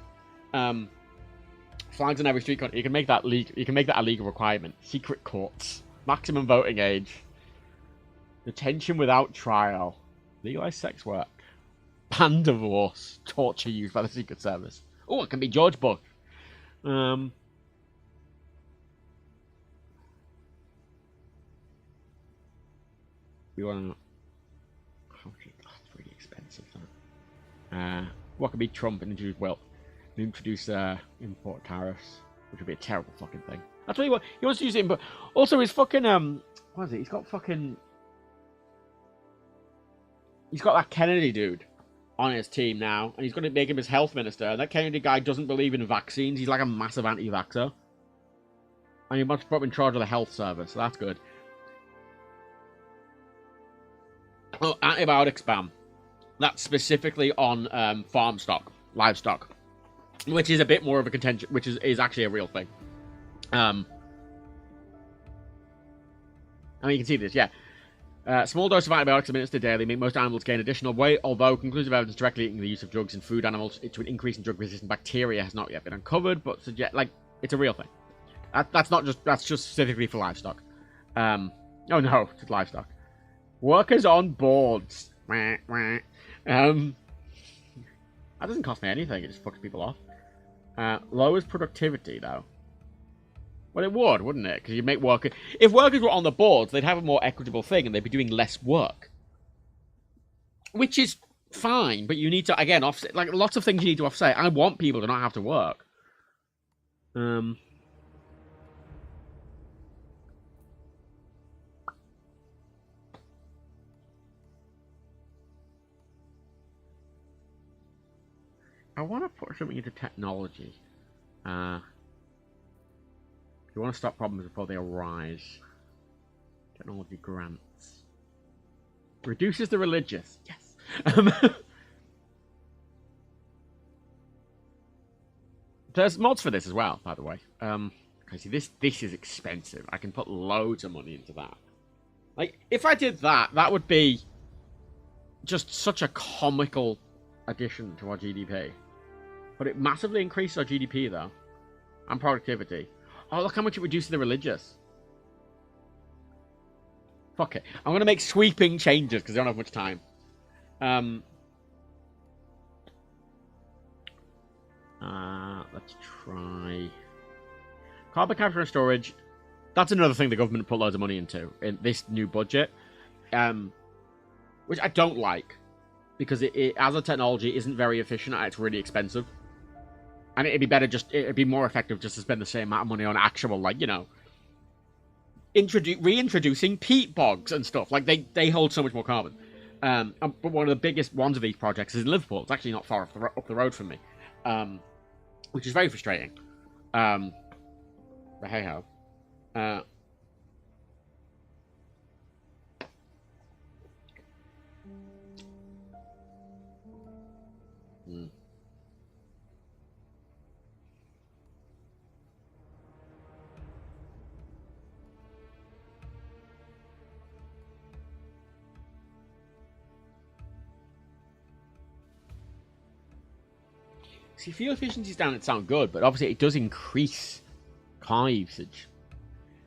Flags on every street corner. You can make that a legal requirement. Secret courts. Maximum voting age. Detention without trial. Legalized sex work. Ban divorce. Torture used by the Secret Service. Oh, it can be George Bush. We want to... Oh, that's really expensive, that. What could be Trump and introduce import tariffs, which would be a terrible fucking thing. That's what he wants to use it, but also his fucking what is it? He's got that Kennedy dude on his team now, and he's going to make him his health minister. And that Kennedy guy doesn't believe in vaccines. He's like a massive anti-vaxxer, and he wants to put him in charge of the health service. So that's good. Oh, antibiotic spam. That's specifically on farm stock, livestock, which is a bit more of a contention, which is actually a real thing. I mean, you can see this, yeah. Small dose of antibiotics administered daily make most animals gain additional weight, although conclusive evidence directly linking the use of drugs in food animals to an increase in drug-resistant bacteria has not yet been uncovered, but suggest like it's a real thing. That's just specifically for livestock. Oh no, it's livestock. Workers on boards. That doesn't cost me anything. It just fucks people off. Lowers productivity though. Well, it would, wouldn't it? Because you make workers... If workers were on the boards, they'd have a more equitable thing, and they'd be doing less work. Which is fine, but you need to, again, offset... Like, lots of things you need to offset. I want people to not have to work. I want to put something into technology. You want to stop problems before they arise. Technology grants. Reduces the religious. Yes. There's mods for this as well, by the way. See, this is expensive. I can put loads of money into that. Like, if I did that, that would be just such a comical addition to our GDP. But it massively increases our GDP, though. And productivity. Oh, look how much it reduces the religious. Fuck it. I'm going to make sweeping changes because I don't have much time. Let's try... Carbon capture and storage. That's another thing the government put loads of money into in this new budget. Which I don't like. Because it as a technology, isn't very efficient and it's really expensive. And it'd be better it'd be more effective just to spend the same amount of money on actual, like, you know, reintroducing peat bogs and stuff. Like, they hold so much more carbon. But one of the biggest ones of these projects is in Liverpool. It's actually not far up the road from me. Which is very frustrating. But hey-ho. See, fuel efficiency's down, it sounds good, but obviously it does increase car usage.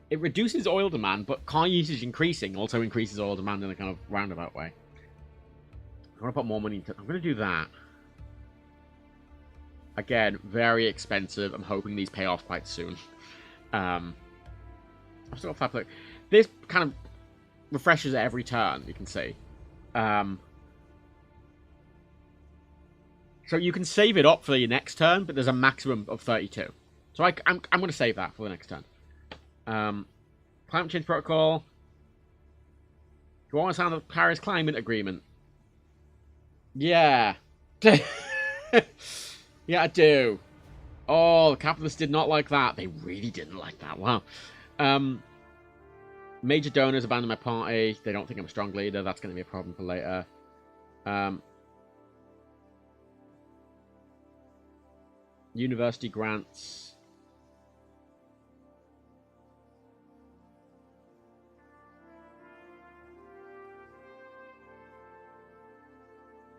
It reduces oil demand, but car usage increasing also increases oil demand in a kind of roundabout way. I want to put more money into... I'm going to do that. Again, very expensive. I'm hoping these pay off quite soon. I've still got 5 players. This kind of refreshes at every turn, you can see. So you can save it up for your next turn, but there's a maximum of 32. So I'm going to save that for the next turn. Climate change protocol. Do you want to sign the Paris Climate Agreement? Yeah. Yeah, I do. Oh, the capitalists did not like that. They really didn't like that. Wow. Major donors abandoned my party. They don't think I'm a strong leader. That's going to be a problem for later. University grants.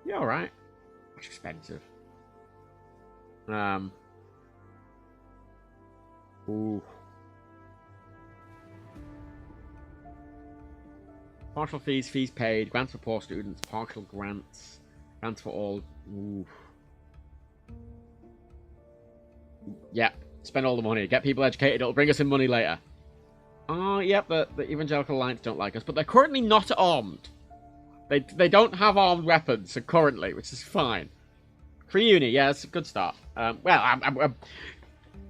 Yeah, all right. That's expensive. Ooh. Partial fees, fees paid, grants for poor students, partial grants, grants for all. Ooh. Yeah, spend all the money, get people educated, it'll bring us in money later. Oh, yep, the Evangelical Alliance don't like us, but they're currently not armed. They don't have armed weapons currently, which is fine. Free uni, yeah, that's a good start. Well,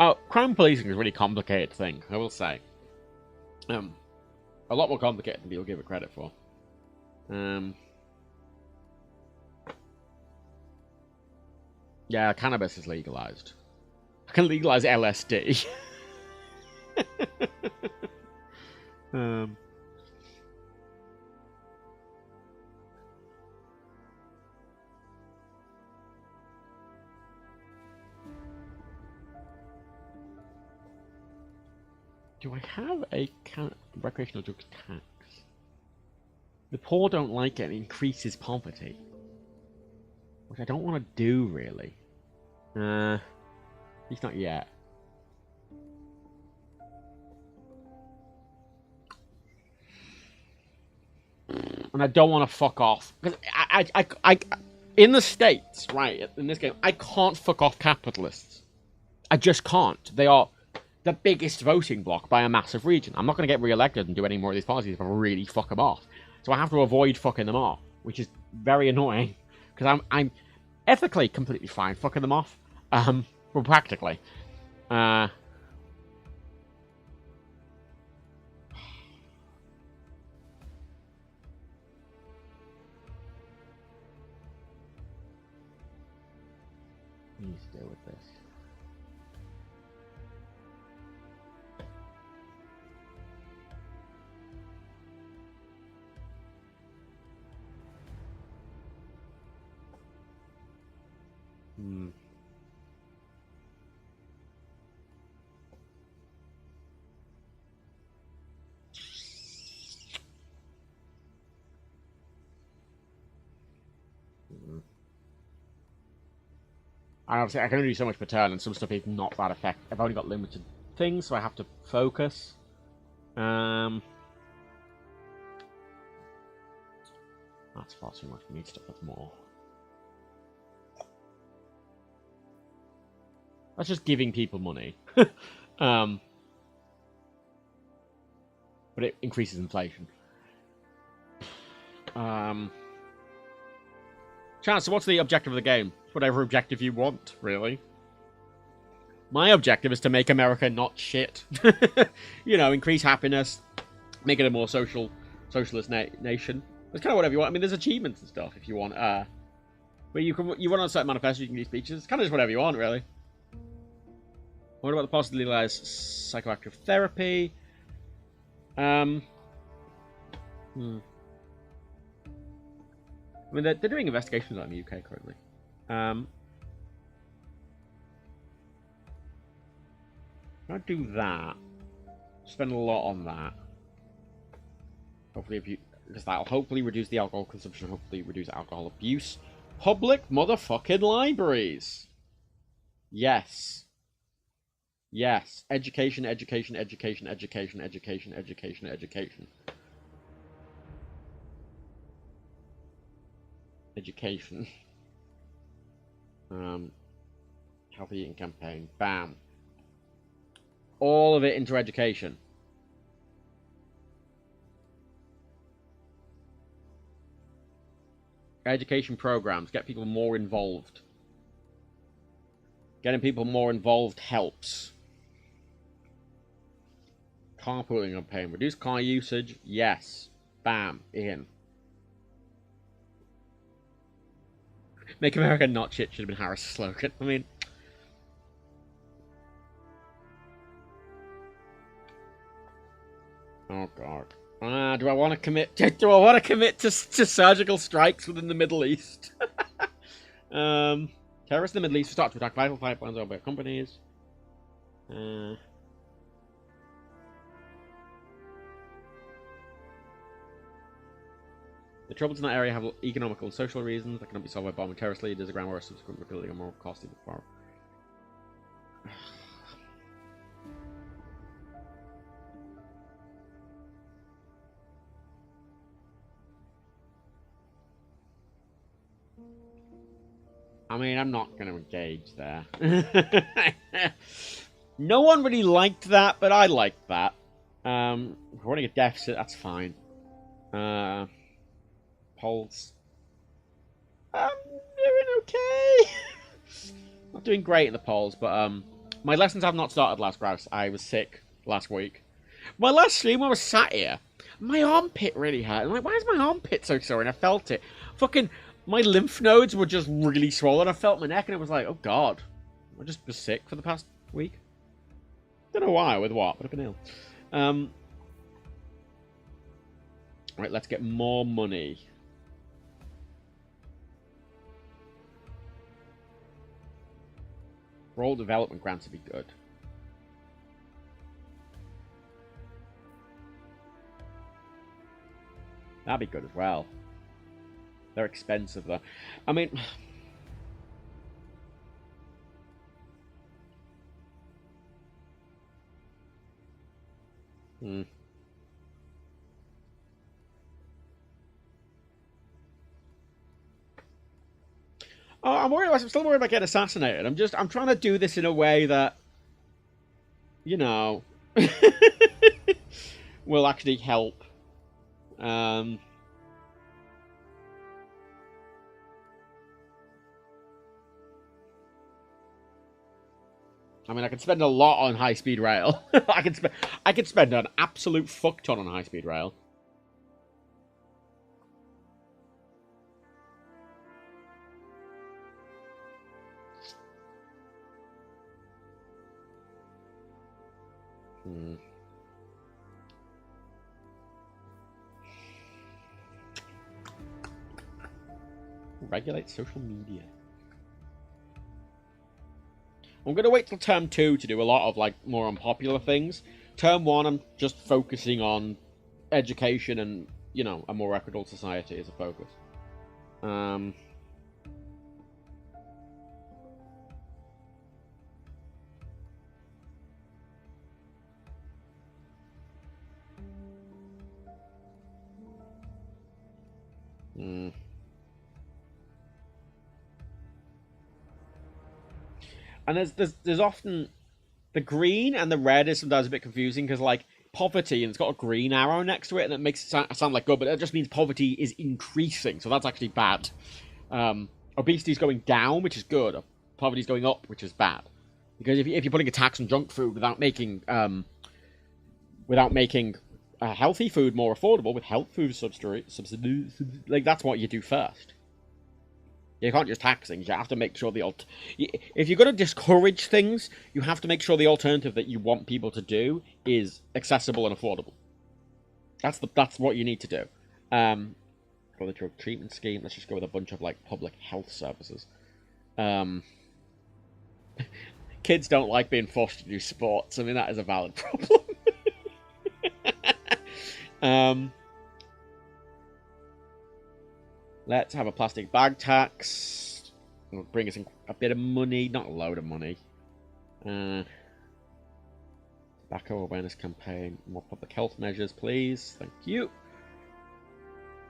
Oh, crime policing is a really complicated thing, I will say. A lot more complicated than people give it credit for. Yeah, cannabis is legalized. I can legalize LSD. Do I have a recreational drug tax? The poor don't like it. It increases poverty. Which I don't want to do, really. At least not yet. And I don't want to fuck off. Because I, in the States, right, in this game, I can't fuck off capitalists. I just can't. They are the biggest voting bloc by a massive region. I'm not going to get re-elected and do any more of these policies if I really fuck them off. So I have to avoid fucking them off, which is very annoying. Because I'm ethically completely fine fucking them off. But practically. Let me stay with this. And obviously, I can only do so much per turn, and some stuff is not that effective. I've only got limited things, so I have to focus. That's far too much. We need stuff with more. That's just giving people money. But it increases inflation. Chance, so what's the objective of the game? Whatever objective you want, really. My objective is to make America not shit. You know, increase happiness, make it a more socialist nation. It's kind of whatever you want. I mean, there's achievements and stuff if you want. But you run on a certain manifesto, you can do speeches. It's kind of just whatever you want, really. What about the possibility of legalized psychoactive therapy? I mean, they're doing investigations on the UK currently. I'll do that. Spend a lot on that. Hopefully, because that'll hopefully reduce the alcohol consumption, hopefully reduce alcohol abuse. Public motherfucking libraries. Yes. Yes. Education, education, education, education, education, education, education. Education. Healthy eating campaign. Bam. All of it into education. Education programs. Get people more involved. Getting people more involved helps. Carpooling campaign. Reduce car usage. Yes. Bam. In. Make America not shit should have been Harris' slogan. I mean... Oh, God. Do I want to commit... Do I want to commit to surgical strikes within the Middle East? Terrorists in the Middle East start to attack vital pipelines owned by companies. The troubles in that area have economical and social reasons that cannot be solved by bombing terrorist leaders, a ground war, or subsequent rebuilding, or more costly before. I mean, I'm not going to engage there. No one really liked that, but I liked that. If we're running a deficit, that's fine. Polls. I'm doing okay. Not doing great in the polls, but My lessons have not started, Last Grouse. I was sick last week. My last stream, I was sat here. My armpit really hurt. I'm like, why is my armpit so sore? And I felt it. Fucking, my lymph nodes were just really swollen. I felt my neck and it was like, oh god. I just was sick for the past week. Don't know why, with what, but I've been ill. Right, let's get more money. Roll development grants would be good. That'd be good as well. They're expensive though. I mean... Oh, I'm still worried about getting assassinated. I'm trying to do this in a way that, you know, will actually help. I mean, I could spend a lot on high-speed rail. I could spend an absolute fuck ton on high-speed rail. Regulate social media. I'm going to wait till term 2 to do a lot of, like, more unpopular things. Term 1, I'm just focusing on education and, you know, a more equitable society as a focus. And there's often the green and the red is sometimes a bit confusing because, like, poverty and it's got a green arrow next to it and it makes it sound like good, but that just means poverty is increasing, so that's actually bad. Obesity is going down, which is good. Poverty is going up, which is bad. Because if you're putting a tax on junk food without making healthy food more affordable with health food subsidies, like, that's what you do first. You can't just tax things. You have to make sure if you're going to discourage things, you have to make sure the alternative that you want people to do is accessible and affordable. That's what you need to do. For the drug treatment scheme, let's just go with a bunch of, like, public health services. Kids don't like being forced to do sports. I mean, that is a valid problem. Let's have a plastic bag tax. It'll bring us a bit of money, not a load of money. Tobacco awareness campaign, more public health measures, please. Thank you.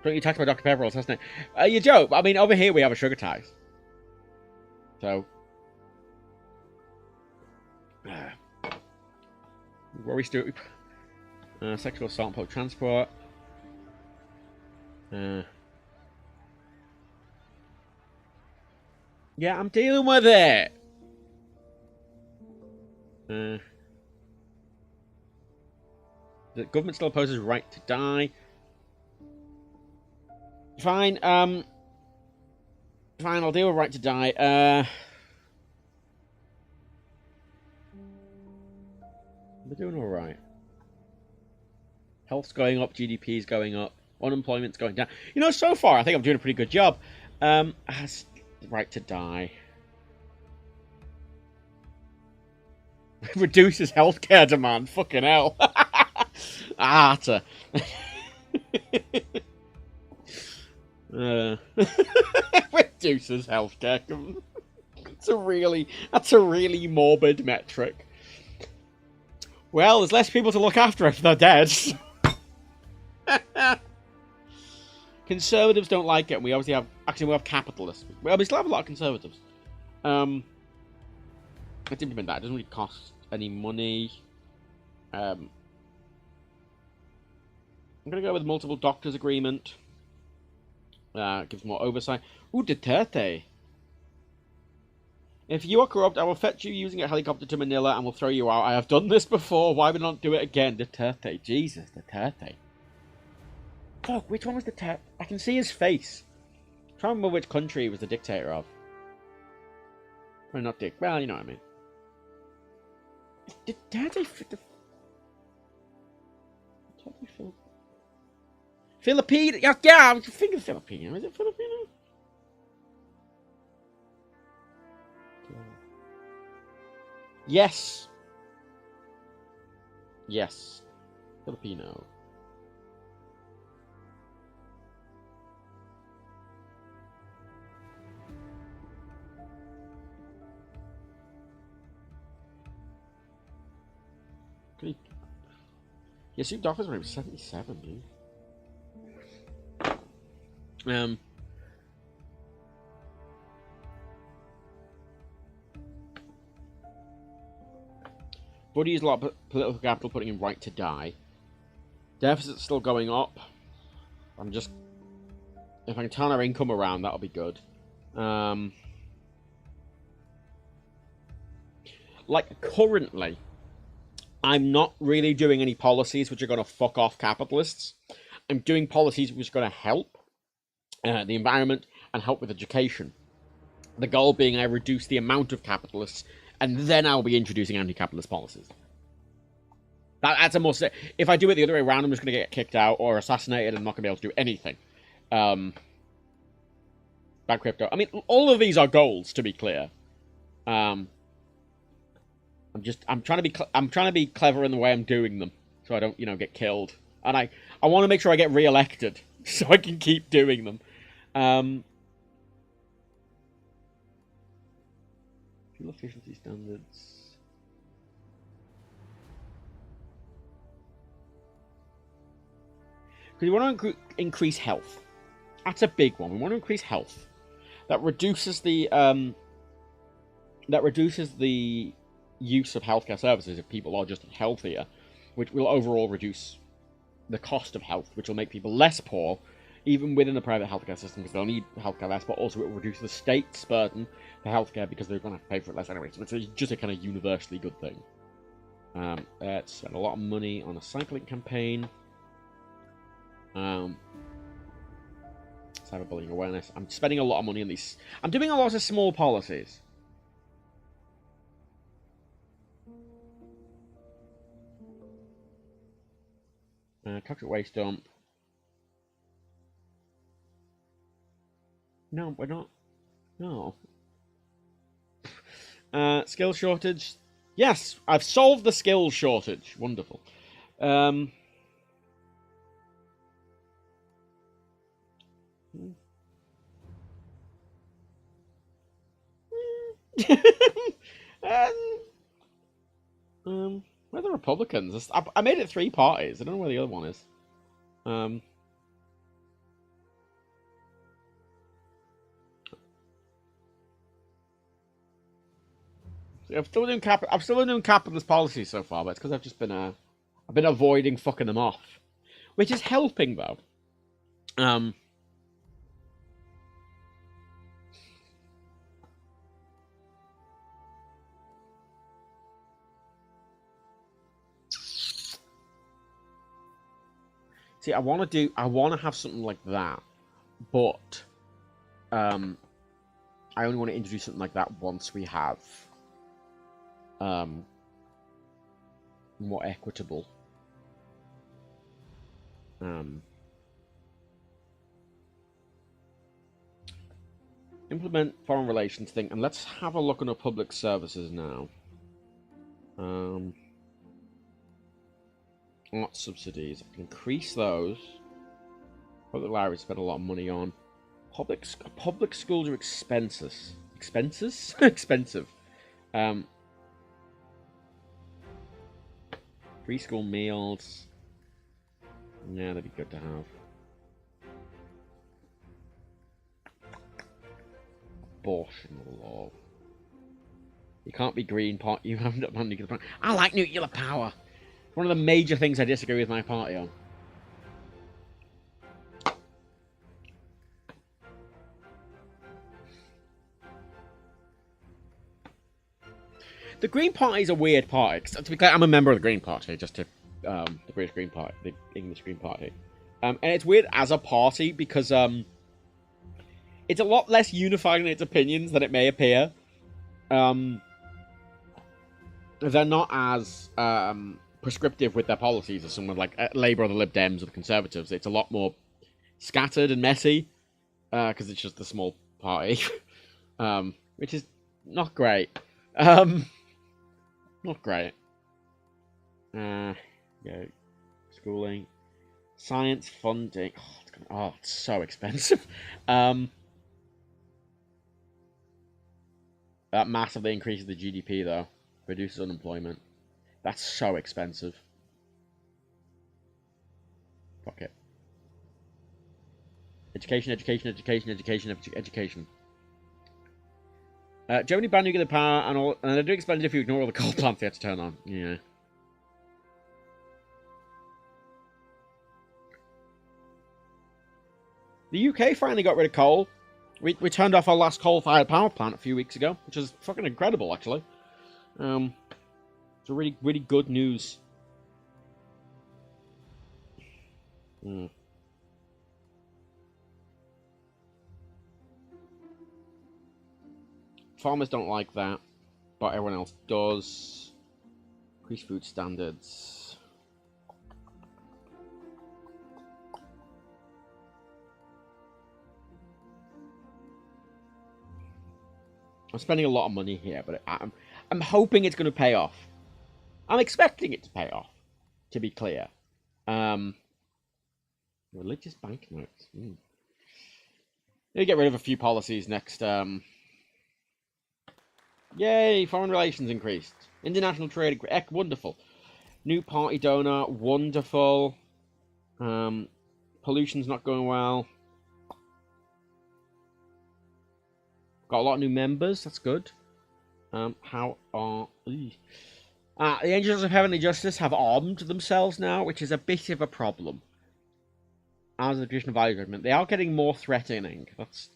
Don't you tax my Dr. Pepper or assassinate? You joke. I mean, over here we have a sugar tax. So. Worry Stu. Sexual assault and public transport. Yeah, I'm dealing with it. The government still opposes right to die. Fine. Fine, I'll deal with right to die. We're doing all right. Health's going up, GDP's going up, unemployment's going down. You know, so far I think I'm doing a pretty good job. Has right to die. Reduces healthcare demand. Fucking hell. Reduces healthcare demand. That's a really morbid metric. Well, there's less people to look after if they're dead. Conservatives don't like it, and we obviously have... Actually, we have capitalists. Well, we still have a lot of conservatives. Let's implement that. It doesn't really cost any money. I'm going to go with multiple doctors agreement. Gives more oversight. Ooh, Duterte. If you are corrupt, I will fetch you using a helicopter to Manila and will throw you out. I have done this before. Why would I not do it again? Duterte. Jesus, Duterte. Fuck, which one was Duterte? I can see his face. I'm trying to remember which country he was the dictator of. Well, not dick. Well, you know what I mean. Duterte... Filipino? Yeah, I was thinking Filipino. Is it Filipino? Yes. Yes. Filipino. He assumed office when he was 77, dude. Buddy used a lot of political capital, putting him right to die. Deficit's still going up. I'm just... If I can turn our income around, that'll be good. Like, currently, I'm not really doing any policies which are going to fuck off capitalists. I'm doing policies which are going to help the environment and help with education. The goal being I reduce the amount of capitalists, and then I'll be introducing anti-capitalist policies. That's a must. If I do it the other way around, I'm just going to get kicked out or assassinated and I'm not going to be able to do anything. Bad crypto. I mean, all of these are goals, to be clear. I'm trying to be clever in the way I'm doing them, so I don't, get killed. And I want to make sure I get re-elected, so I can keep doing them. Fuel efficiency standards. Because we want to increase health. That's a big one. We want to increase health. That reduces the use of healthcare services if people are just healthier, which will overall reduce the cost of health, which will make people less poor, even within the private healthcare system, because they'll need healthcare less, but also it will reduce the state's burden for healthcare because they're going to have to pay for it less anyway. So it's just a kind of universally good thing. Let's spend a lot of money on a cycling campaign. Cyberbullying awareness. I'm spending a lot of money on these. I'm doing a lot of small policies. Toxic waste dump. No, we're not. No. Skill shortage. Yes, I've solved the skill shortage. Wonderful. Where are the Republicans? I made it 3 parties. I don't know where the other one is. I'm still doing capitalist policy so far, but it's because I've just been I've been avoiding fucking them off, which is helping though. See, I want to have something like that, but I only want to introduce something like that once we have more equitable implement foreign relations thing, and let's have a look on our public services now. Art subsidies. I can increase those. Public libraries spend a lot of money on. Public schools are expenses. Expenses? Expensive. Free school meals. Yeah, that'd be good to have. Abortion law. You can't be green part. You haven't done nuclear power. I like nuclear power. One of the major things I disagree with my party on. The Green Party is a weird party. 'Cause, to be clear, I'm a member of the Green Party, just to the British Green Party, the English Green Party, and it's weird as a party because it's a lot less unified in its opinions than it may appear. They're not as prescriptive with their policies as someone like Labour or the Lib Dems or the Conservatives. It's a lot more scattered and messy because it's just a small party, which is not great. Not great. Yeah, schooling, science funding. It's so expensive. That massively increases the GDP though, reduces unemployment. That's so expensive. Fuck it. Education. Germany banned nuclear power and they're doing expensive if you ignore all the coal plants they had to turn on. Yeah. The UK finally got rid of coal. We turned off our last coal-fired power plant a few weeks ago, which is fucking incredible, actually. It's a really, really good news. Farmers don't like that, but everyone else does. Increase food standards. I'm spending a lot of money here, but I'm hoping it's going to pay off. I'm expecting it to pay off, to be clear. Religious banknotes. Maybe get rid of a few policies next. Yay, foreign relations increased. International trade, wonderful. New party donor, wonderful. Pollution's not going well. Got a lot of new members, that's good. How are... the Angels of Heavenly Justice have armed themselves now, which is a bit of a problem. As a traditional value judgment, they are getting more threatening. That's...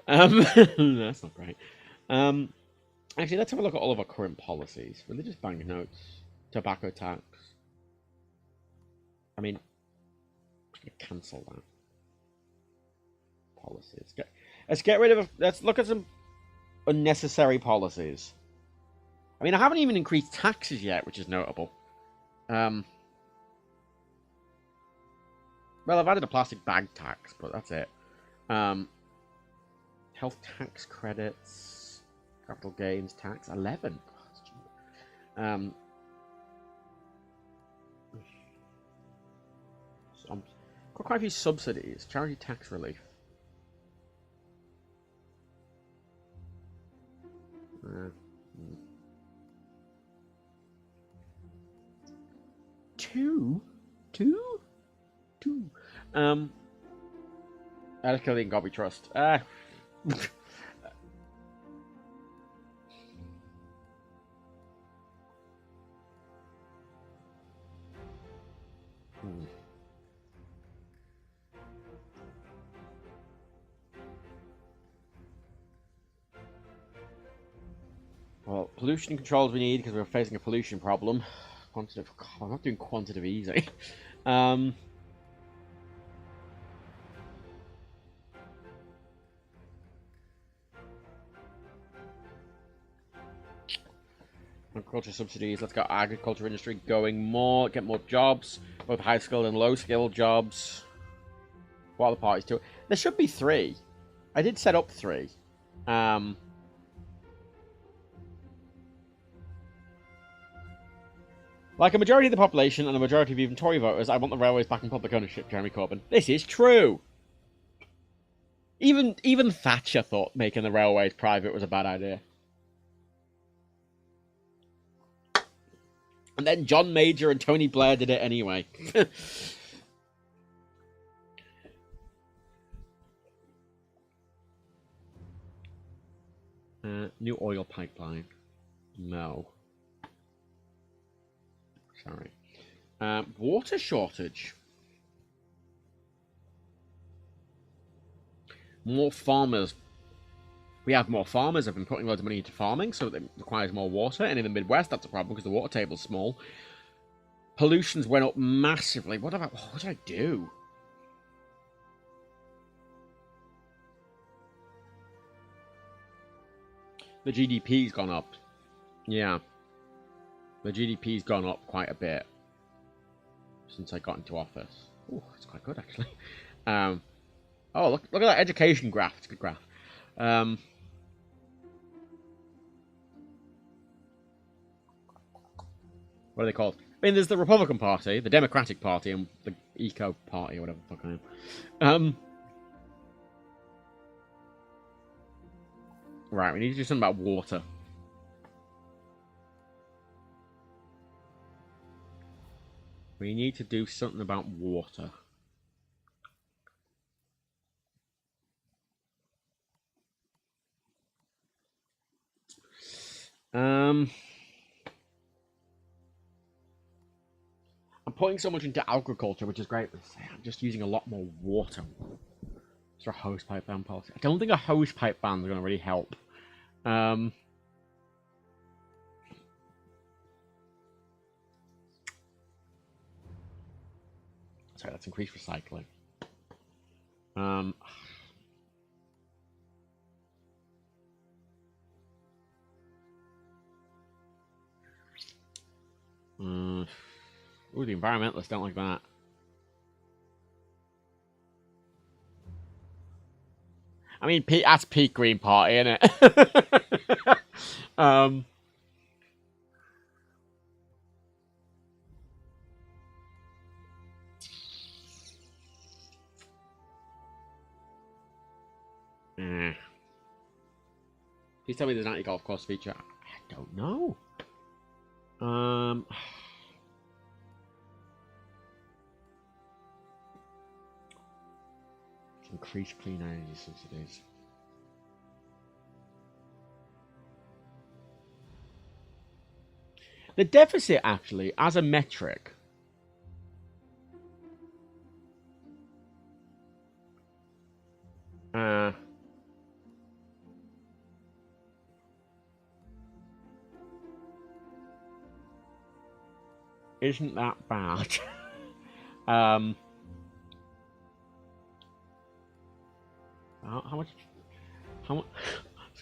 that's not great. Actually, let's have a look at all of our current policies. Religious banknotes, tobacco tax. I mean... cancel that. Policies. Let's get rid of... Let's look at some unnecessary policies. I mean, I haven't even increased taxes yet, which is notable. Well, I've added a plastic bag tax, but that's it. Health tax credits. Capital gains tax. 11. Got quite a few subsidies. Charity tax relief. Two. Let's kill the Gobi Trust. Well, pollution controls we need because we're facing a pollution problem. Quantitative. God, I'm not doing quantitative easy. Agriculture subsidies. Let's get agriculture industry going more. Get more jobs, both high skilled and low skilled jobs. What are the parties to? There should be 3. I did set up 3. Like a majority of the population and a majority of even Tory voters, I want the railways back in public ownership, Jeremy Corbyn. This is true. Even Thatcher thought making the railways private was a bad idea. And then John Major and Tony Blair did it anyway. New oil pipeline. No. Sorry. Water shortage. more farmers. We have more farmers have been putting loads of money into farming, so it requires more water. And in the Midwest, that's a problem because the water table's small. Pollution's went up massively. What did I do? The GDP's gone up. Yeah. The GDP's gone up quite a bit since I got into office. Oh, it's quite good, actually. Oh, look at that education graph. It's a good graph. What are they called? I mean, there's the Republican Party, the Democratic Party, and the Eco Party, or whatever the fuck I am. Right, we need to do something about water. We need to do something about water. I'm putting so much into agriculture, which is great. I'm just using a lot more water. Is there a hose pipe ban policy? I don't think a hose pipe ban is going to really help. Sorry, let's increase recycling. Ooh, the environmentalists don't like that. I mean, that's peak Green Party, isn't it? Please tell me there's an anti-golf course feature. I don't know. Increase clean energy subsidies. The deficit, actually, as a metric, isn't that bad. How much? I was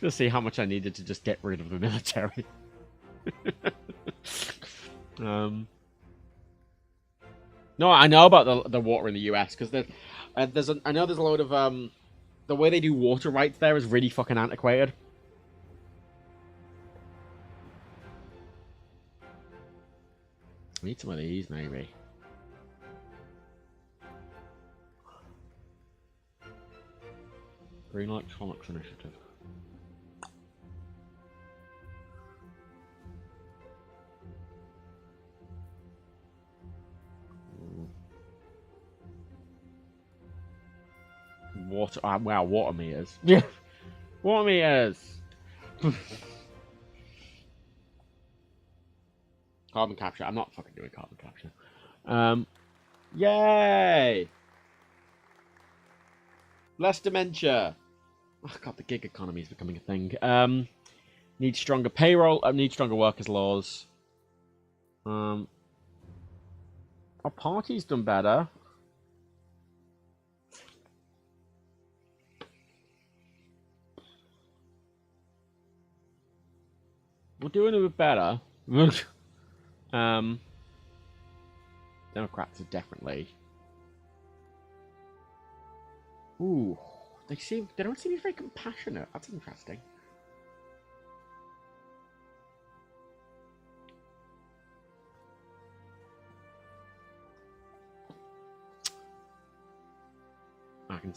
gonna see how much I needed to just get rid of the military. No, I know about the water in the US because I know there's a load of the way they do water rights there is really fucking antiquated. I need some of these, maybe. Green Electronics Initiative. Water. Wow, water meters. Yeah, water meters. Carbon capture. I'm not fucking doing carbon capture. Yay! Less dementia. Oh god, the gig economy is becoming a thing. Need stronger payroll. Need stronger workers' laws. Our party's done better. We're doing a bit better. Democrats are definitely. Ooh, they don't seem very compassionate. That's interesting.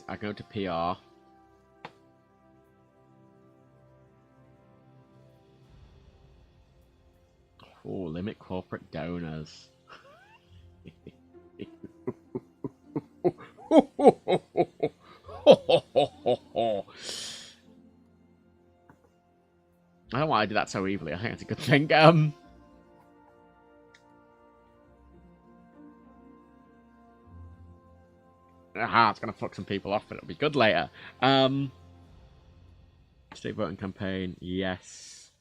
I go to PR. Oh, limit corporate donors. I don't know why I did that so evilly. I think that's a good thing. It's gonna fuck some people off, but it'll be good later. State voting campaign, yes.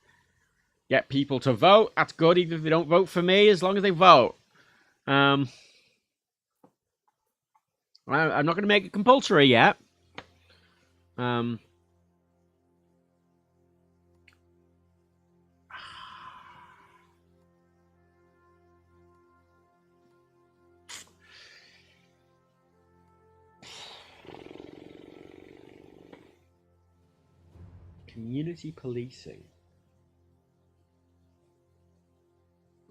Get people to vote. That's good, even if they don't vote for me, as long as they vote. I'm not going to make it compulsory yet. Community policing.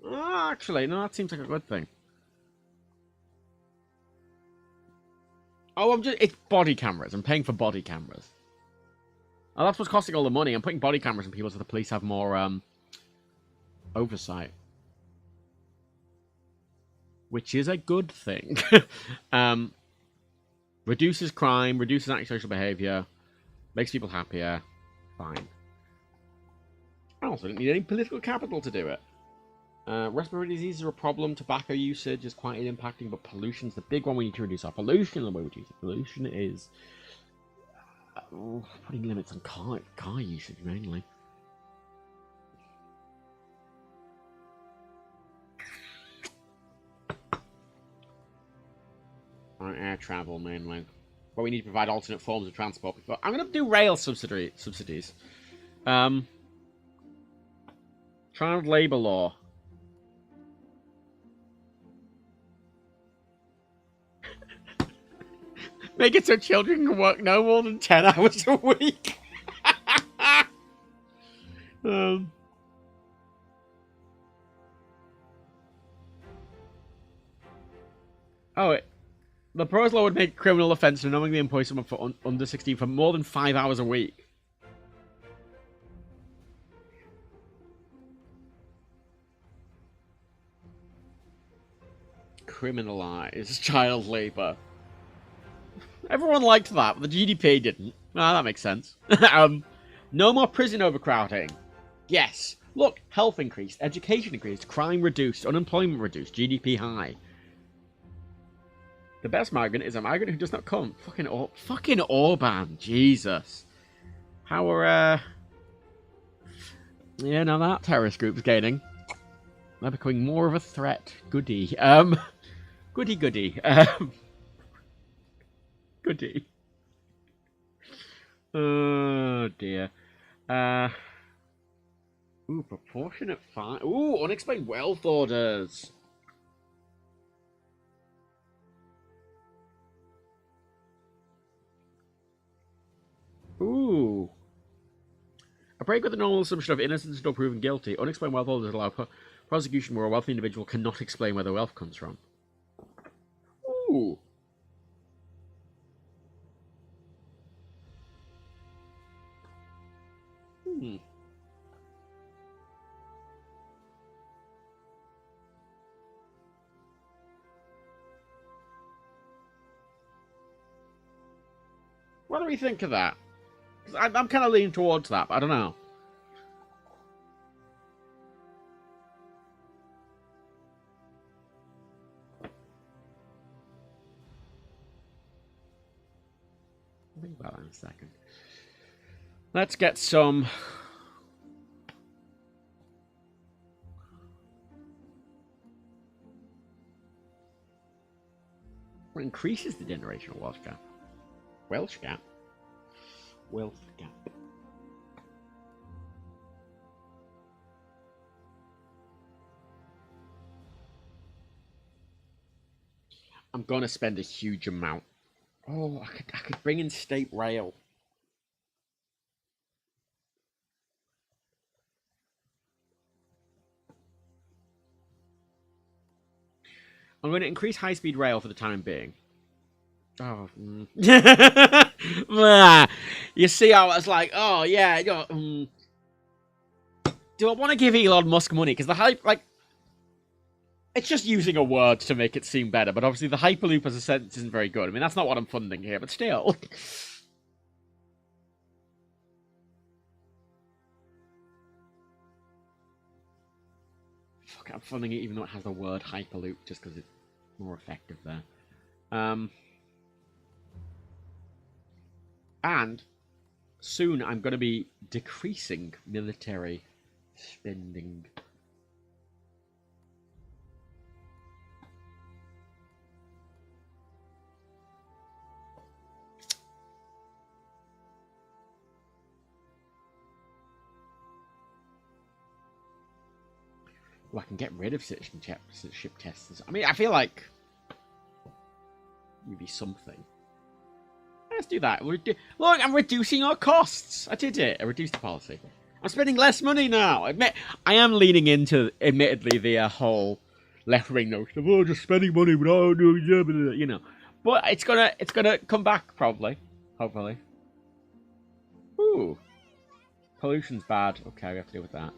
Oh, actually, no, that seems like a good thing. Oh, it's body cameras. I'm paying for body cameras. Oh, that's what's costing all the money. I'm putting body cameras on people so the police have more, oversight. Which is a good thing. Reduces crime, reduces antisocial behavior, makes people happier. Fine. I also don't need any political capital to do it. Respiratory diseases are a problem. Tobacco usage is quite impacting, but pollution's the big one. We need to reduce our pollution. The way we reduce pollution is putting limits on car usage mainly. Air travel mainly. But we need to provide alternate forms of transport. I'm going to do rail subsidies. Child labour law. Make it so children can work no more than 10 hours a week. The proposed law would make criminal offence to knowingly employ someone for under 16 for more than 5 hours a week. Criminalise child labour. Everyone liked that, but the GDP didn't. Ah, that makes sense. No more prison overcrowding. Yes. Look, health increased, education increased, crime reduced, unemployment reduced, GDP high. The best migrant is a migrant who does not come. Fucking Orban. Jesus. How are, yeah, now that terrorist group's gaining. They're becoming more of a threat. Goody. Goody. Goody. Oh, dear. Proportionate fine. Ooh, unexplained wealth orders. Ooh. A break with the normal assumption of innocence until proven guilty. Unexplained wealth orders allow prosecution where a wealthy individual cannot explain where the wealth comes from. Ooh. What do we think of that? I'm kind of leaning towards that, but I don't know. I'll think about that in a second. Let's get some... What increases the generational wealth gap? Wealth gap? Wealth gap. I'm gonna spend a huge amount. Oh, I could bring in state rail. I'm going to increase high-speed rail for the time being. Oh. You see how I was like, oh, yeah. Do I want to give Elon Musk money? Because the hype, like... It's just using a word to make it seem better, but obviously the Hyperloop as a sentence isn't very good. I mean, that's not what I'm funding here, but still. Fuck it, I'm funding it even though it has the word Hyperloop, just because it's more effective there. And soon I'm going to be decreasing military spending. Well, I can get rid of citizenship tests. I mean, I feel like maybe something. Let's do that. Look, I'm reducing our costs. I did it. I reduced the policy. I'm spending less money now. I am leaning into, admittedly, the whole left-wing notion of just spending money without doing, you know. But it's gonna come back probably, hopefully. Ooh, pollution's bad. Okay, we have to deal with that.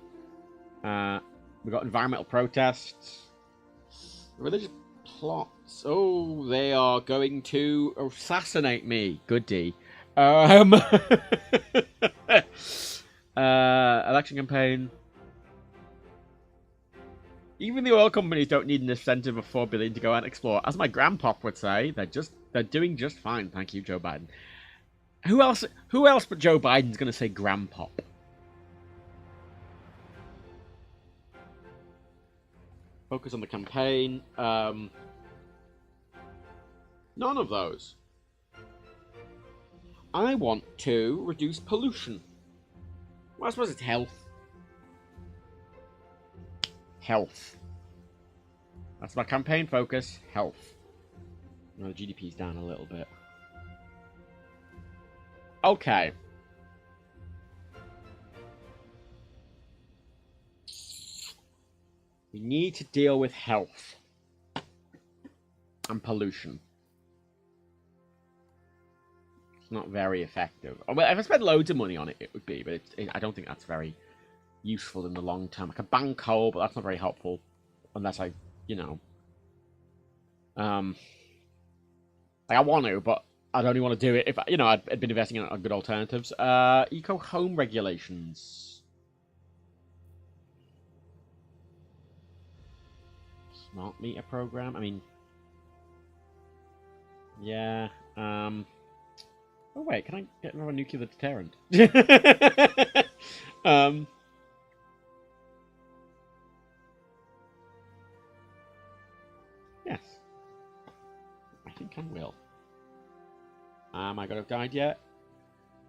We got environmental protests, religious plots. Oh, they are going to assassinate me. Goody. Election campaign. Even the oil companies don't need an incentive of $4 billion to go out and explore. As my grandpa would say, they're doing just fine. Thank you, Joe Biden. Who else but Joe Biden's going to say grandpa? Focus on the campaign. None of those. I want to reduce pollution. Well, I suppose it's health. Health. That's my campaign focus. Health. No, the GDP's down a little bit. Okay. We need to deal with health and pollution. It's not very effective. Well, if I spent loads of money on it, it would be, but I don't think that's very useful in the long term. I could ban coal, but that's not very helpful unless I, you know, like I want to, but I'd only want to do it if, you know, I'd been investing in good alternatives. Eco home regulations. Smart meter program. I mean, yeah. Oh wait, can I get another nuclear deterrent? Yes. I think I will. Am I gonna have died yet?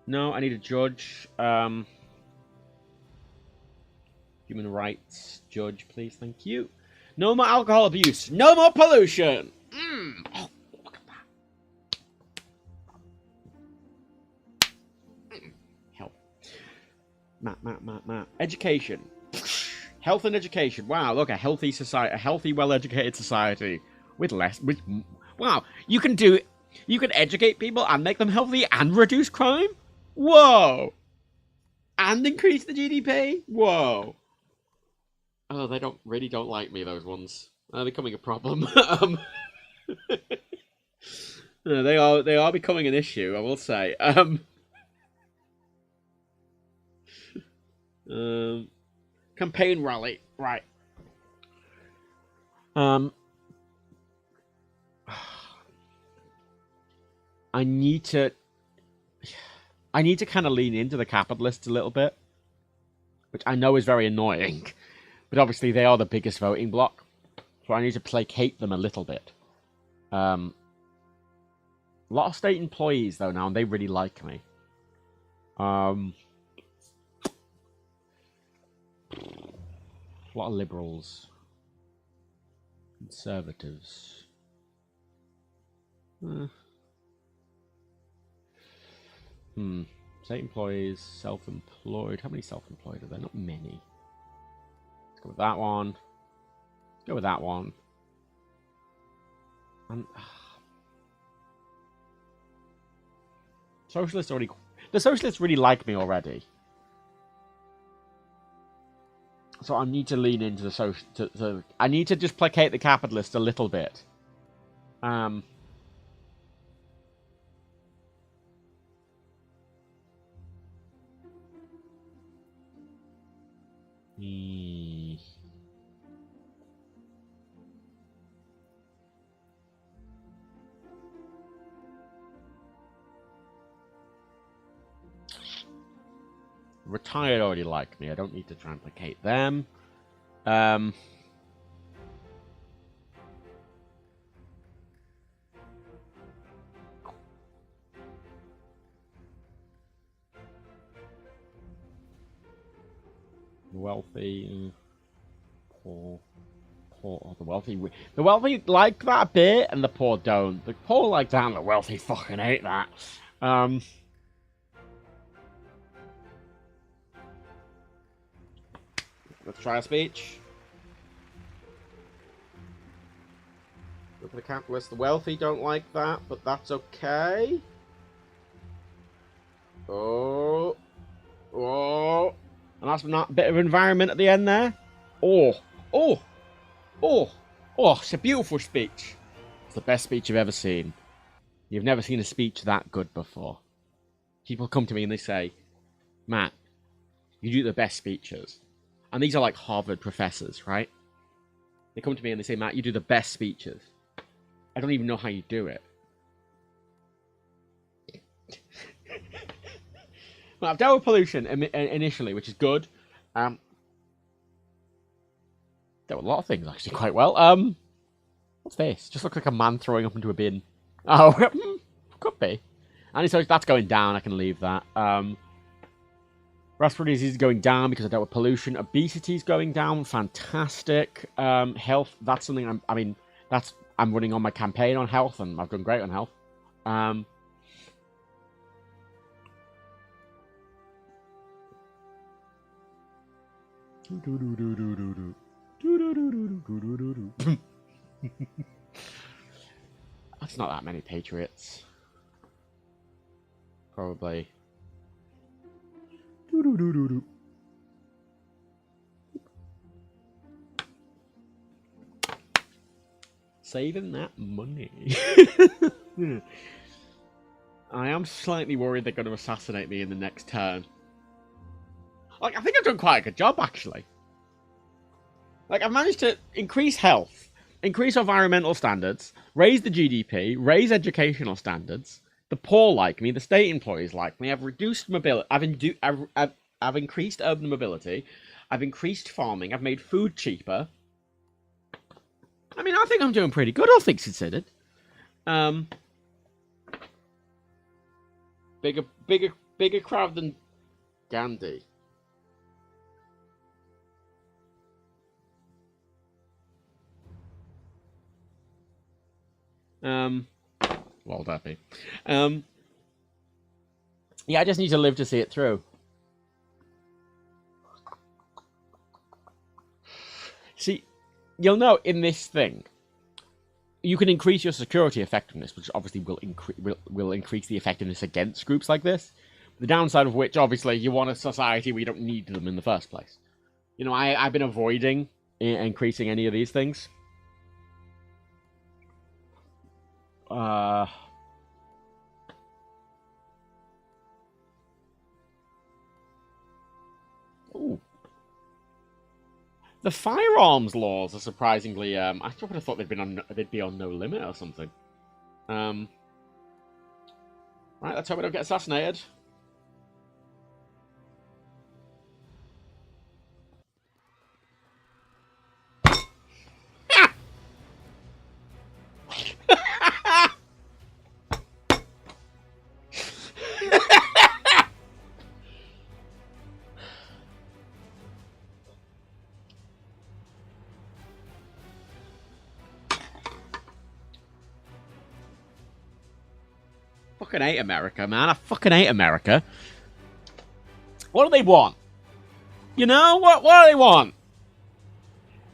No, I need a judge. Human rights judge, please, thank you. No more alcohol abuse. No more pollution. Oh, look at that. Health. Education. Health and education. Wow, look, a healthy society, a healthy, well-educated society with less. Wow, you can educate people and make them healthy and reduce crime. Whoa. And increase the GDP. Whoa. Oh, they really don't like me, those ones. They're becoming a problem. No, they are becoming an issue, I will say. Campaign rally, right. I need to kind of lean into the capitalists a little bit, which I know is very annoying. But obviously, they are the biggest voting bloc, so I need to placate them a little bit. A lot of state employees, though, now, and they really like me. A lot of liberals. Conservatives. State employees, self-employed. How many self-employed are there? Not many. Go with that one. Let's go with that one. And the socialists really like me already. So I need to lean into the I need to just placate the capitalists a little bit. Retired already like me. I don't need to try and placate them. Wealthy, poor, oh, the wealthy like that a bit, and the poor don't. The poor like that, and the wealthy fucking hate that. Let's try a speech. Go for the capitalists. The wealthy don't like that, but that's okay. Oh. And that's not a bit of environment at the end there. Oh. It's a beautiful speech. It's the best speech you've ever seen. You've never seen a speech that good before. People come to me and they say, Matt, you do the best speeches. And these are like Harvard professors, right? They come to me and they say, Matt, you do the best speeches. I don't even know how you do it. Well, I've dealt with pollution initially, which is good. Dealt with a lot of things actually quite well. What's this? Just looks like a man throwing up into a bin. Oh, could be. And so that's going down. I can leave that. Respiratory disease is going down because I dealt with pollution. Obesity is going down. Fantastic. Health. That's something I'm running on my campaign on health, and I've done great on health. That's not that many Patriots. Probably. Saving that money. I am slightly worried they're going to assassinate me in the next turn. Like, I think I've done quite a good job, actually. Like, I've managed to increase health, increase environmental standards, raise the GDP, raise educational standards. The poor like me, the state employees like me. I've reduced mobility. I've increased urban mobility. I've increased farming. I've made food cheaper. I mean, I think I'm doing pretty good, all things considered. Bigger crowd than Gandhi. Well, that be. Yeah, I just need to live to see it through. See, you'll know in this thing, you can increase your security effectiveness, which obviously will increase the effectiveness against groups like this. The downside of which, obviously, you want a society where you don't need them in the first place. You know, I've been avoiding increasing any of these things. Ooh. The firearms laws are surprisingly. I would have thought they'd be on no limit or something. Right, let's hope we don't get assassinated. Fucking hate America, man. I fucking hate America. What do they want? You know? What do they want?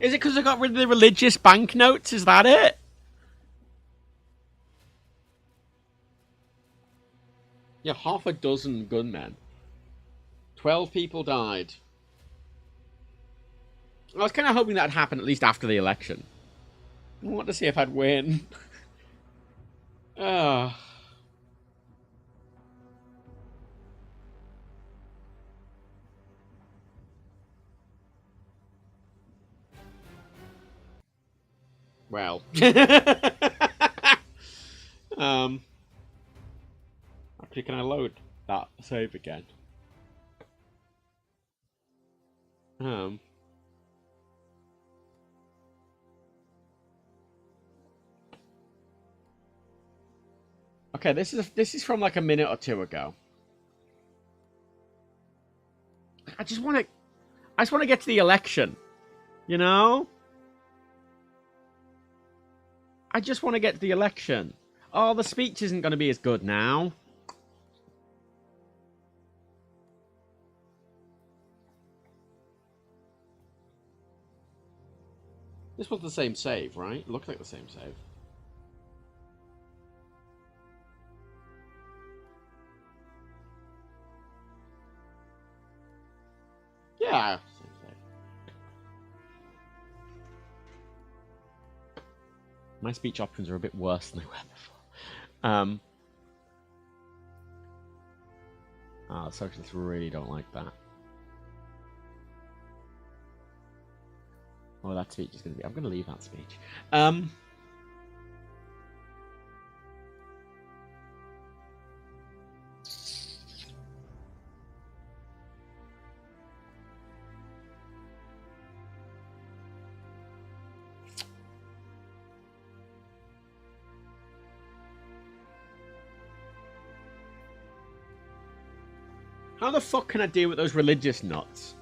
Is it because they got rid of the religious banknotes? Is that it? Yeah, half a dozen gunmen. 12 people died. I was kind of hoping that'd happen at least after the election. I want to see if I'd win. Well. Actually, can I load that save again? Um. Okay, this is from like a minute or two ago. I just want to get to the election, you know? I just want to get to the election. Oh, the speech isn't going to be as good now. This was the same save, right? It looked like the same save. Yeah, same save. My speech options are a bit worse than they were before. The socialists really don't like that. Oh, that speech is going to be... I'm going to leave that speech. How the fuck can I deal with those religious nuts?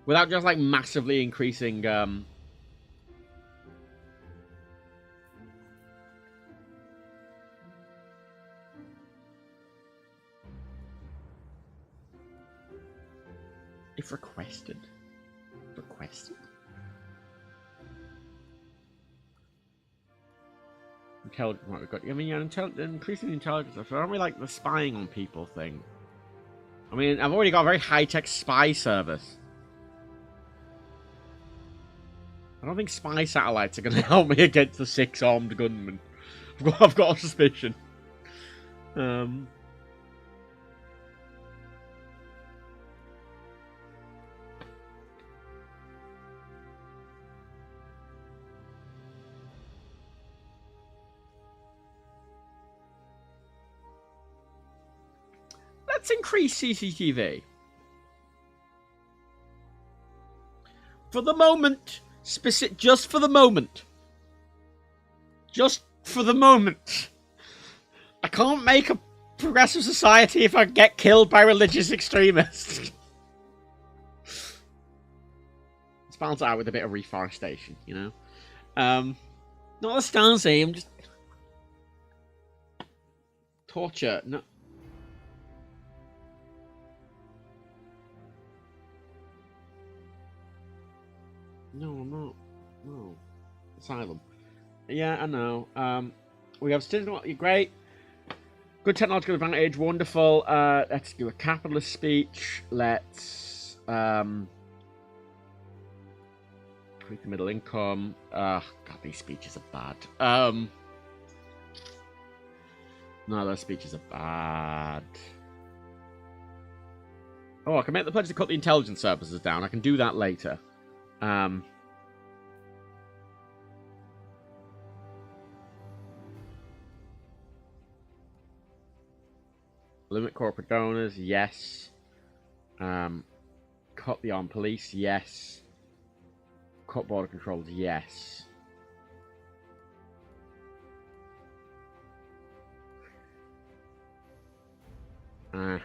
Without just, like, massively increasing, If requested. Requested? Intelligence, right, we've got... I mean, increasing intelligence. So aren't we, like, the spying on people thing? I mean, I've already got a very high-tech spy service. I don't think spy satellites are going to help me against the 6 armed gunmen. I've got a suspicion. Let's increase CCTV. For the moment. Just for the moment. Just for the moment. I can't make a progressive society if I get killed by religious extremists. Let's balance it out with a bit of reforestation, you know? Not a Stasi, I'm just... Torture, no... No, I'm not. No. Asylum. Yeah, I know. We have statistical... Great. Good technological advantage. Wonderful. Let's do a capitalist speech. Let's... Increase the middle income. God, these speeches are bad. No, those speeches are bad. Oh, I can make the pledge to cut the intelligence services down. I can do that later. Limit corporate donors, yes. Cut the armed police, yes. Cut border controls, yes. They're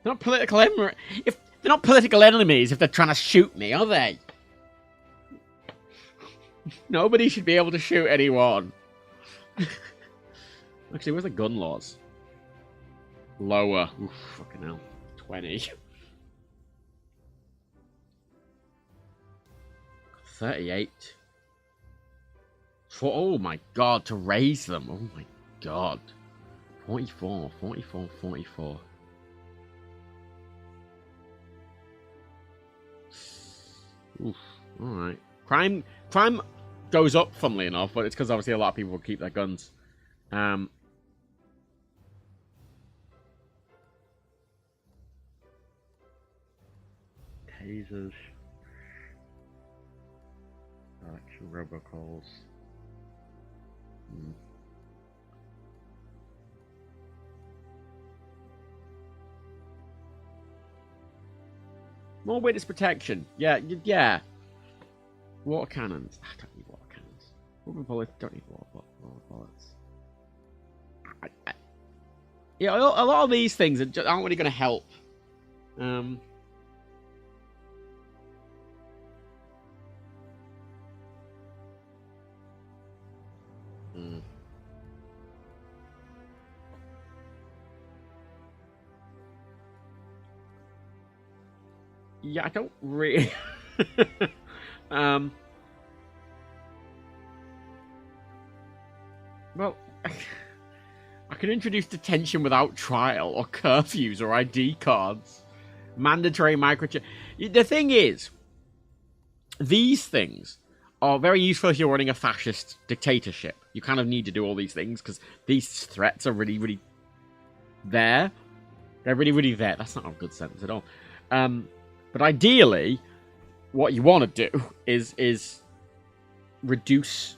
not political enemies. If they're not political enemies, if they're trying to shoot me, are they? Nobody should be able to shoot anyone. Actually, where's the gun laws? Lower. Oof, fucking hell. 20. 38. Oh my god, to raise them. Oh my god. 44, 44, 44. Oof. Alright. Crime goes up, funnily enough, but it's because obviously a lot of people will keep their guns. Tasers. Actual robocalls. More witness protection. Yeah, yeah. Water cannons. I don't need water cannons. Rubber bullets. Don't need water bullets. Yeah, a lot of these things aren't really going to help. Yeah, I don't really. Well, I can introduce detention without trial, or curfews, or ID cards, mandatory microchip. The thing is, these things are very useful if you're running a fascist dictatorship. You kind of need to do all these things because these threats are really, really there. They're really, really there. That's not a good sentence at all. But ideally, what you want to do is reduce.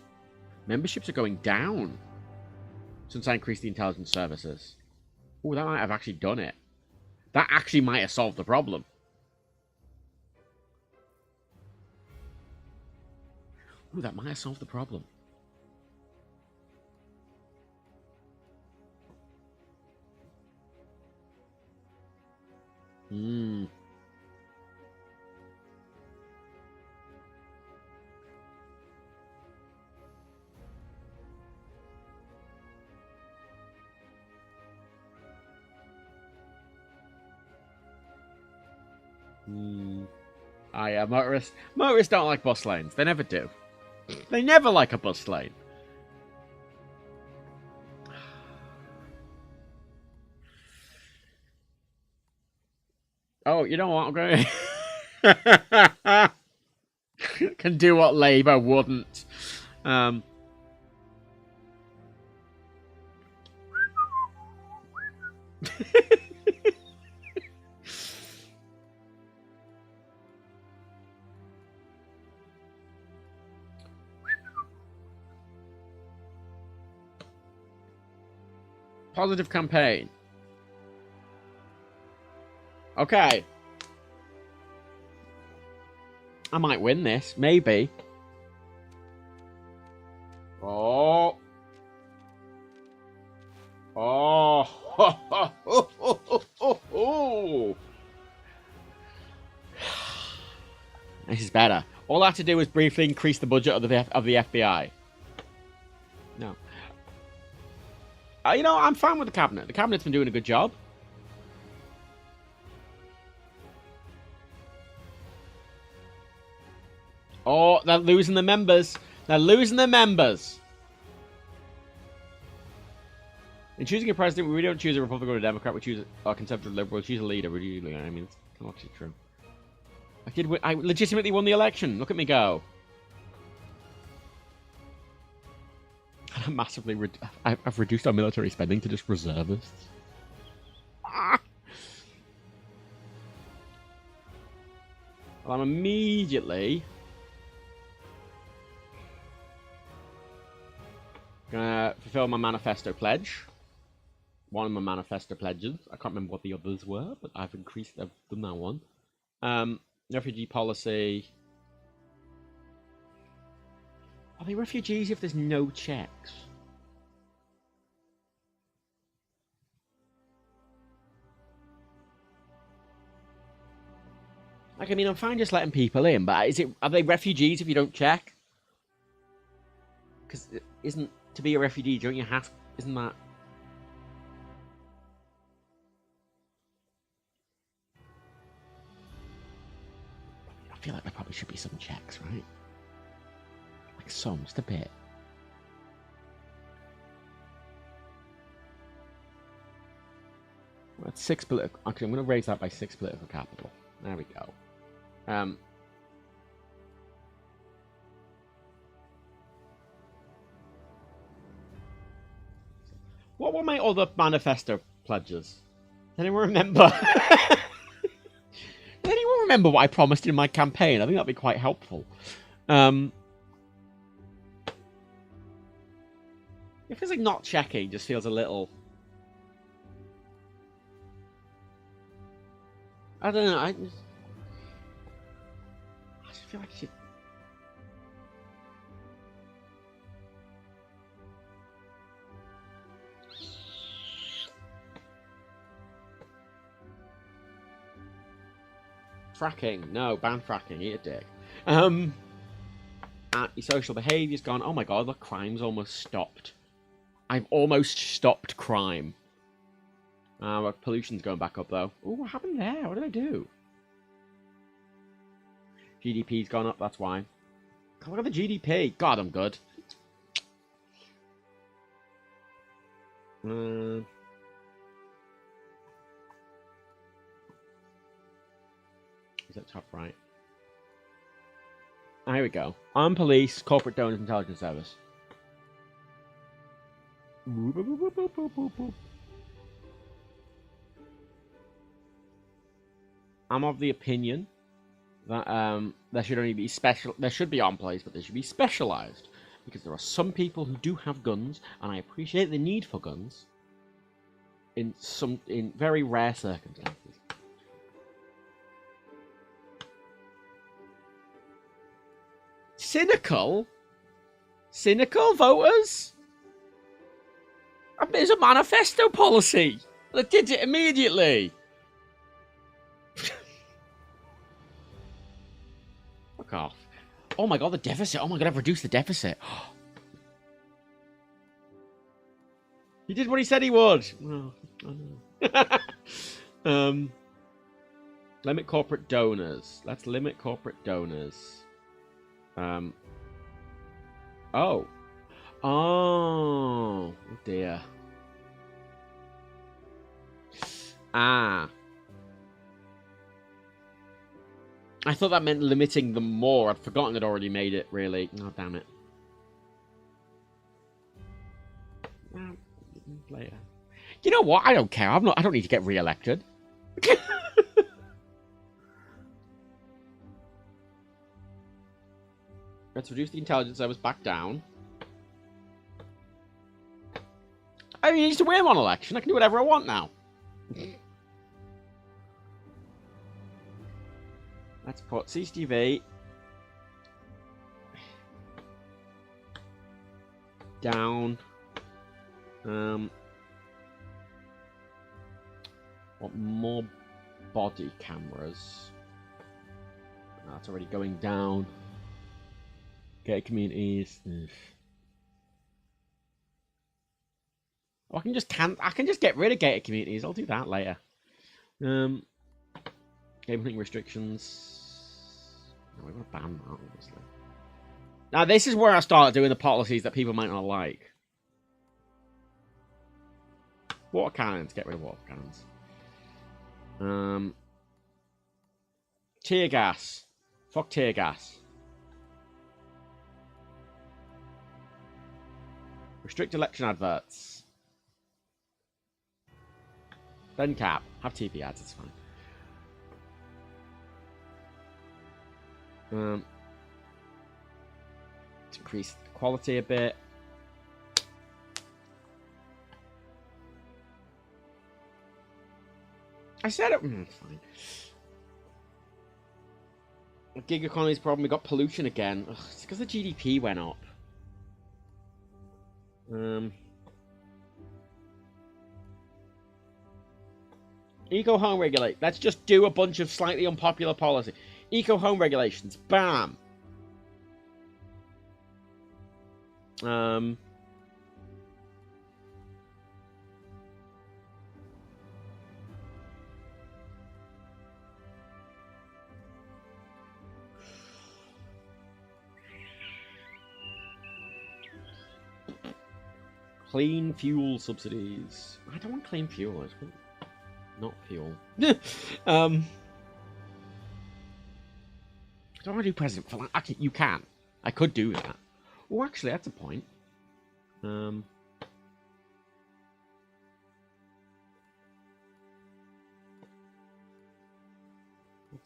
Memberships are going down since I increased the intelligence services. Oh, that might have actually done it. That actually might have solved the problem. Ooh, that might have solved the problem. Yeah, motorists don't like bus lanes. They never do. They never like a bus lane. Oh, you know what? I'm going to... Can do what Labour wouldn't. Positive campaign. Okay. I might win this. Maybe. Oh. Oh. This is better. All I have to do is briefly increase the budget of the FBI. No. You know, I'm fine with the cabinet. The cabinet's been doing a good job. Oh, they're losing the members. They're losing the members. In choosing a president, we don't choose a Republican or a Democrat. We choose a conservative liberal. We choose a leader. I mean, it's not actually true. I legitimately won the election. Look at me go. I've reduced our military spending to just reservists. Well, I'm immediately gonna fulfill my manifesto pledge. One of my manifesto pledges. I can't remember what the others were, but I've done that one. Refugee policy. Are they refugees if there's no checks? Like, I mean, I'm fine just letting people in, but are they refugees if you don't check? Because to be a refugee, don't you have? Isn't that? I feel like there probably should be some checks, right? Like some, just a bit. Well, that's 6 political. Okay, I'm going to raise that by 6 political capital. There we go. What were my other manifesto pledges? Does anyone remember? Does anyone remember what I promised in my campaign? I think that'd be quite helpful. It feels like not checking just feels a little... I don't know. feel like she... Fracking. No, ban fracking. Eat a dick. Antisocial behaviour's gone. Oh my god, the crime's almost stopped. I've almost stopped crime. Pollution's going back up, though. Oh, what happened there? What did I do? GDP's gone up, that's why. God, look at the GDP. God, I'm good. Is that top right? Here we go. Armed police, corporate donors, intelligence service. I'm of the opinion that there should only be there should be armed police, but they should be specialized, because there are some people who do have guns, and I appreciate the need for guns in very rare circumstances. Cynical voters. It's a manifesto policy. They did it immediately. Fuck off. Oh my god, the deficit. Oh my god, I've reduced the deficit. He did what he said he would. Oh, I know. Limit corporate donors. Let's limit corporate donors. Oh, dear. I thought that meant limiting them more. I'd forgotten I'd already made it, really. Oh, damn it. Later. You know what? I don't care. I don't need to get re-elected. Let's reduce the intelligence service back down. I mean, used to win one election. I can do whatever I want now. Let's put CCTV down. Want more body cameras. That's already going down. Gated communities. Oh, I can just get rid of gated communities. I'll do that later. Game hunting restrictions. No, we're gonna ban that, obviously. Now this is where I start doing the policies that people might not like. Water cannons. Get rid of water cannons. Tear gas. Fuck tear gas. Restrict election adverts. Then cap. Have TV ads, it's fine. Increase the quality a bit. I said it. It's fine. The gig economy's problem. We got pollution again. Ugh, it's because the GDP went up. Eco home regulate. Let's just do a bunch of slightly unpopular policy. Eco home regulations. Bam. Clean fuel subsidies. I don't want clean fuel. I just want not fuel. I don't want to do president for. Actually, you can. I could do that. Oh, actually, that's a point. What's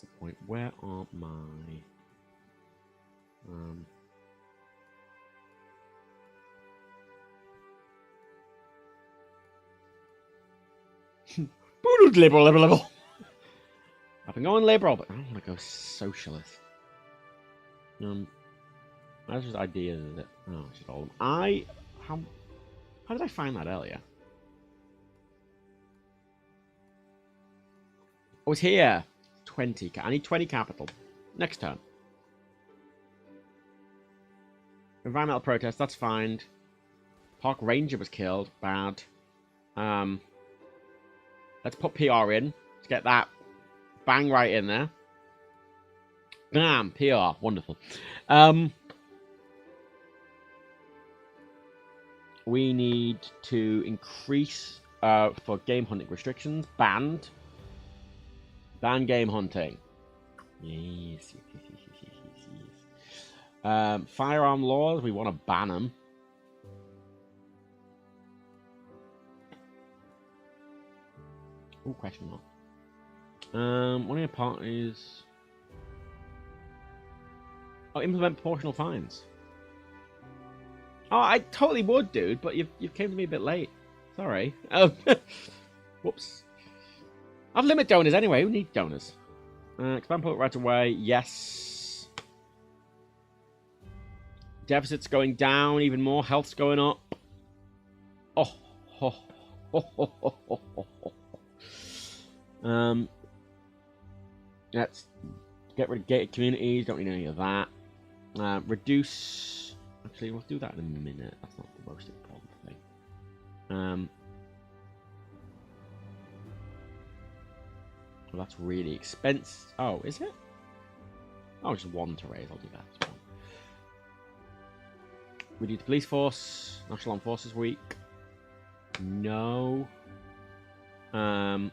the point? Where are my? Liberal. I've been going liberal, but I don't want to go socialist. That's just ideas, is it? Oh, it's just all of them. How did I find that earlier? Oh, it's here. 20. I need 20 capital. Next turn. Environmental protest, that's fine. Park ranger was killed. Bad. Let's put PR in. Let's get that bang right in there. Bam! PR. Wonderful. We need to increase for game hunting restrictions. Banned. Ban game hunting. Yes. Firearm laws. We want to ban them. Oh, question mark. One of your parties. Oh, implement proportional fines. Oh, I totally would, dude, but you came to me a bit late. Sorry. Oh, whoops. I've limit donors anyway. Who needs donors? Expand public right away. Yes. Deficit's going down even more. Health's going up. Oh. Let's get rid of gated communities. Don't need any of that. Reduce. Actually, we'll do that in a minute. That's not the most important thing. Well, that's really expensive. Oh, is it? Oh, just one to raise. I'll do that. It's one. Reduce the police force. National Armed Forces Week. No. Have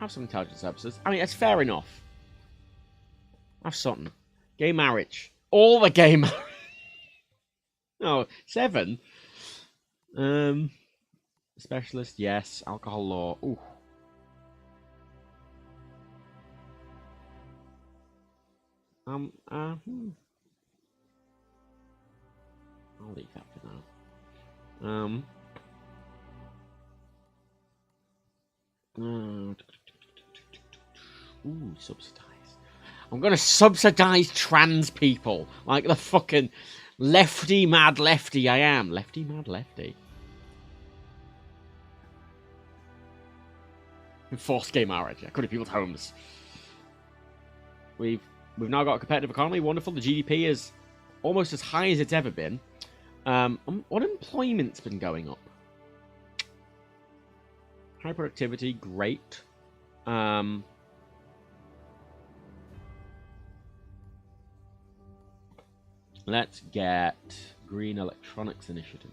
some intelligence services. I mean, it's fair enough. Have something. Gay marriage. All the gay marriage. Oh, 7. Specialist, yes. Alcohol law. Ooh. I'll leave that for now. Ooh, subsidize. I'm gonna subsidize trans people like the fucking lefty mad lefty I am. Lefty mad lefty. Enforced gay marriage. Go to people's homes. We've now got a competitive economy. Wonderful. The GDP is almost as high as it's ever been. Unemployment's been going up. High productivity, great. Let's get Green Electronics Initiative.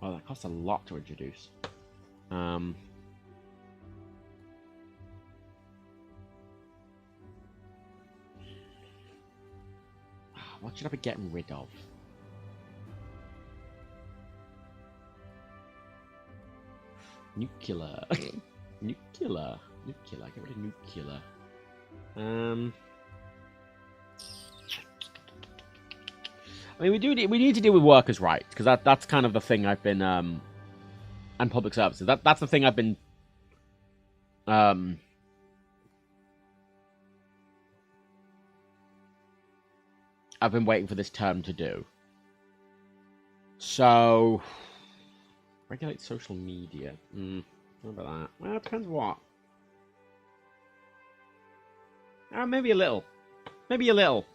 Oh, that costs a lot to introduce. What should I be getting rid of? Nuclear. Nuclear. Get rid of nuclear. I mean, we need to deal with workers' rights because that's kind of the thing I've been and public services. That's the thing I've been waiting for this term to do. So regulate social media. What about that? Well, it depends what. Maybe a little. Maybe a little.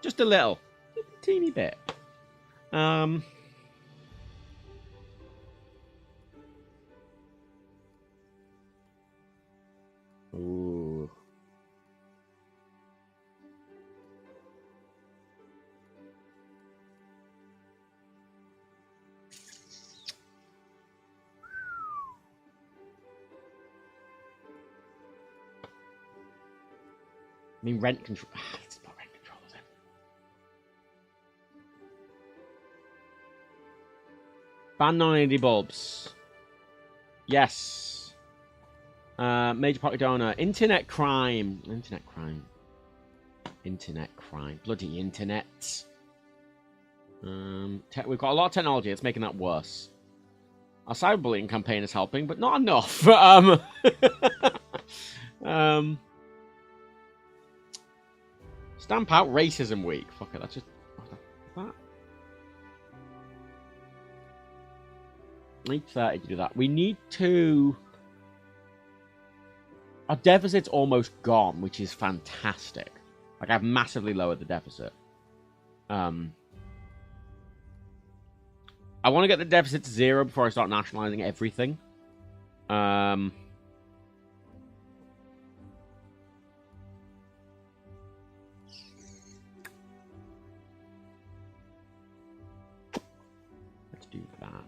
Just a little. Just a teeny bit. Ooh. I mean, rent control. It's not rent control, is it? Ban non-LED bulbs. Yes. Major party donor. Internet crime. Internet crime. Internet crime. Bloody internet. We've got a lot of technology. It's making that worse. Our cyberbullying campaign is helping, but not enough. Stamp out Racism Week. Fuck it, that's just... What? 8:30 to do that. We need to... Our deficit's almost gone, which is fantastic. Like, I've massively lowered the deficit. I want to get the deficit to 0 before I start nationalizing everything. Let's do that.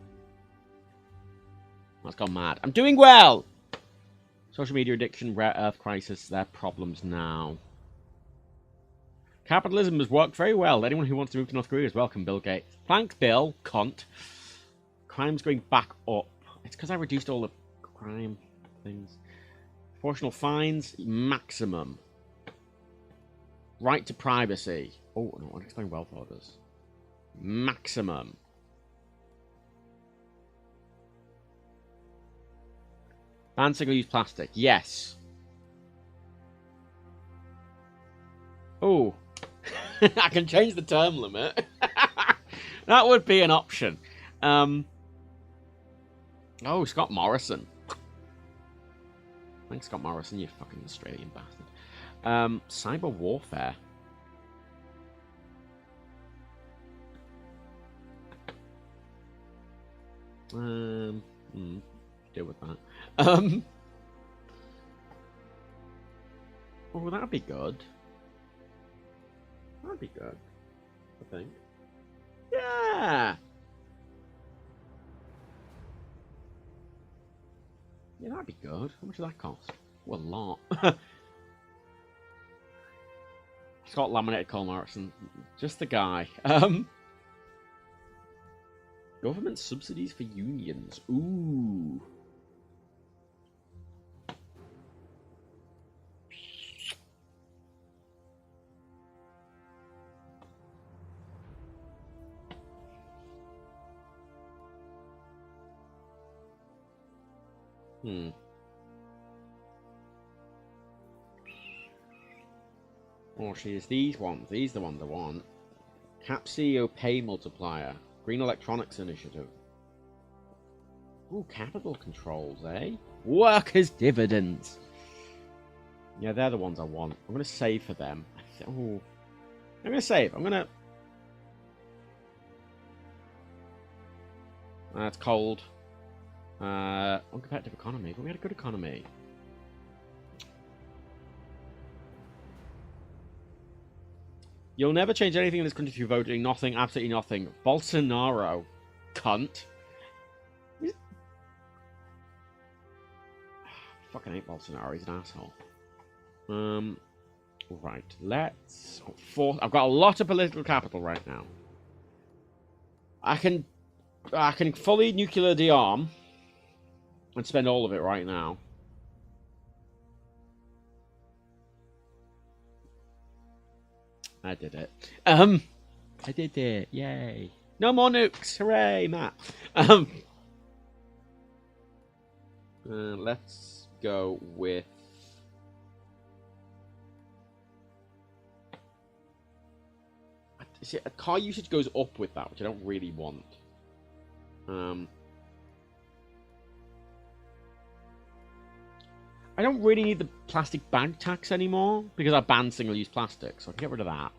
That's gone mad. I'm doing well! Social media addiction, rare earth crisis, their problems now. Capitalism has worked very well. Anyone who wants to move to North Korea is welcome, Bill Gates. Plank Bill, cunt. Crime's going back up. It's because I reduced all the crime things. Proportional fines, maximum. Right to privacy. Oh, no, unexplained wealth orders. Maximum. Ban single-use plastic. Yes. Oh. I can change the term limit. That would be an option. Oh, Scott Morrison. Thanks, Scott Morrison, you fucking Australian bastard. Cyber warfare. Deal with that. Oh, that'd be good. That'd be good, I think. Yeah! Yeah, that'd be good. How much does that cost? Well, a lot. Scott Laminated Cole Morrison. Just the guy. Government subsidies for unions. Ooh. Oh, she's these ones. These are the ones I want. Cap CEO pay multiplier. Green Electronics Initiative. Ooh, capital controls, eh? Workers' dividends. Yeah, they're the ones I want. I'm going to save for them. Oh, I'm going to save. I'm going to... It's cold. Uncompetitive economy, but we had a good economy. You'll never change anything in this country if you're voting. Nothing, absolutely nothing. Bolsonaro. Cunt. Fucking hate Bolsonaro, he's an asshole. Right, let's... I've got a lot of political capital right now. I can fully nuclear dearm and spend all of it right now. I did it. I did it. Yay. No more nukes. Hooray, Matt. Let's go with... See, car usage goes up with that, which I don't really want. I don't really need the plastic bag tax anymore because I banned single-use plastic, so I can get rid of that.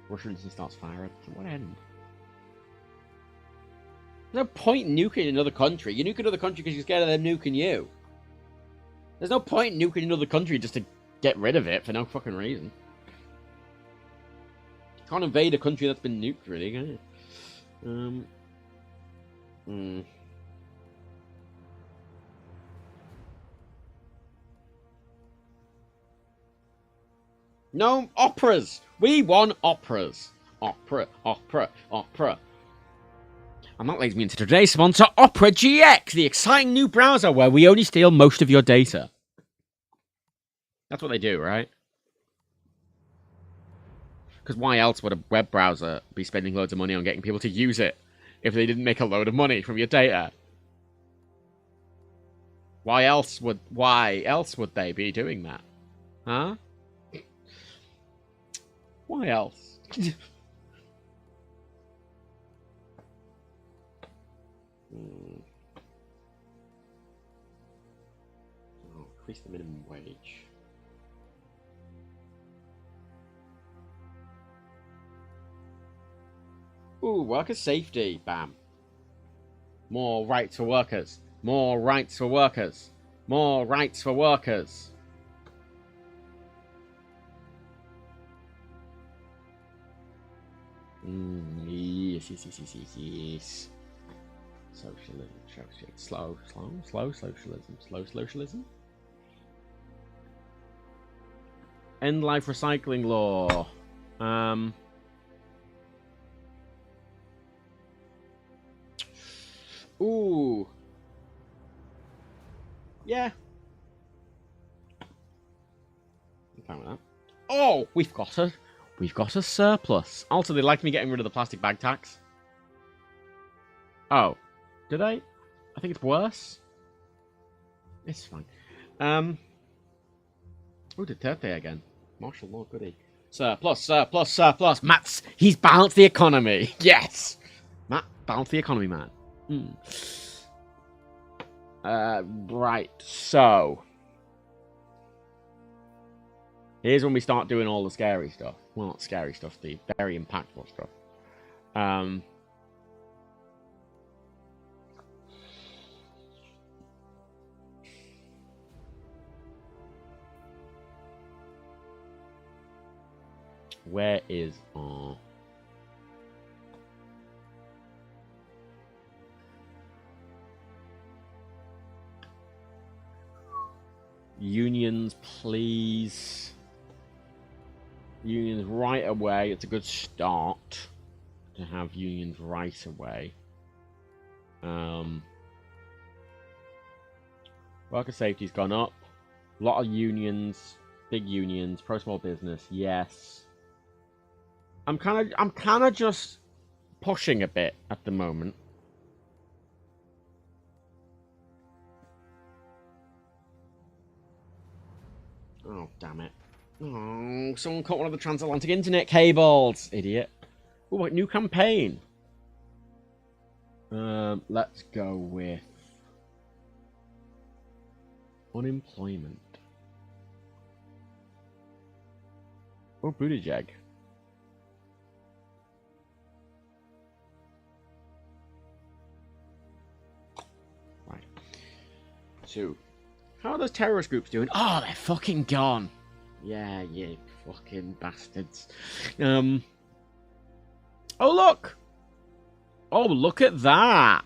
Russia instantly starts firing. What end? There's no point in nuking another country. You nuke another country because you're scared of them nuking you. There's no point in nuking another country just to get rid of it for no fucking reason. You can't invade a country that's been nuked, really, can you? No, operas! We want operas! Opera, opera, opera. And that leads me into today's sponsor, Opera GX, the exciting new browser where we only steal most of your data. That's what they do, right? Because why else would a web browser be spending loads of money on getting people to use it if they didn't make a load of money from your data? Why else would they be doing that? Huh? Why else? Oh, increase the minimum wage. Ooh, worker safety. Bam. More rights for workers. More rights for workers. More rights for workers. Yes. Socialism. Slow socialism. Slow socialism. End life recycling law. Ooh. Yeah. I'm fine with that. Oh, we've got a surplus. Also, they like me getting rid of the plastic bag tax. Oh. Do they? I think it's worse. It's fine. Oh, Duterte again. Martial law, goody. Surplus. He's balanced the economy. Yes. Matt, balance the economy, man. Right, so here's when we start doing all the scary stuff. Well, not scary stuff, the very impactful stuff. Where is our... unions, please. Unions right away. It's a good start to have unions right away. Worker safety's gone up. A lot of unions, big unions, pro small business, yes. I'm kind of just pushing a bit at the moment. Oh, damn it. Oh, someone caught one of the transatlantic internet cables. Idiot. Oh, wait, new campaign. Let's go with unemployment. Or Buttigieg. Right. 2. How are those terrorist groups doing? Oh, they're fucking gone. Yeah, you fucking bastards. Oh, look. Oh, look at that.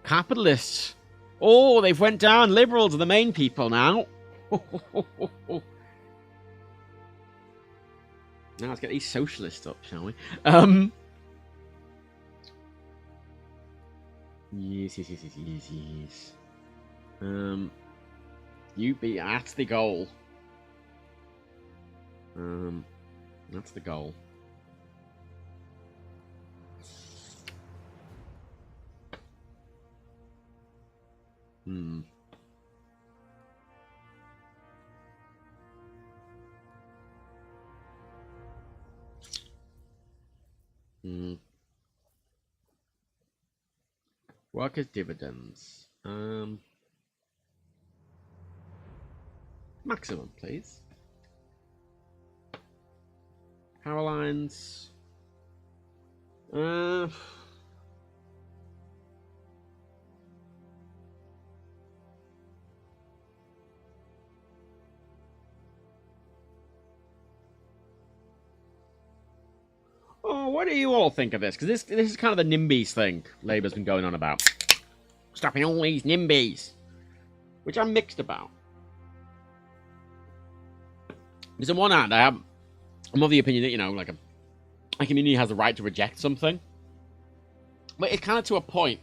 Capitalists. Oh, they've went down. Liberals are the main people now. Now let's get these socialists up, shall we? Yes. That's the goal. That's the goal. Workers' dividends. Maximum, please. Power lines. Oh, what do you all think of this? Because this is kind of the NIMBYs thing Labour's been going on about. Stopping all these NIMBYs. Which I'm mixed about. Because on one hand, I'm of the opinion that, you know, like a community has the right to reject something. But it's kind of to a point.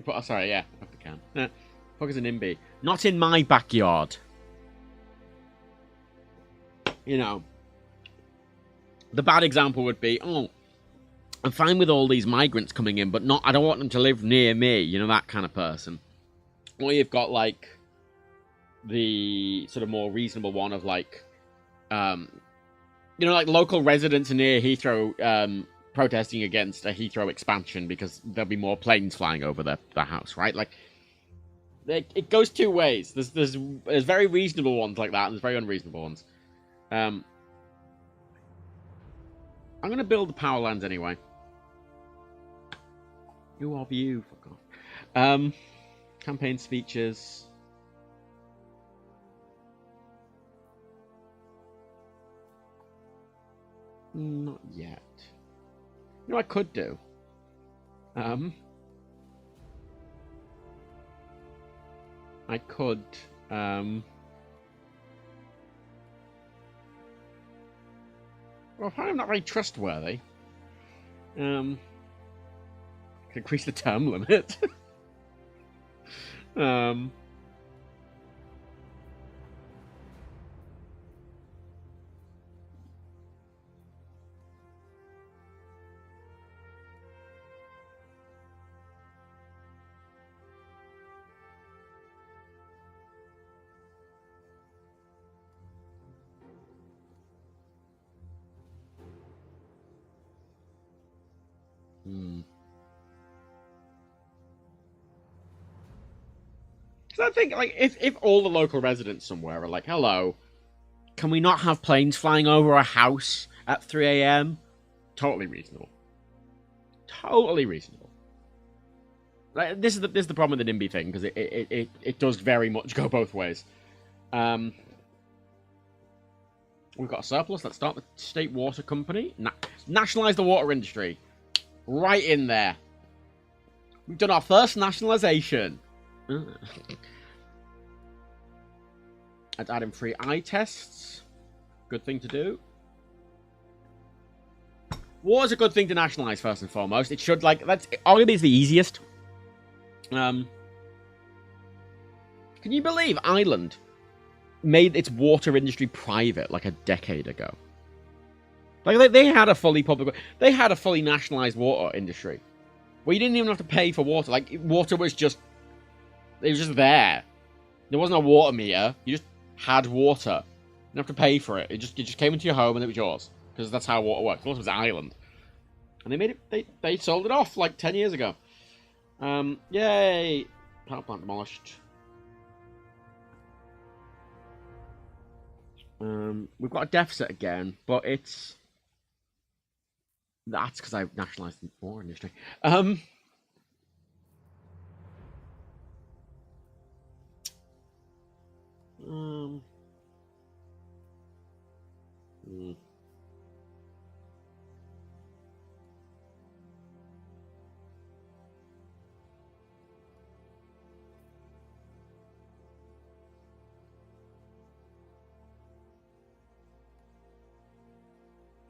Oh, sorry, yeah, I can. Fuck is an NIMBY. Not in my backyard. You know. The bad example would be, oh, I'm fine with all these migrants coming in, but not. I don't want them to live near me. You know, that kind of person. Or you've got, like, the sort of more reasonable one of, like, you know, like local residents near Heathrow protesting against a Heathrow expansion because there'll be more planes flying over their house, right? Like, it goes two ways. There's very reasonable ones like that, and there's very unreasonable ones. I'm going to build the power lines anyway. Who are you? Fuck off. Campaign speeches. Not yet. You know what I could do? I could, well, I'm not very trustworthy. Could increase the term limit. So I think, like, if all the local residents somewhere are like, hello, can we not have planes flying over a house at 3 a.m.? Totally reasonable. Totally reasonable. Like, this is the problem with the NIMBY thing, because it does very much go both ways. We've got a surplus. Let's start the state water company. Nationalize the water industry. Right in there. We've done our first nationalization. Let's add in free eye tests. Good thing to do. War is a good thing to nationalize first and foremost. It should, like, that's arguably is the easiest. Can you believe Ireland made its water industry private like a decade ago? Like, they had a fully they had a fully nationalized water industry where you didn't even have to pay for water. Like, water was just, it was just there. There wasn't a water meter. You just had water. You didn't have to pay for it. It just came into your home and it was yours. Because that's how water works. Water was Ireland. And they made it, they sold it off like 10 years ago. Yay! Power plant demolished. We've got a deficit again, but that's because I nationalised the water industry.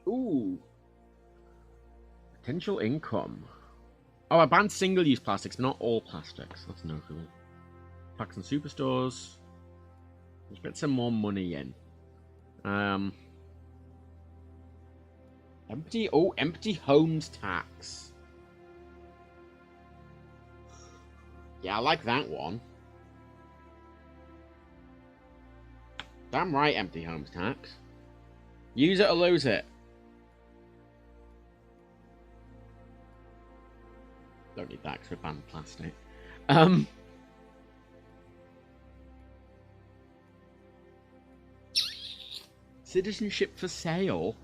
Ooh. Potential income. Oh, I banned single-use plastics, but not all plastics. That's notable. Packs and superstores. Let's get some more money in. Empty homes tax. Yeah, I like that one. Damn right, empty homes tax. Use it or lose it. Don't need that because we banned plastic. Citizenship for sale.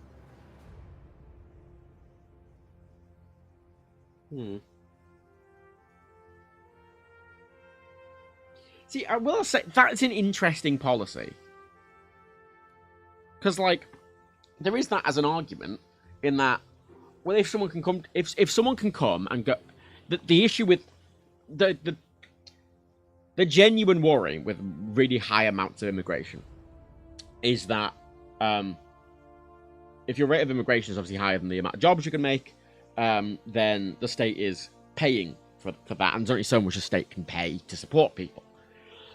See, I will say that's an interesting policy. Because, like, there is that as an argument in that, well, if someone can come, if someone can come and go, the issue with the genuine worry with really high amounts of immigration is that if your rate of immigration is obviously higher than the amount of jobs you can make, then the state is paying for that, and there's only so much a state can pay to support people.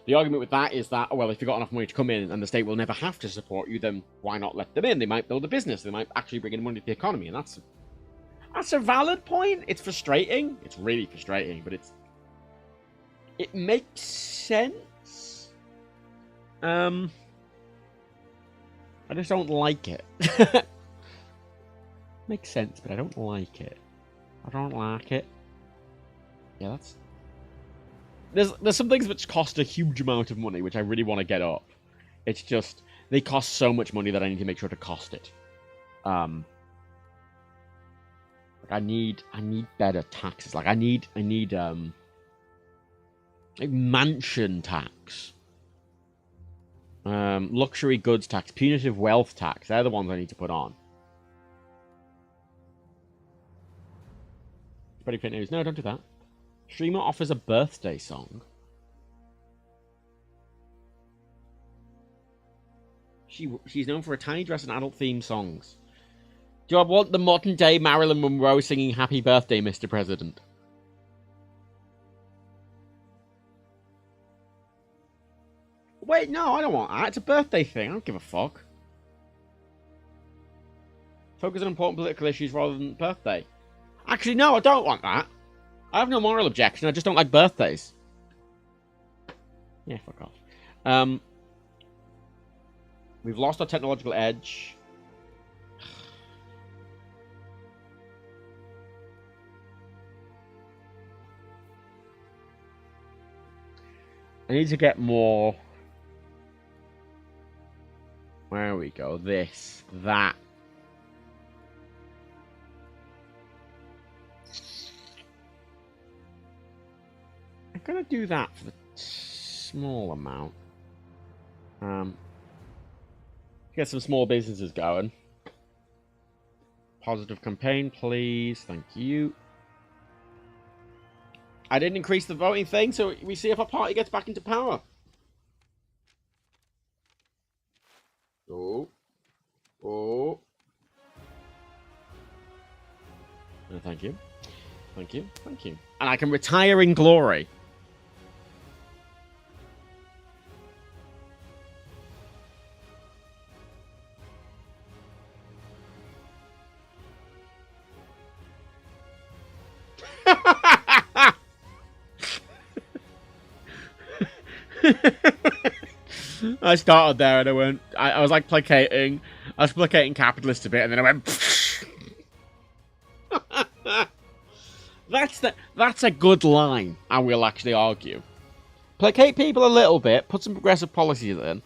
The argument with that is that, well, if you've got enough money to come in and the state will never have to support you, then why not let them in? They might build a business. They might actually bring in money to the economy, and that's a valid point. It's frustrating. It's really frustrating, but it makes sense. I just don't like it. Makes sense, but I don't like it. I don't like it. Yeah, that's... There's some things which cost a huge amount of money, which I really want to get up. It's just, they cost so much money that I need to make sure to cost it. Like I need better taxes. Like I need like mansion tax. Luxury goods tax, punitive wealth tax. They're the ones I need to put on. Pretty fit news. No, don't do that. Streamer offers a birthday song. She's known for a tiny dress and adult theme songs. Do I want the modern day Marilyn Monroe singing Happy Birthday, Mr. President? Wait, no, I don't want that. It's a birthday thing. I don't give a fuck. Focus on important political issues rather than birthday. Actually, no, I don't want that. I have no moral objection. I just don't like birthdays. Yeah, fuck off. We've lost our technological edge. I need to get more... Where we go. This. That. I'm gonna do that for the small amount. Get some small businesses going. Positive campaign, please. Thank you. I didn't increase the voting thing, so we see if our party gets back into power. Oh. Oh. No, thank you. Thank you. Thank you. And I can retire in glory. I started there and I went... I was like placating. I was placating capitalists a bit and then I went... That's a good line, I will actually argue. Placate people a little bit, put some progressive policies in,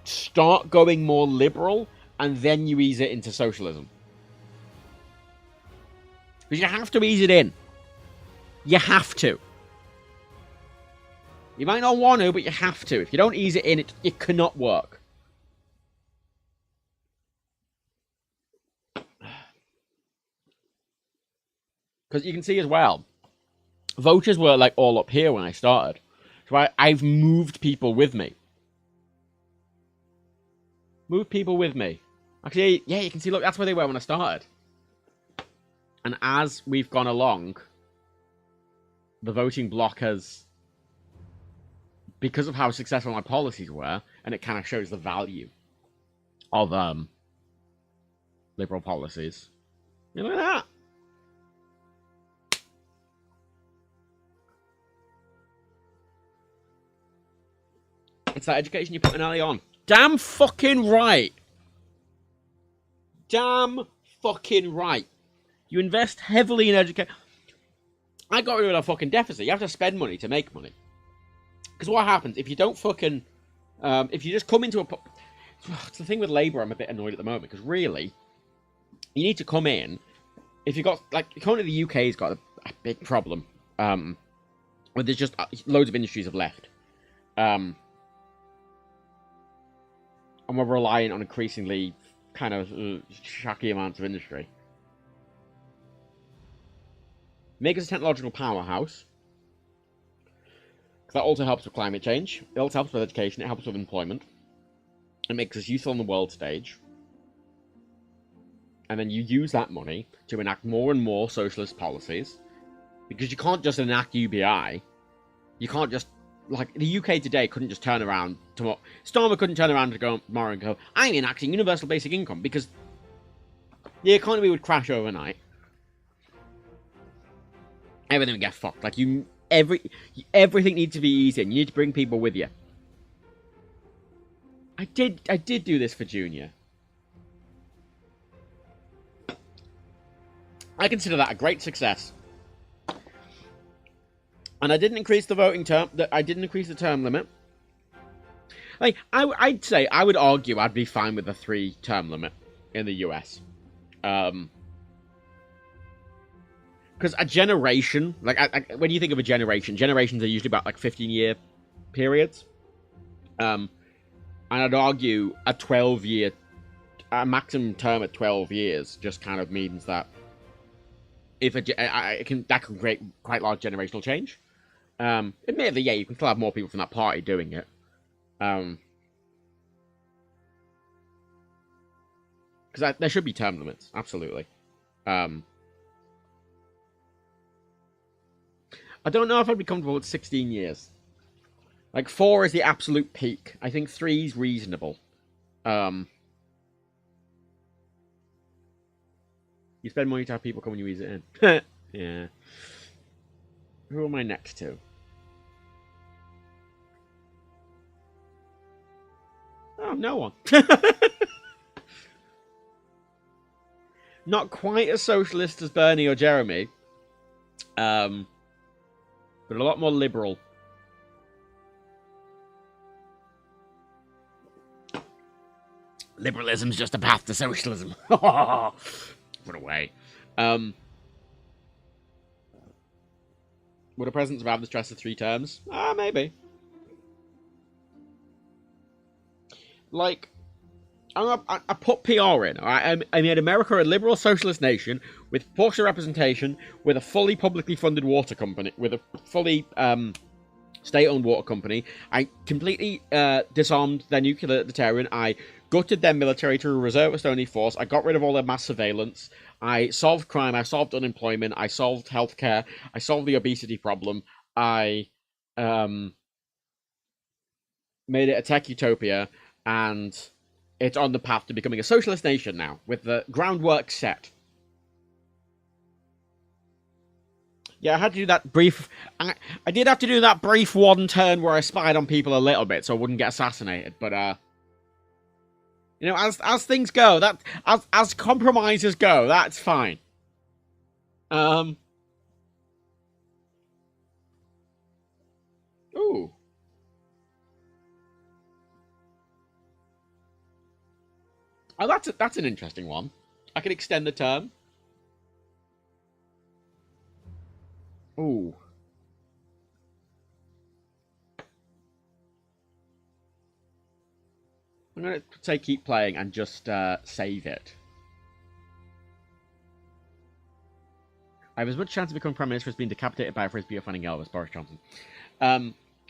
start going more liberal, and then you ease it into socialism. Because you have to ease it in. You have to. You might not want to, but you have to. If you don't ease it in, it cannot work. Because you can see as well, voters were like all up here when I started. So I've moved people with me. Moved people with me. Actually, yeah, you can see, look, that's where they were when I started. And as we've gone along, the voting bloc has, because of how successful my policies were, and it kind of shows the value of liberal policies. You look at that. It's that education you're putting early on. Damn fucking right. Damn fucking right. You invest heavily in education. I got rid of a fucking deficit. You have to spend money to make money. Because what happens if you don't fucking... if you just come into a... It's the thing with Labour I'm a bit annoyed at the moment. Because really, you need to come in... If you've got... Like, currently the UK's got a big problem. Where there's just... loads of industries have left. And we're relying on increasingly kind of shaky amounts of industry. make us a technological powerhouse. That also helps with climate change. It also helps with education. It helps with employment. It makes us useful on the world stage. And then you use that money to enact more and more socialist policies. Because you can't just enact UBI. You can't just... Like, the UK today couldn't just turn around tomorrow. Starmer couldn't turn around tomorrow and go, I'm enacting universal basic income. Because the economy would crash overnight. Everything would get fucked. Like, everything needs to be easy, and you need to bring people with you. I did do this for Junior. I consider that a great success. And I didn't increase the voting term. I didn't increase the term limit. Like, I'd say, I would argue I'd be fine with the 3-term limit in the US. Because a generation, like, when you think of a generation, generations are usually about, like, 15-year periods. And I'd argue a 12-year, a maximum term at 12 years just kind of means that if that can create quite large generational change. Admittedly, yeah, you can still have more people from that party doing it. Because there should be term limits, absolutely. I don't know if I'd be comfortable with 16 years. Like, 4 is the absolute peak. I think 3 is reasonable. You spend money to have people come when you ease it in. Yeah. Who am I next to? Oh, no one. Not quite as socialist as Bernie or Jeremy. But a lot more liberal. Liberalism's just a path to socialism. What a way. Would a president survive the stress of 3 terms? Maybe. Like, I put PR in. I made America a liberal socialist nation with proportional representation, with a fully publicly funded water company, with a fully state-owned water company. I completely disarmed their nuclear deterrent. I gutted their military to a reservist-only force. I got rid of all their mass surveillance. I solved crime. I solved unemployment. I solved healthcare. I solved the obesity problem. I made it a tech utopia, and it's on the path to becoming a socialist nation now, with the groundwork set. Yeah, I had to do that brief... I did have to do that brief one turn where I spied on people a little bit so I wouldn't get assassinated, but, you know, as things go, as compromises go, that's fine. Ooh. Oh, that's an interesting one. I could extend the term. Ooh. I'm going to say keep playing and just save it. I have as much chance of becoming Prime Minister as being decapitated by a frisbee or finding Elvis. Boris Johnson.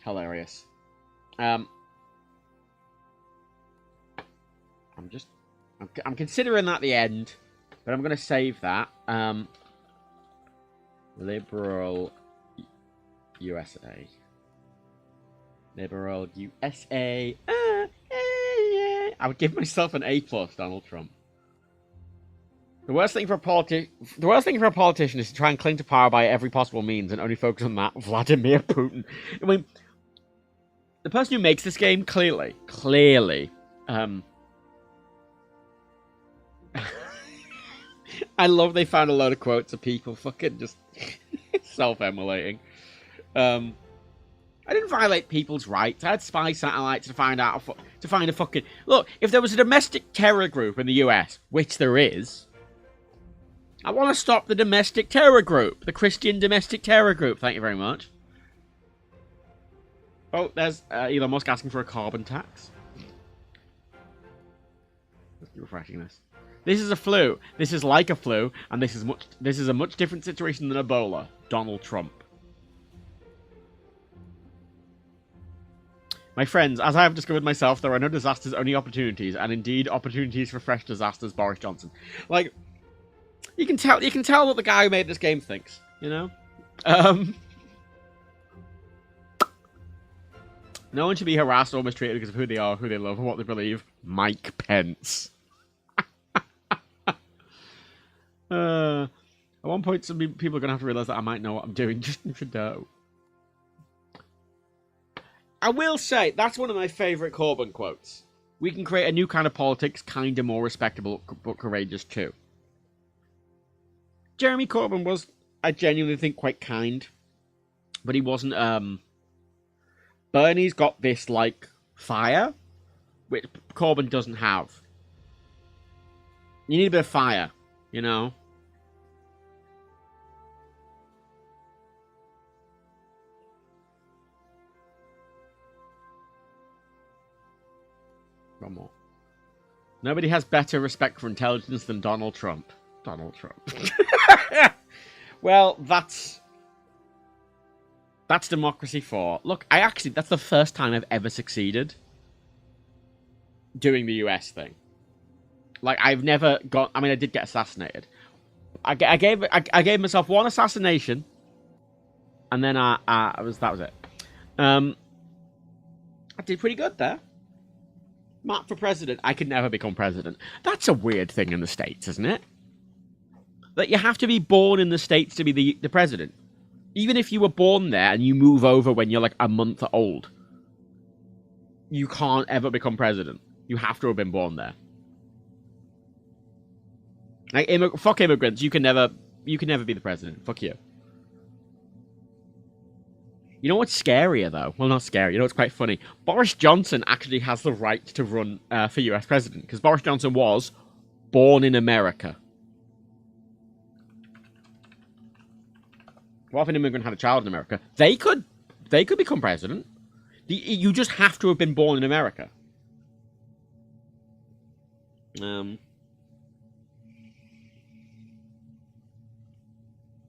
Hilarious. I'm considering that the end, but I'm going to save that. Liberal USA. Liberal USA. I would give myself an A+, Donald Trump. The worst thing for a politician is to try and cling to power by every possible means and only focus on that. Vladimir Putin. I mean, the person who makes this game clearly. I love they found a load of quotes of people fucking just self-immolating. I didn't violate people's rights. I had spy satellites to find a fucking... Look, if there was a domestic terror group in the US, which there is, I want to stop the domestic terror group. The Christian domestic terror group. Thank you very much. Oh, there's Elon Musk asking for a carbon tax. refreshing this. This is a flu. This is like a flu, and this is a much different situation than Ebola. Donald Trump. My friends, as I have discovered myself, there are no disasters, only opportunities, and indeed opportunities for fresh disasters. Boris Johnson. Like, you can tell what the guy who made this game thinks. You know. No one should be harassed or mistreated because of who they are, who they love, or what they believe. Mike Pence. At one point, some people are going to have to realize that I might know what I'm doing just to know. I will say, that's one of my favourite Corbyn quotes. We can create a new kind of politics, kind of more respectable, but courageous too. Jeremy Corbyn was, I genuinely think, quite kind. But he wasn't, Bernie's got this, like, fire, which Corbyn doesn't have. You need a bit of fire, you know? One more. Nobody has better respect for intelligence than Donald Trump. Donald Trump. Well, that's democracy for. Look, that's the first time I've ever succeeded doing the US thing. Like, I've never got. I mean, I did get assassinated. I gave myself one assassination, and then that was it. I did pretty good there. Matt for president. I could never become president. That's a weird thing in the States, isn't it? That you have to be born in the States to be the president. Even if you were born there and you move over when you're like a month old, you can't ever become president. You have to have been born there. Like, fuck immigrants. You can never be the president. Fuck you. You know what's scarier, though? Well, not scary. You know what's quite funny? Boris Johnson actually has the right to run for US president, because Boris Johnson was born in America. What if an immigrant had a child in America? They could become president. You just have to have been born in America. You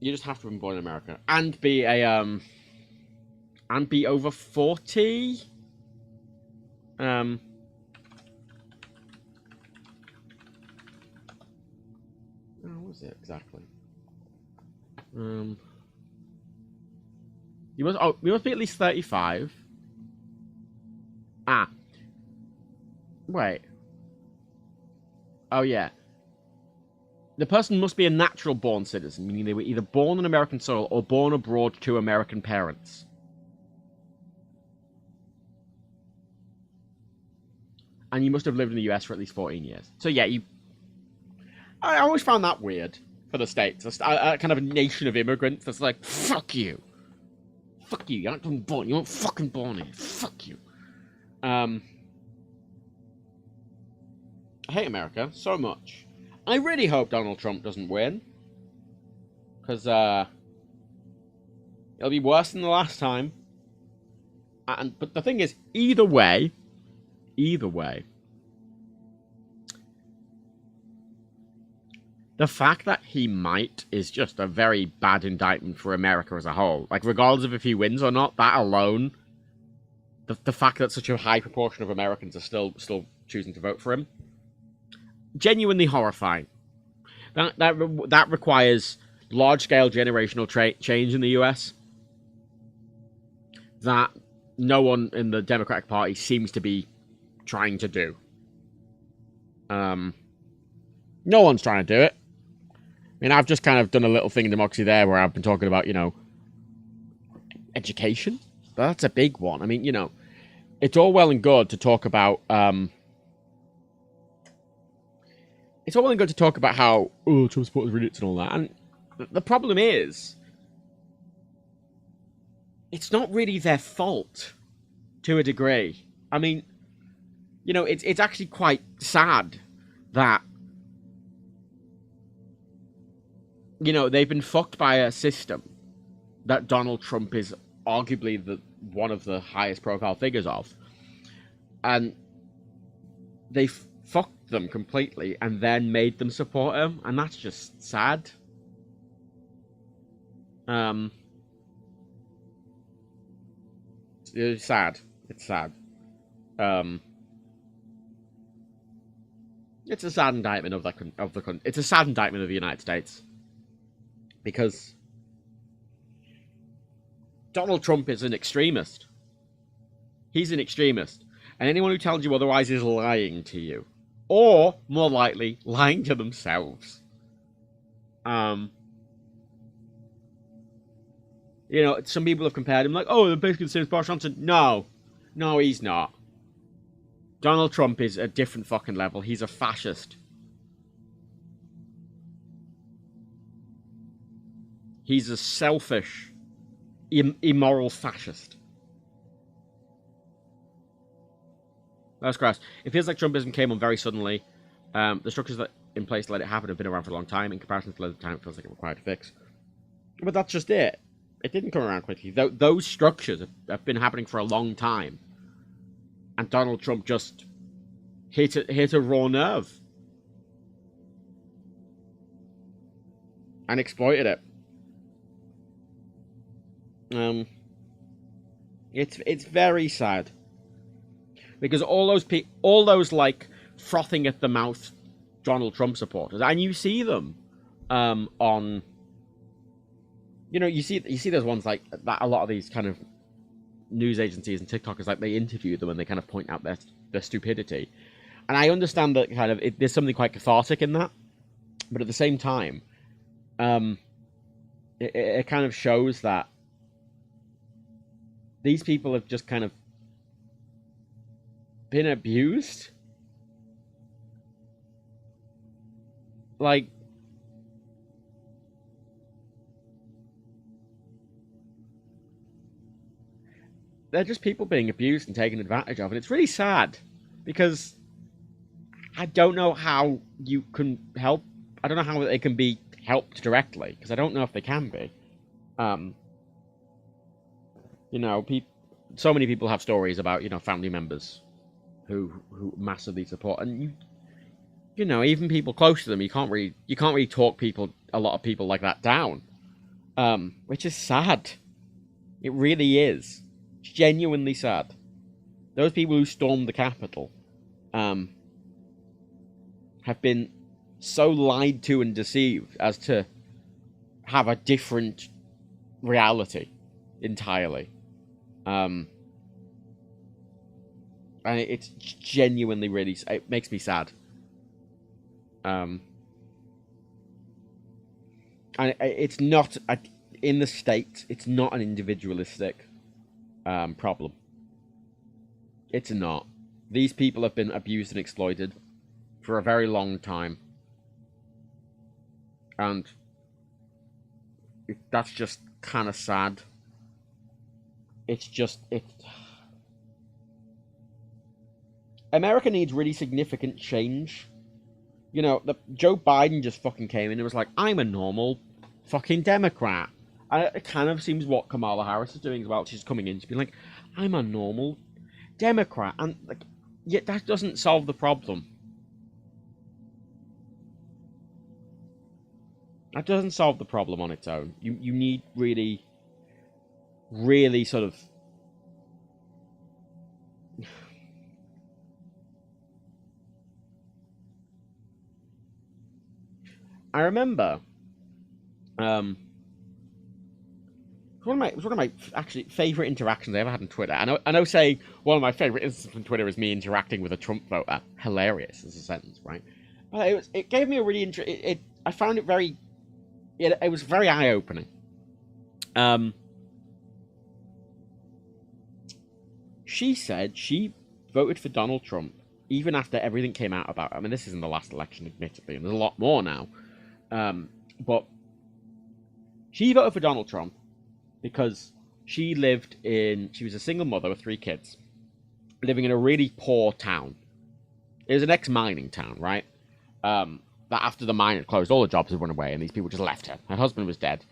just have to have been born in America and be over 40. What was it exactly? You must be at least 35. Wait. Oh, yeah. The person must be a natural born citizen, meaning they were either born on American soil or born abroad to American parents. And you must have lived in the US for at least 14 years. So, yeah, I always found that weird for the States. A kind of a nation of immigrants that's like, fuck you. Fuck you. You're not born. You weren't fucking born here. Fuck you. I hate America so much. I really hope Donald Trump doesn't win. Because, it'll be worse than the last time. But the thing is, either way, the fact that he might is just a very bad indictment for America as a whole. Like, regardless of if he wins or not, that alone, the fact that such a high proportion of Americans are still choosing to vote for him, genuinely horrifying. That requires large-scale generational change in the US that no one in the Democratic Party seems to be trying to do. No one's trying to do it. I mean, I've just kind of done a little thing in democracy there where I've been talking about, education. But that's a big one. I mean, it's all well and good to talk about, it's all well and good to talk about how, Trump supporters are idiots and all that. And the problem is, it's not really their fault to a degree. I mean, it's actually quite sad that, they've been fucked by a system that Donald Trump is arguably one of the highest profile figures of. And they fucked them completely and then made them support him, and that's just sad. It's sad. It's sad. It's a sad indictment of the country. It's a sad indictment of the United States, because Donald Trump is an extremist. He's an extremist, and anyone who tells you otherwise is lying to you, or more likely, lying to themselves. You know, some people have compared him like, oh, they're basically the same as Boris Johnson. No, he's not. Donald Trump is a different fucking level. He's a fascist. He's a selfish, immoral fascist. That's gross. It feels like Trumpism came on very suddenly. The structures that in place to let it happen have been around for a long time. In comparison to the time, it feels like it required to fix. But that's just it. It didn't come around quickly. Those structures have been happening for a long time. And Donald Trump just hit a raw nerve. And exploited it. It's very sad. Because all those like frothing at the mouth Donald Trump supporters, and you see them on, you know, you see those ones like that. A lot of these kind of news agencies and TikTokers, like, they interview them and they kind of point out their stupidity. And I understand that kind of there's something quite cathartic in that, but at the same time, it kind of shows that these people have just kind of been abused. Like, they're just people being abused and taken advantage of, and it's really sad, because I don't know how you can help. I don't know how they can be helped directly, because I don't know if they can be. You know, so many people have stories about, you know, family members who massively support, and you know, even people close to them, you can't really talk a lot of people like that down, which is sad. It really is. It's genuinely sad. Those people who stormed the Capitol have been so lied to and deceived as to have a different reality entirely. And it's genuinely really, it makes me sad. And it's not in the States. It's not an individualistic problem. It's not. These people have been abused and exploited for a very long time, and that's just kind of sad. America needs really significant change. You know, Joe Biden just fucking came in and was like, I'm a normal fucking Democrat. And it kind of seems what Kamala Harris is doing as well. She's coming in to be like, I'm a normal Democrat. And like, yet that doesn't solve the problem. That doesn't solve the problem on its own. You need really, really sort of... I remember, it was one of my actually favorite interactions I ever had on Twitter. I know saying one of my favorite instances on Twitter is me interacting with a Trump voter. Hilarious as a sentence, right? But it gave me a really I found it very, it was very eye-opening. She said she voted for Donald Trump even after everything came out about him. I mean, this isn't the last election, admittedly, and there's a lot more now. But she voted for Donald Trump because she was a single mother with 3 kids, living in a really poor town. It was an ex-mining town, right? That after the mine had closed, all the jobs had run away, and these people just left her. Her husband was dead.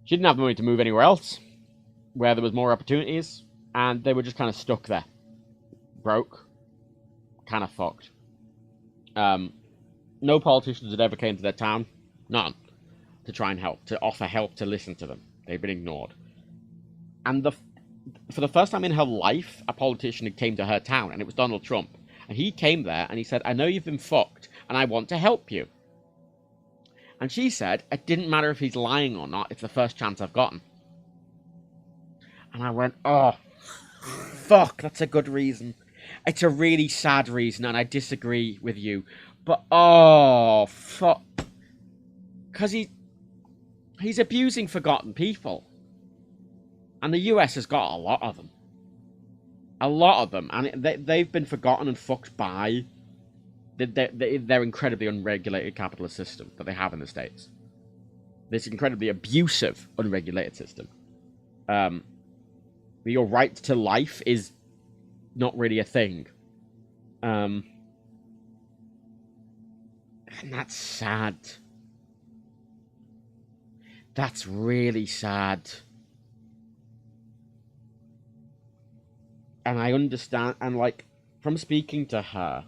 She didn't have the money to move anywhere else, where there was more opportunities, and they were just kind of stuck there. Broke. kind of fucked. No politicians had ever came to their town, none, to try and help, to offer help, to listen to them. They've been ignored. And for the first time in her life, a politician came to her town, and it was Donald Trump. And he came there, and he said, I know you've been fucked, and I want to help you. And she said, it didn't matter if he's lying or not, it's the first chance I've gotten. And I went, oh, fuck, that's a good reason. It's a really sad reason, and I disagree with you. But, oh, fuck. Because he's abusing forgotten people. And the US has got a lot of them. A lot of them. And they've been forgotten and fucked by their incredibly unregulated capitalist system that they have in the States. This incredibly abusive, unregulated system. Your right to life is not really a thing. And that's sad. That's really sad. And I understand, and like, from speaking to her,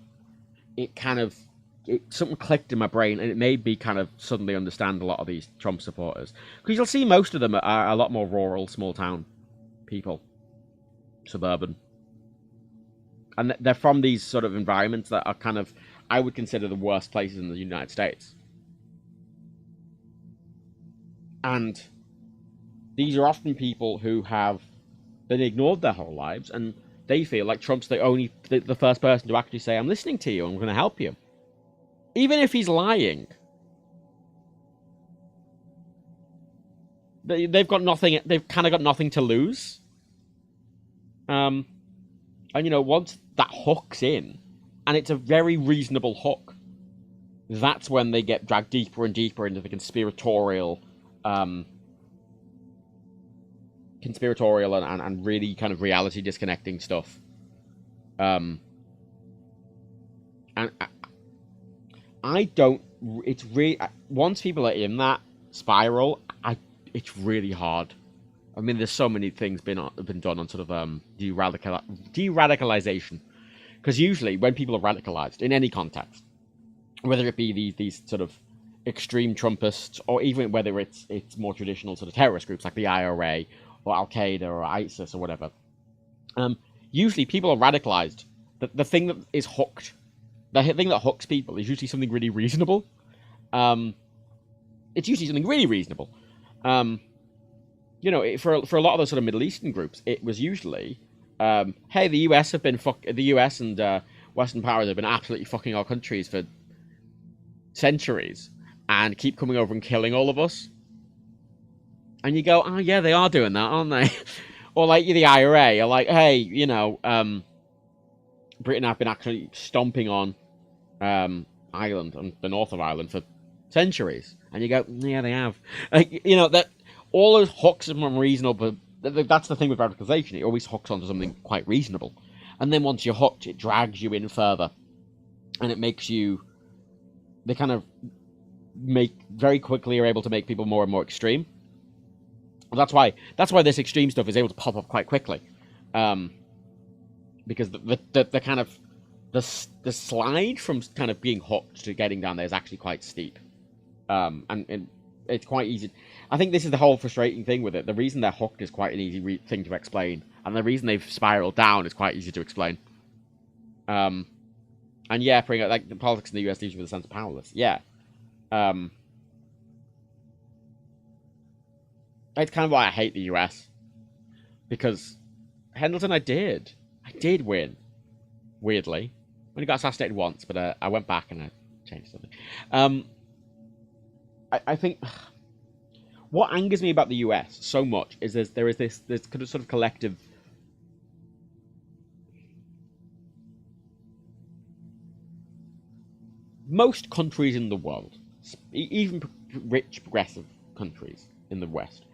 something clicked in my brain, and it made me kind of suddenly understand a lot of these Trump supporters. Because you'll see most of them are a lot more rural, small town people. Suburban. And they're from these sort of environments that are kind of, I would consider the worst places in the United States. And these are often people who have been ignored their whole lives, and they feel like Trump's the first person to actually say, I'm listening to you, I'm going to help you. Even if he's lying. They've got nothing, they've kind of got nothing to lose. And, you know, once that hook's in, and it's a very reasonable hook, that's when they get dragged deeper and deeper into the conspiratorial and really kind of reality disconnecting stuff. And I don't, it's really, once people are in that spiral, it's really hard. I mean, there's so many things been done on sort of de-radicalization. Because usually when people are radicalized in any context, whether it be these sort of extreme Trumpists, or even whether it's more traditional sort of terrorist groups like the IRA or Al-Qaeda or ISIS or whatever, usually people are radicalized. The thing that is hooked, the thing that hooks people is usually something really reasonable. It's usually something really reasonable. You know, for a lot of those sort of Middle Eastern groups, it was usually, hey, the US and Western powers have been absolutely fucking our countries for centuries and keep coming over and killing all of us. And you go, oh yeah, they are doing that, aren't they? Or like the IRA are like, hey, you know, Britain have been actually stomping on Ireland, on the north of Ireland for centuries. And you go, yeah, they have. Like, you know, that all those hooks are unreasonable, but that's the thing with radicalization. It always hooks onto something quite reasonable. And then once you're hooked, it drags you in further. And it makes you, they kind of very quickly are able to make people more and more extreme. That's why this extreme stuff is able to pop up quite quickly. Because the kind of, the slide from kind of being hooked to getting down there is actually quite steep. And it's quite easy. I think this is the whole frustrating thing with it. The reason they're hooked is quite an easy thing to explain. And the reason they've spiraled down is quite easy to explain. And yeah, like the politics in the US leaves you with a sense of powerless. Yeah. It's kind of why I hate the US. Because Pendleton, I did win. Weirdly. Only got assassinated once, but I went back and I changed something. I think what angers me about the US so much is there is this kind of sort of collective most countries in the world, even rich progressive countries in the West,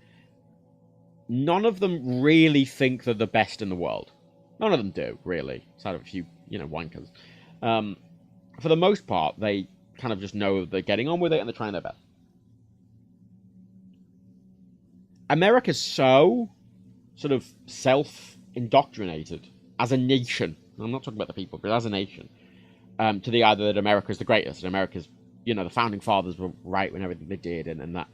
none of them really think they're the best in the world. None of them do, really, aside of a few, you know, wankers. For the most part, they kind of just know they're getting on with it and they're trying their best. America's so sort of self-indoctrinated as a nation. I'm not talking about the people, but as a nation. to the idea that America is the greatest, and America's, the founding fathers were right in everything they did, and that,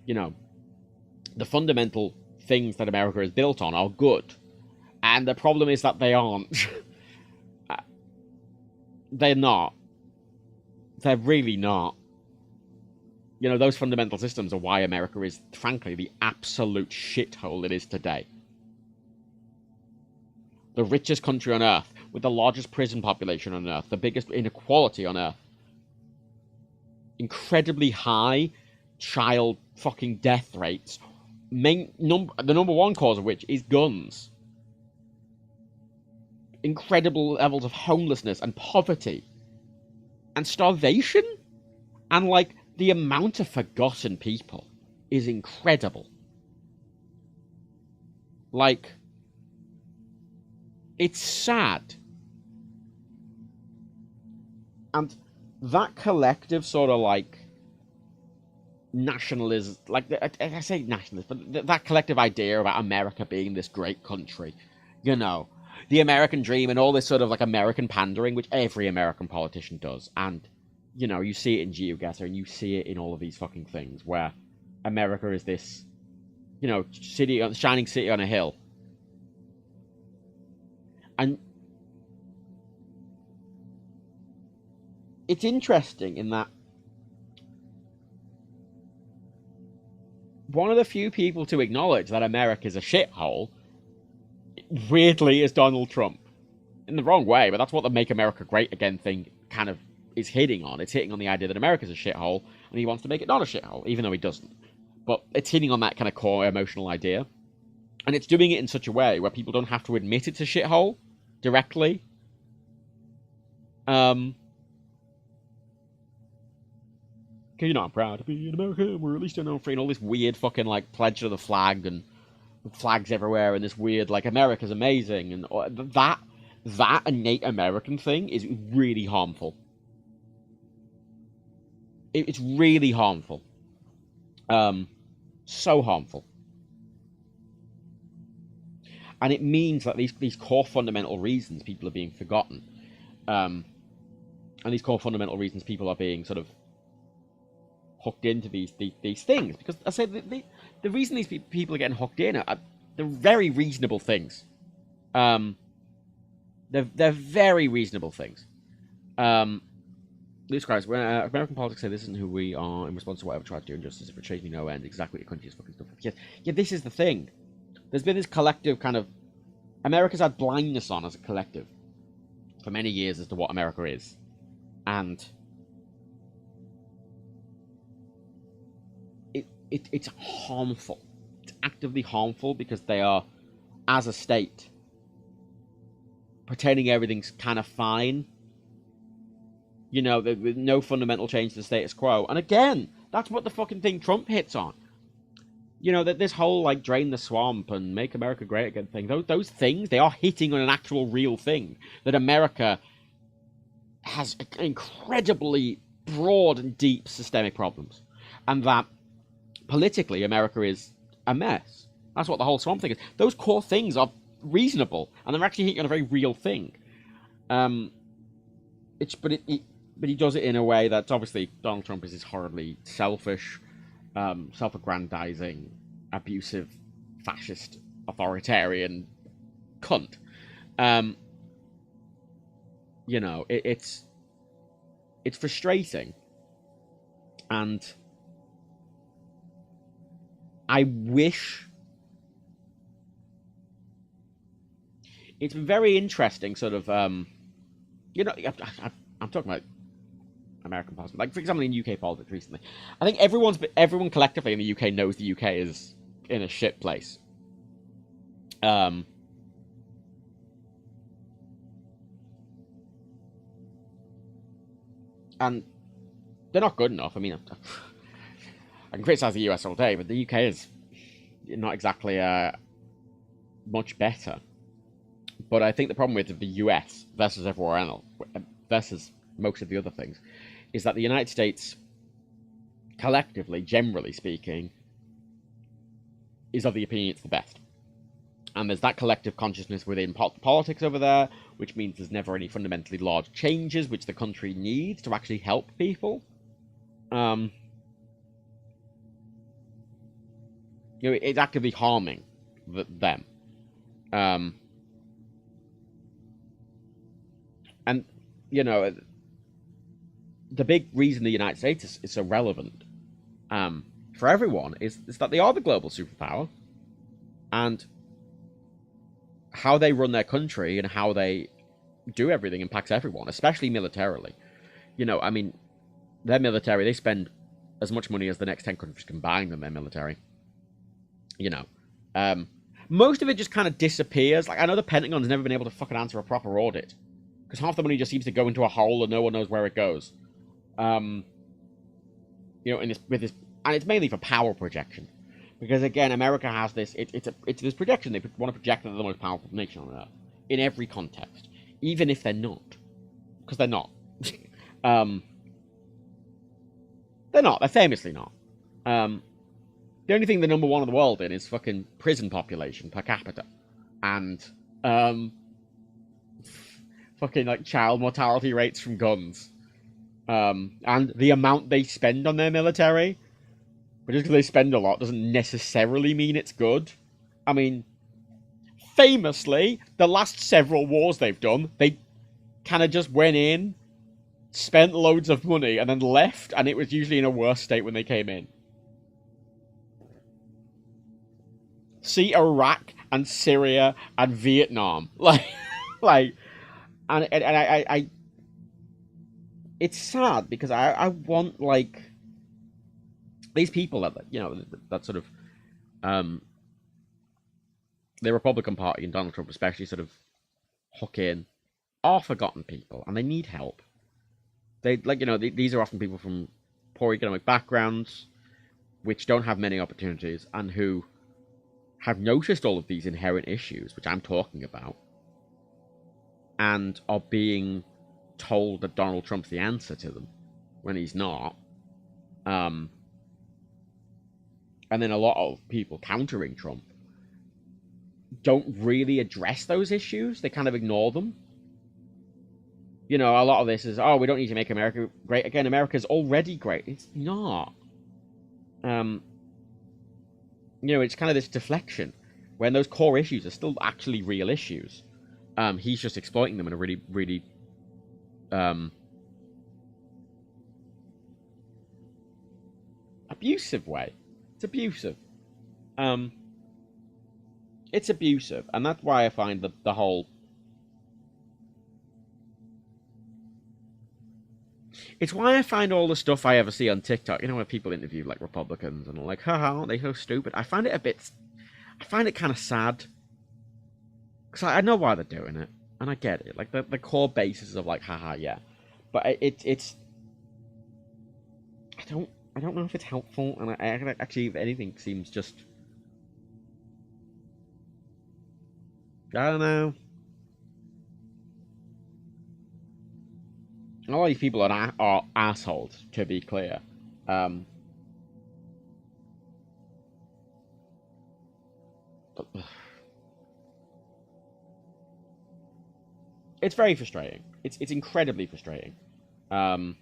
the fundamental things that America is built on are good. And the problem is that they aren't. They're not. They're really not. Those fundamental systems are why America is, frankly, the absolute shithole it is today. The richest country on Earth, with the largest prison population on Earth, the biggest inequality on Earth, incredibly high child fucking death rates, the number one cause of which is guns. Incredible levels of homelessness and poverty and starvation, and the amount of forgotten people is incredible. It's sad. And that collective sort of nationalism, I say nationalist, but that collective idea about America being this great country, the American dream and all this sort of American pandering, which every American politician does. And, you see it in GeoGuessr, and you see it in all of these fucking things where America is this, shining city on a hill. And it's interesting in that one of the few people to acknowledge that America is a shithole, weirdly, is Donald Trump. In the wrong way, but that's what the Make America Great Again thing kind of is hitting on. It's hitting on the idea that America's a shithole, and he wants to make it not a shithole, even though he doesn't. But it's hitting on that kind of core emotional idea. And it's doing it in such a way where people don't have to admit it's a shithole directly. Because, I'm proud to be in America, we're at least known free, and all this weird fucking, pledge to the flag, and flags everywhere, and this weird, America's amazing, and that innate American thing is really harmful. It's really harmful. So harmful. And it means that these core fundamental reasons people are being forgotten. And these core fundamental reasons people are being sort of hooked into these things. Because I say the reason these people are getting hooked in are they're very reasonable things. They're very reasonable things. Luke Christ, when American politics say this isn't who we are in response to whatever tries to do injustice, if it chasing no end, exactly what your country is fucking stuff. Yeah, this is the thing. There's been this collective kind of... America's had blindness on as a collective for many years as to what America is. And it's harmful. It's actively harmful because they are, as a state, pretending everything's kind of fine. With no fundamental change to the status quo. And again, that's what the fucking thing Trump hits on. That this whole, drain the swamp and make America great again thing, those things, they are hitting on an actual real thing. That America has incredibly broad and deep systemic problems. And that, politically, America is a mess. That's what the whole swamp thing is. Those core things are reasonable, and they're actually hitting on a very real thing. But he does it in a way that's obviously Donald Trump is this horribly selfish, self-aggrandizing, abusive, fascist, authoritarian cunt. It's frustrating, and I wish it's been very interesting. Sort of, I'm talking about American politics. For example, in UK politics recently, I think everyone collectively in the UK knows the UK is in a shit place. And they're not good enough. I mean, I can criticize the US all day, but the UK is not exactly much better. But I think the problem with the US versus everywhere else, versus most of the other things, is that the United States, collectively, generally speaking, is of the opinion it's the best. And there's that collective consciousness within politics over there, which means there's never any fundamentally large changes which the country needs to actually help people. You know, it's actively harming them. And, you know, the big reason the United States is so relevant for everyone is that they are the global superpower. And how they run their country and how they do everything impacts everyone, especially militarily. You know, I mean, their military, they spend as much money as the next 10 countries combined on their military. You know, most of it just kind of disappears. Like, I know the Pentagon's never been able to fucking answer a proper audit because half the money just seems to go into a hole and no one knows where it goes. You know, and it's mainly for power projection, because again, America has this. It's this projection. They want to project that they're the most powerful nation on earth in every context, even if they're not, because they're not. They're not. They're famously not. The only thing they're number one in the world in is fucking prison population per capita, and fucking like child mortality rates from guns, and the amount they spend on their military. But just because they spend a lot doesn't necessarily mean it's good. I mean, famously, the last several wars they've done, they kind of just went in, spent loads of money, and then left, and it was usually in a worse state when they came in. See Iraq and Syria and Vietnam, and I it's sad because I want like these people that, you know, that sort of the Republican Party and Donald Trump especially sort of hook in are forgotten people, and they need help. They, like, you know, these are often people from poor economic backgrounds, which don't have many opportunities, and who have noticed all of these inherent issues, which I'm talking about, and are being told that Donald Trump's the answer to them, when he's not. And then a lot of people countering Trump don't really address those issues. They kind of ignore them. You know, a lot of this is, oh, we don't need to make America great again. America's already great. It's not. You know, it's kind of this deflection when those core issues are still actually real issues. He's just exploiting them in a really, really abusive way. It's abusive. It's abusive, and that's why I find the whole. It's why I find all the stuff I ever see on TikTok, you know, where people interview like Republicans and are like, haha, aren't they so stupid? I find it kind of sad. Because I know why they're doing it, and I get it. Like, the core basis of like, haha, yeah. But it's I don't know if it's helpful, and I actually, if anything, seems just, I don't know. A lot of these people are assholes, to be clear. It's very frustrating. It's incredibly frustrating. Here,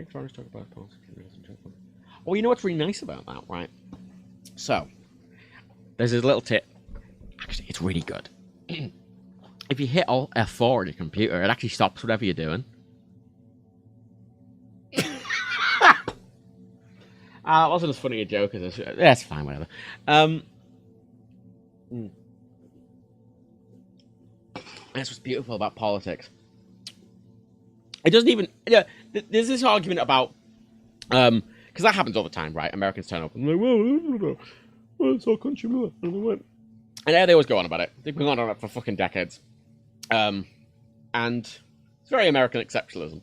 trying to talk about politics. Oh, you know what's really nice about that, right? So, there's this little tip. Actually, it's really good. If you hit Alt F4 on your computer, it actually stops whatever you're doing. That wasn't as funny a joke as this. That's fine, whatever. That's what's beautiful about politics. It doesn't even. Yeah, there's this argument about. Because that happens all the time, right? Americans turn up and they're like, well, it's our country, and there they always go on about it. They've been on it for fucking decades. And it's very American exceptionalism.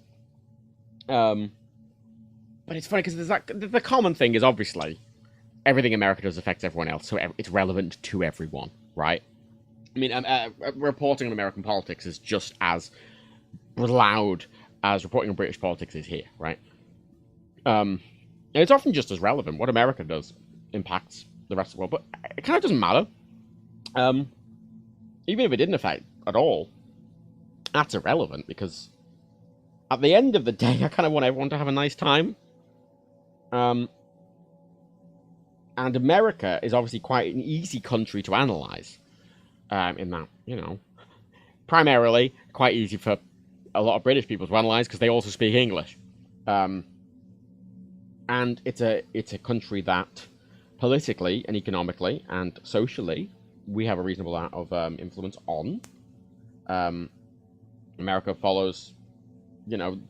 But it's funny because there's that, the common thing is obviously everything America does affects everyone else, so it's relevant to everyone, right? I mean, reporting on American politics is just as loud as reporting on British politics is here, right? And it's often just as relevant. What America does impacts the rest of the world, but it kind of doesn't matter. Even if it didn't affect at all, that's irrelevant because at the end of the day, I kind of want everyone to have a nice time. And America is obviously quite an easy country to analyze. In that, primarily quite easy for a lot of British people to analyze because they also speak English. And it's a country that politically and economically and socially we have a reasonable amount of influence on. America follows,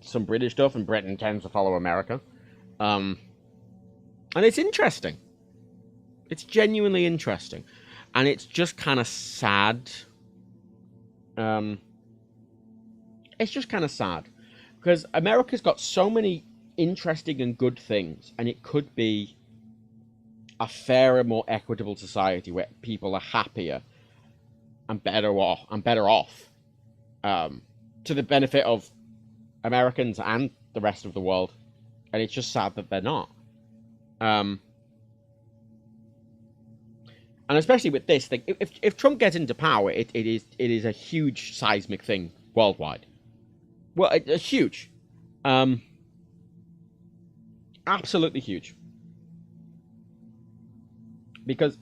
some British stuff, and Britain tends to follow America. And it's interesting. It's genuinely interesting. And it's just kind of sad. It's just kind of sad. Because America's got so many interesting and good things, and it could be a fairer, more equitable society where people are happier and better off, to the benefit of Americans and the rest of the world. And it's just sad that they're not. And especially with this thing, if Trump gets into power, it is a huge seismic thing worldwide. Well, it's huge, absolutely huge, because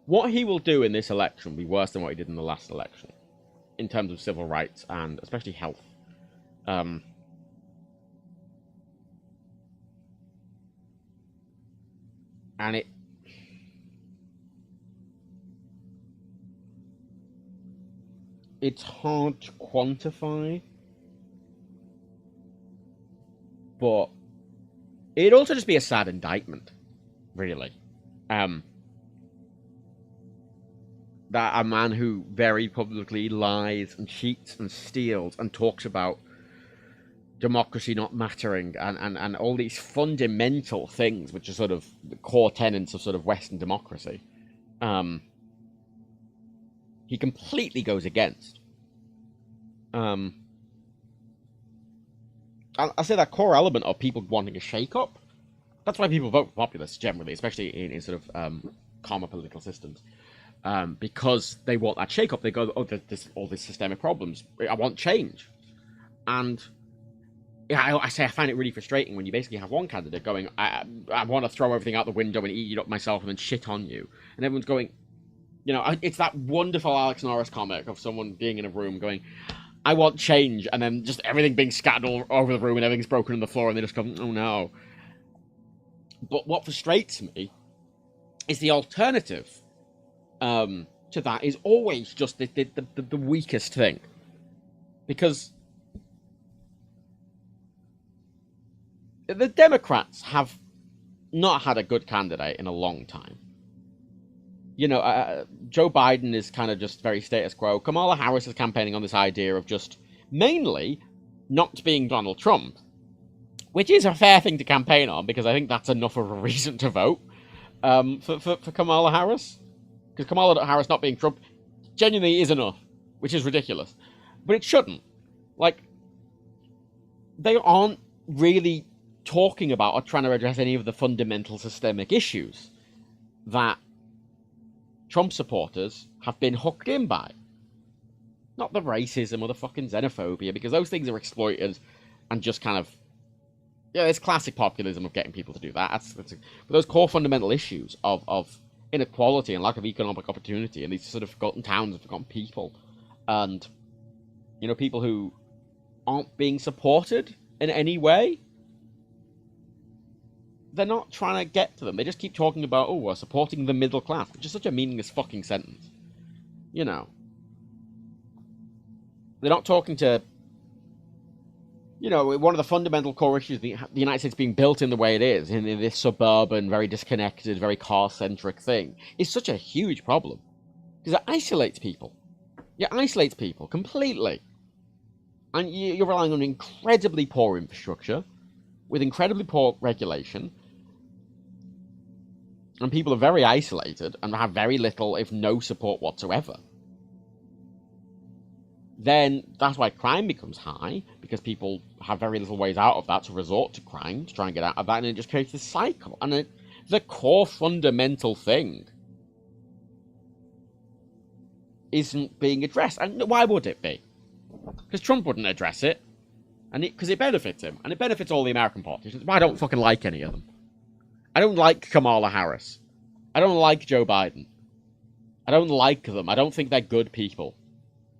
what he will do in this election will be worse than what he did in the last election, in terms of civil rights and especially health. And it's hard to quantify, but it'd also just be a sad indictment, really. That a man who very publicly lies and cheats and steals and talks about democracy not mattering and all these fundamental things, which are sort of the core tenets of sort of Western democracy, he completely goes against. I say that core element of people wanting a shake-up. That's why people vote for populists generally, especially in sort of calmer political systems. Because they want that shake-up. They go, there's all these systemic problems. I want change. And I find it really frustrating when you basically have one candidate going, I want to throw everything out the window and eat it up myself and then shit on you. And everyone's going, it's that wonderful Alex Norris comic of someone being in a room going, I want change, and then just everything being scattered all over the room and everything's broken on the floor and they just go, oh no. But what frustrates me is the alternative to that is always just the weakest thing. Because the Democrats have not had a good candidate in a long time. Joe Biden is kind of just very status quo. Kamala Harris is campaigning on this idea of just mainly not being Donald Trump, which is a fair thing to campaign on because I think that's enough of a reason to vote for Kamala Harris. Because Kamala Harris not being Trump genuinely is enough, which is ridiculous. But it shouldn't. They aren't really talking about or trying to address any of the fundamental systemic issues that Trump supporters have been hooked in by. Not the racism or the fucking xenophobia, because those things are exploited and just kind of... it's classic populism of getting people to do that. But those core fundamental issues of inequality and lack of economic opportunity and these sort of forgotten towns and forgotten people and, people who aren't being supported in any way, they're not trying to get to them. They just keep talking about, we're supporting the middle class, which is such a meaningless fucking sentence. They're not talking to, one of the fundamental core issues, the United States being built in the way it is, in this suburban, very disconnected, very car-centric thing, is such a huge problem. Because it isolates people. It isolates people completely. And you're relying on incredibly poor infrastructure, with incredibly poor regulation, and people are very isolated and have very little, if no support whatsoever. Then that's why crime becomes high, because people have very little ways out of that to resort to crime, to try and get out of that, and it just creates this cycle. And the core fundamental thing isn't being addressed. And why would it be? Because Trump wouldn't address it, and because it benefits him, and it benefits all the American politicians. But I don't fucking like any of them. I don't like Kamala Harris. I don't like Joe Biden. I don't like them. I don't think they're good people.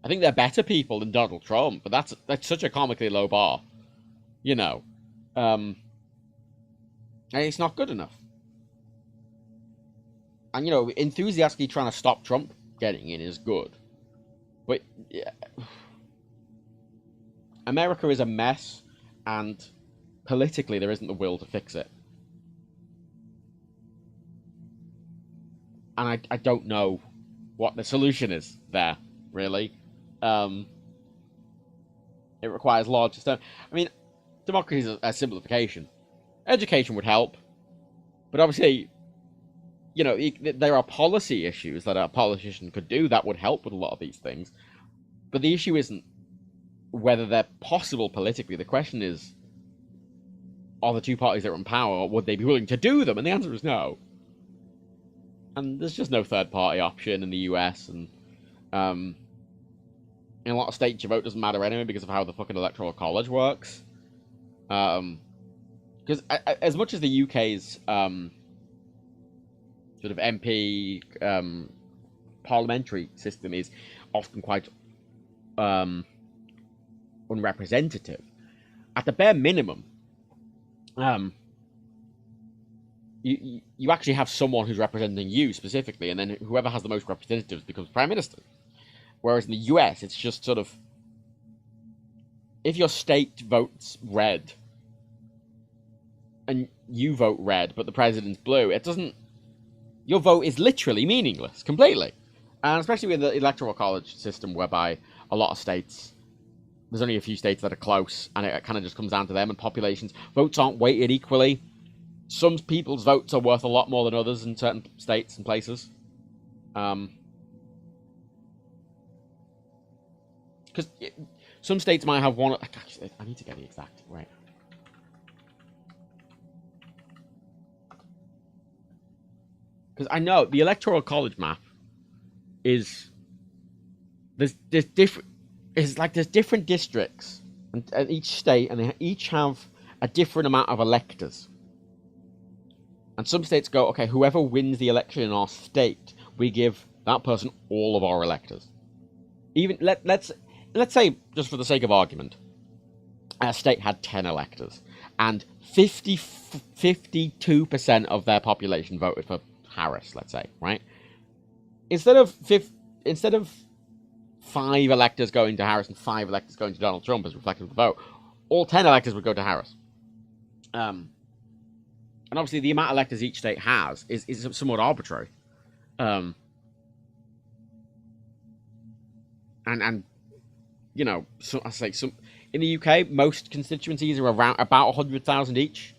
I think they're better people than Donald Trump, but that's such a comically low bar, you know. And it's not good enough. And, you know, enthusiastically trying to stop Trump getting in is good. But, yeah. America is a mess, and politically there isn't the will to fix it. And I don't know what the solution is there, really. It requires large system. I mean, democracy is a simplification. Education would help. But obviously, you know, there are policy issues that a politician could do that would help with a lot of these things. But the issue isn't whether they're possible politically. The question is, are the two parties that are in power, would they be willing to do them? And the answer is no. And there's just no third-party option in the US, and in a lot of states your vote doesn't matter anyway because of how the fucking electoral college works. Because as much as the UK's sort of MP parliamentary system is often quite unrepresentative, at the bare minimum, you actually have someone who's representing you specifically, and then whoever has the most representatives becomes prime minister. Whereas in the US, it's just sort of, if your state votes red, and you vote red, but the president's blue, it doesn't, your vote is literally meaningless, completely. And especially with the electoral college system, whereby a lot of states, there's only a few states that are close, and it kind of just comes down to them, and populations, votes aren't weighted equally. Some people's votes are worth a lot more than others in certain states and places. Because some states might have one... I need to get the exact... Right. Because I know the electoral college map is... There's different... It's like there's different districts in each state, and they each have a different amount of electors. And some states go, okay, whoever wins the election in our state, we give that person all of our electors. Even let's say, just for the sake of argument, our state had 10 electors, and 52% of their population voted for Harris, let's say, right? Instead of 5 electors going to Harris and 5 electors going to Donald Trump as reflected in the vote, all 10 electors would go to Harris. And obviously, the amount of electors each state has is somewhat arbitrary. And you know, so I say some in the UK, most constituencies are around about 100,000 each.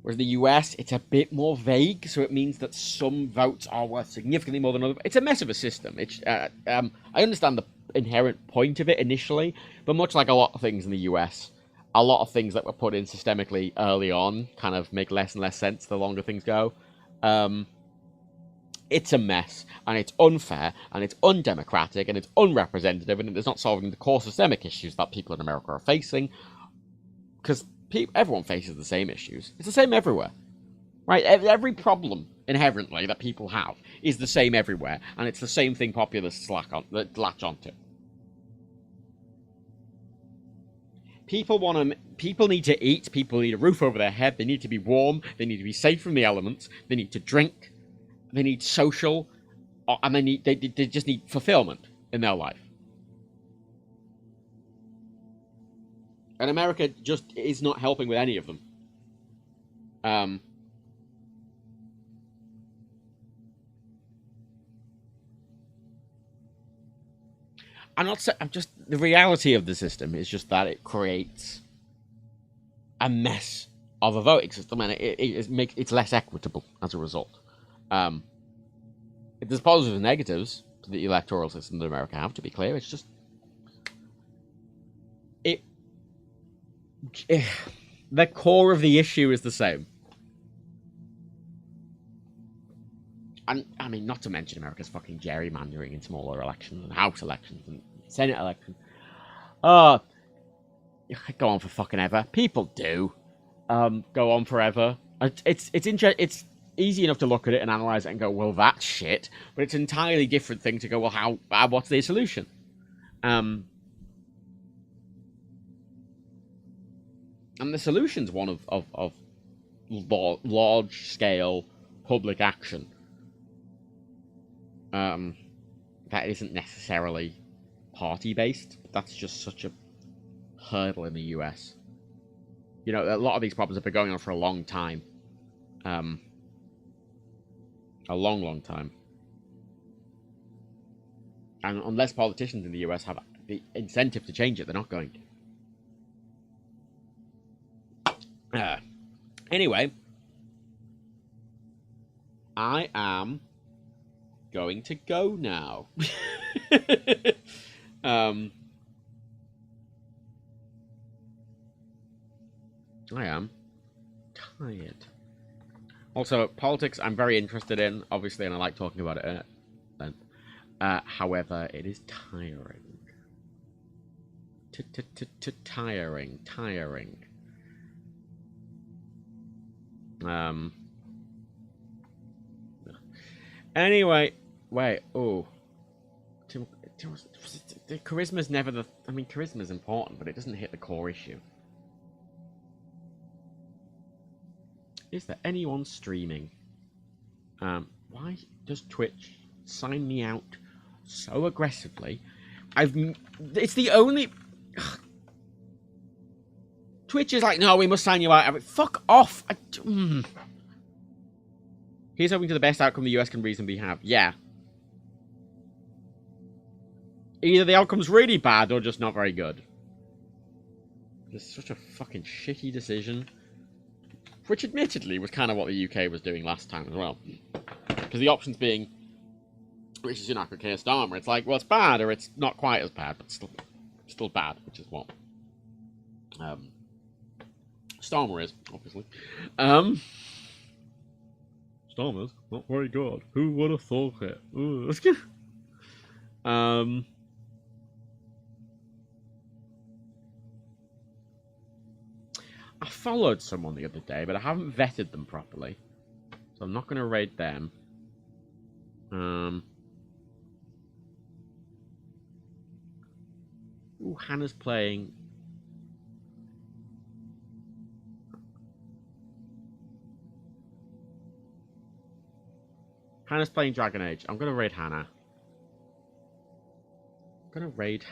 Whereas the US, it's a bit more vague, so it means that some votes are worth significantly more than others. It's a mess of a system. It's I understand the inherent point of it initially, but much like a lot of things in the US, a lot of things that were put in systemically early on kind of make less and less sense the longer things go. It's a mess, and it's unfair, and it's undemocratic, and it's unrepresentative, and it's not solving the core systemic issues that people in America are facing, because everyone faces the same issues. It's the same everywhere, right? Every problem inherently that people have is the same everywhere, and it's the same thing populists latch onto. People need to eat. People need a roof over their head. They need to be warm. They need to be safe from the elements. They need to drink. They need social, and they just need fulfillment in their life. And America just is not helping with any of them. The reality of the system is just that it creates a mess of a voting system, and it's less equitable as a result. There's positives and negatives to the electoral system that America have, to be clear. It's just the core of the issue is the same. And, I mean, not to mention America's fucking gerrymandering in smaller elections and House elections and Senate elections. Oh, go on for fucking ever. People do go on forever. It's easy enough to look at it and analyze it and go, well, that's shit. But it's an entirely different thing to go, well, what's the solution? And the solution's one of large-scale public action. That isn't necessarily party-based. That's just such a hurdle in the US. You know, a lot of these problems have been going on for a long time. A long time. And unless politicians in the US have the incentive to change it, they're not going to. Anyway, I am going to go now. I am tired. Also, politics I'm very interested in, obviously, and I like talking about it. However, it is tiring. Tiring. Anyway, wait. Oh, charisma's never the. I mean, charisma's important, but it doesn't hit the core issue. Is there anyone streaming? Why does Twitch sign me out so aggressively? It's the only. Twitch is like, no, we must sign you out. Fuck off. Here's hoping to the best outcome the US can reasonably have. Yeah. Either the outcome's really bad or just not very good. It's such a fucking shitty decision. Which admittedly was kind of what the UK was doing last time as well. Because the options being Rishi Sunak or Keir Starmer, it's like, well, it's bad or it's not quite as bad, but still bad, which is what Starmer is, obviously. Starmer's not very good. Who would have thought it? I followed someone the other day, but I haven't vetted them properly. So I'm not going to raid them. Ooh, Hannah's playing. Hannah's playing Dragon Age. I'm going to raid Hannah. Raid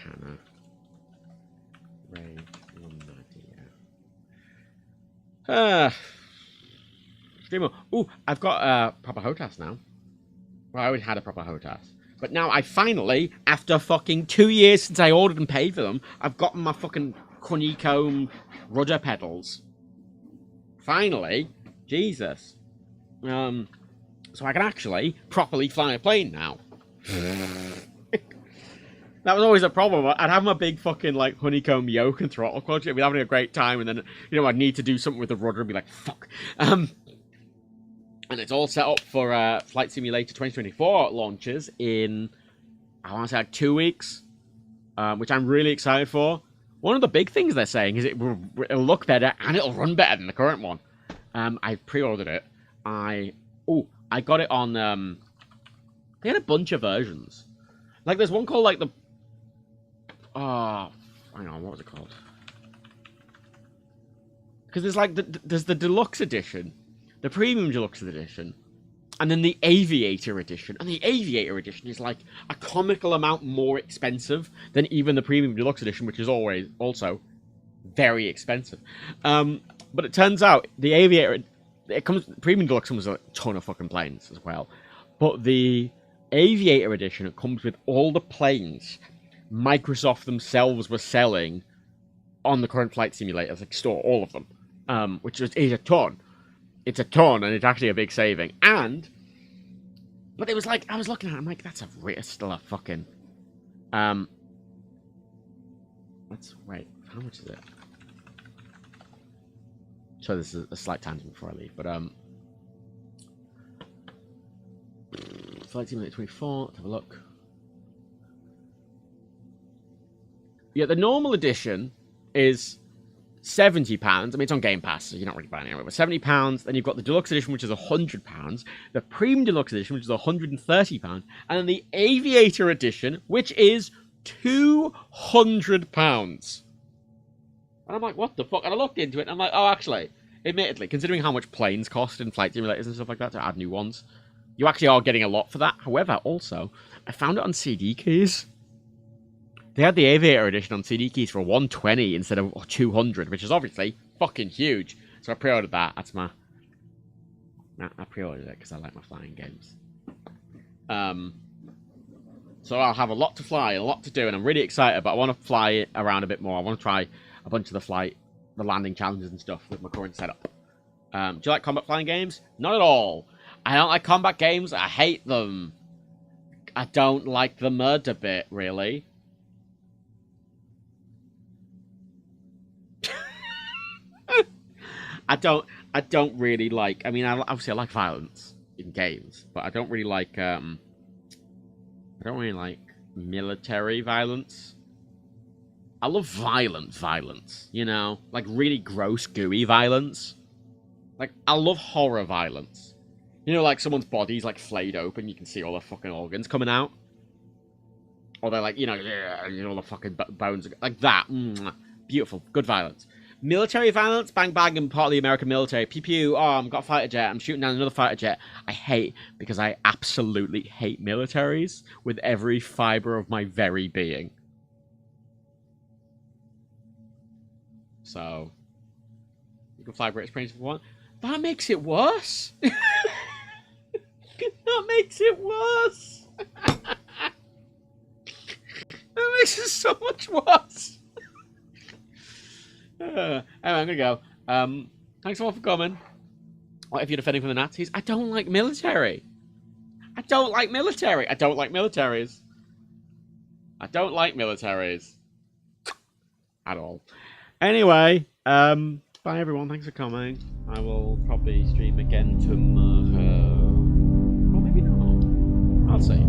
Streamer. Ooh, I've got a proper HOTAS now. Well, I already had a proper HOTAS. But now I finally, after fucking 2 years since I ordered and paid for them, I've gotten my fucking honeycomb rudder pedals. Finally. Jesus. So I can actually properly fly a plane now. That was always a problem. I'd have my big fucking, like, honeycomb yoke and throttle clutch. I'd be having a great time, and then, you know, I'd need to do something with the rudder and be like, fuck. And it's all set up for Flight Simulator 2024 launches in, I want to say, like 2 weeks, which I'm really excited for. One of the big things they're saying is it'll look better and it'll run better than the current one. I pre-ordered it. I got it on, they had a bunch of versions. Like, there's one called, like, the, hang on, what was it called? Because there's, like, there's the Deluxe Edition, the Premium Deluxe Edition, and then the Aviator Edition. And the Aviator Edition is, like, a comical amount more expensive than even the Premium Deluxe Edition, which is always also very expensive. But it turns out the Aviator, Premium Deluxe comes with a ton of fucking planes as well. But the Aviator Edition, it comes with all the planes Microsoft themselves were selling on the current flight simulators, like store all of them, which is a ton. It's a ton, and it's actually a big saving. But it was like, I was looking at it, I'm like, that's still a fucking, let's wait, How much is it? So this is a slight tangent before I leave, but Flight Simulator 24. Let's have a look. Yeah, the normal edition is £70. I mean, it's on Game Pass, so you're not really buying it anyway. But £70. Then you've got the deluxe edition, which is £100. The premium deluxe edition, which is £130, and then the Aviator edition, which is £200. And I'm like, what the fuck? And I looked into it, and I'm like, oh, actually, admittedly, considering how much planes cost in flight simulators and stuff like that to add new ones, you actually are getting a lot for that. However, also, I found it on CD keys. They had the Aviator edition on CD keys for $120 instead of $200, which is obviously fucking huge. So I pre-ordered that. That's my... I pre-ordered it because I like my flying games. So I'll have a lot to fly, a lot to do, and I'm really excited, but I want to fly it around a bit more. I want to try a bunch of the landing challenges and stuff with my current setup. Do you like combat flying games? Not at all. I don't like combat games. I hate them. I don't like the murder bit, really. I don't really like... I mean, obviously I like violence in games, but I don't really like... I don't really like military violence. I love violent violence, you know? Like, really gross, gooey violence. Like, I love horror violence. You know, like, someone's body's, like, flayed open, you can see all the fucking organs coming out. Or they're like, you know, all the fucking bones... Like that. Beautiful. Good violence. Military violence, bang bang, and part of the American military. Pew pew, oh, I've got a fighter jet, I'm shooting down another fighter jet. I hate, because I absolutely hate militaries with every fiber of my very being. So, you can fly British planes if you want. That makes it worse. That makes it worse. That makes it so much worse. Anyway, I'm gonna go. Thanks all for coming. What if you're defending from the Nazis? I don't like military. I don't like military. I don't like militaries. I don't like militaries. At all. Anyway, bye everyone. Thanks for coming. I will probably stream again tomorrow. Or maybe not. I'll see.